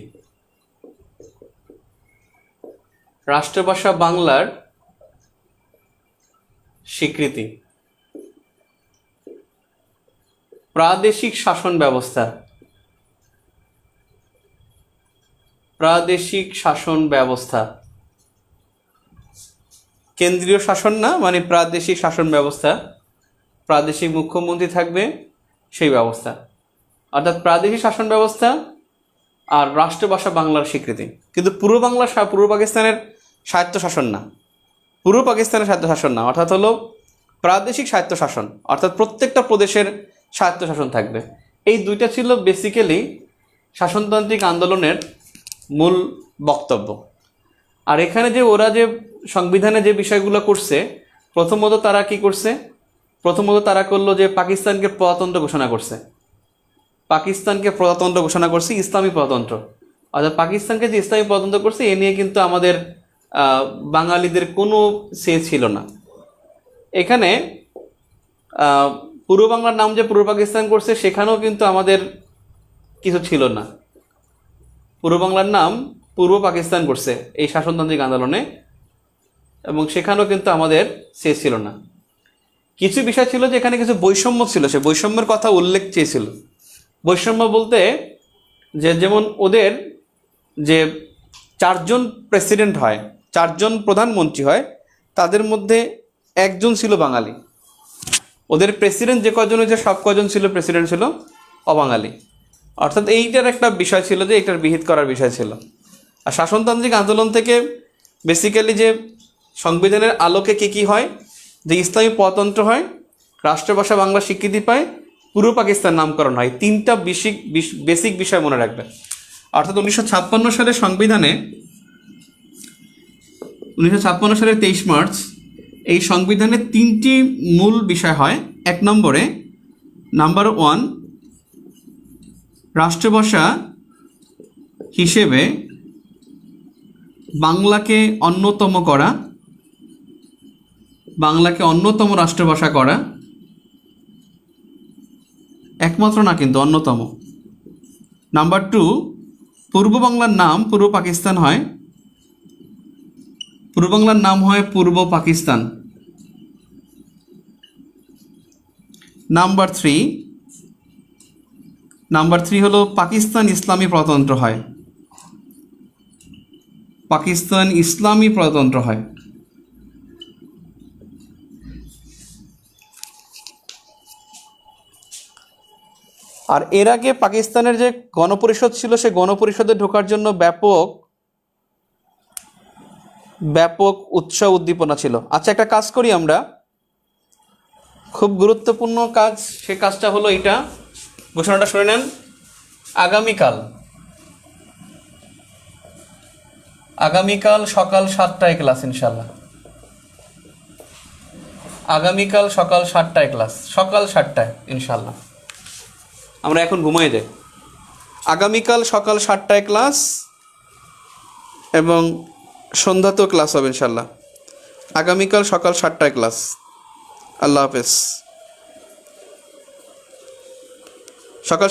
[SPEAKER 1] রাষ্ট্রভাষা বাংলার স্বীকৃতি, প্রাদেশিক শাসন ব্যবস্থা, প্রাদেশিক শাসন ব্যবস্থা, কেন্দ্রীয় শাসন না, মানে প্রাদেশিক শাসন ব্যবস্থা, প্রাদেশিক মুখ্যমন্ত্রী থাকবে সেই ব্যবস্থা, অর্থাৎ প্রাদেশিক শাসন ব্যবস্থা আর রাষ্ট্রভাষা বাংলার স্বীকৃতি। কিন্তু পূর্ব পাকিস্তানের স্বায়ত্তশাসন না, পূর্ব পাকিস্তানের স্বায়ত্তশাসন না, অর্থাৎ হলো প্রাদেশিক স্বায়ত্তশাসন, অর্থাৎ প্রত্যেকটা প্রদেশের স্বায়ত্তশাসন থাকবে। এই দুইটা ছিল বেসিক্যালি শাসনতান্ত্রিক আন্দোলনের মূল বক্তব্য। আর এখানে যে ওরা যে সংবিধানে যে বিষয়গুলো করছে, প্রথমত তারা কি করছে, প্রথমত তারা করলো যে পাকিস্তানকে প্রজাতন্ত্র ঘোষণা করছে, পাকিস্তানকে প্রজাতন্ত্র ঘোষণা করছে, ইসলামী প্রজাতন্ত্র। অর্থাৎ পাকিস্তানকে যে ইসলামী প্রজাতন্ত্র করছে এ নিয়ে কিন্তু আমাদের বাঙালিদের কোনো সে ছিল না। এখানে পূর্ব বাংলার নাম যে পূর্ব পাকিস্তান করছে সেখানেও কিন্তু আমাদের কিছু ছিল না। পূর্ব বাংলার নাম পূর্ব পাকিস্তান করছে এই শাসনতান্ত্রিক আন্দোলনে, এবং সেখানেও কিন্তু আমাদের সে ছিল না। কিছু বিষয় ছিল যে এখানে কিছু বৈষম্য ছিল, সে বৈষম্যের কথা উল্লেখ চেয়েছিল। বৈষম্য বলতে যে যেমন ওদের যে 4 জন প্রেসিডেন্ট হয়, 4 জন প্রধানমন্ত্রী হয়, তাদের মধ্যে একজন ছিল বাঙালি। ওদের প্রেসিডেন্ট যে কজন হয়েছে সব কজন ছিল প্রেসিডেন্ট ছিল অবাঙালি। অর্থাৎ এইটার একটা বিষয় ছিল যে এটার বিহিত করার বিষয় ছিল। আর শাসনতান্ত্রিক আন্দোলন থেকে বেসিক্যালি যে সংবিধানের আলোকে কী হয়, যে ইসলামী প্রজাতন্ত্র হয়, রাষ্ট্রভাষা বাংলা স্বীকৃতি পায়, পূর্ব পাকিস্তান নামকরণ হয়, 3টা বেসিক বিষয় মনে রাখবেন। অর্থাৎ 1956 সালের সংবিধানে, 1956 সালের 23 মার্চ এই সংবিধানে 3টি মূল বিষয় হয়। 1 নম্বরে, নাম্বার 1, রাষ্ট্রভাষা হিসেবে বাংলাকে অন্যতম করা, বাংলাকে অন্যতম রাষ্ট্রভাষা করা, একমাত্র না কিন্তু অন্যতম। নাম্বার 2, পূর্ব বাংলার নাম পূর্ব পাকিস্তান হয়, পূর্ব বাংলার নাম হয় পূর্ব পাকিস্তান। নাম্বার 3 হলো পাকিস্তান ইসলামী প্রজাতন্ত্র হয়, পাকিস্তান ইসলামী প্রজাতন্ত্র হয়। আর এর আগে পাকিস্তানের যে গণপরিষদ ছিল সে গণপরিষদে ঢোকার জন্য ব্যাপক ব্যাপক উৎসাহ উদ্দীপনা ছিল। আচ্ছা, একটা কাজ করি আমরা, খুব গুরুত্বপূর্ণ কাজ, সে কাজটা হলো এটা, ঘোষণাটা শুনে নেন। আগামীকাল সকাল 7টায় ক্লাস ইনশাল্লাহ। আগামীকাল সকাল 7টায় ক্লাস, সকাল 7টায় ইনশাল্লাহ। আমরা এখন ঘুমাই যাই। আগামীকাল সকাল 7টায় ক্লাস এবং সন্ধ্যাতেও ক্লাস হবে ইনশাল্লাহ। আগামীকাল সকাল 7টায় ক্লাস। আল্লাহ হাফেজ। সকাল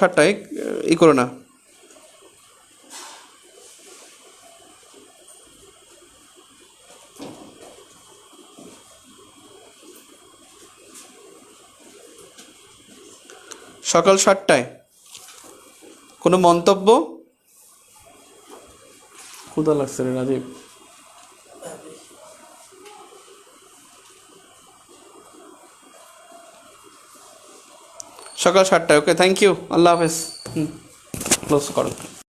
[SPEAKER 1] 7টায় ই করো না। সকাল 7টায় কোনো মন্তব্য? ক্ষুধা লাগছে রে রাজীব। সকাল 7টায়, ওকে, থ্যাংক ইউ, আল্লাহ হাফেজ। ক্লোজ করো।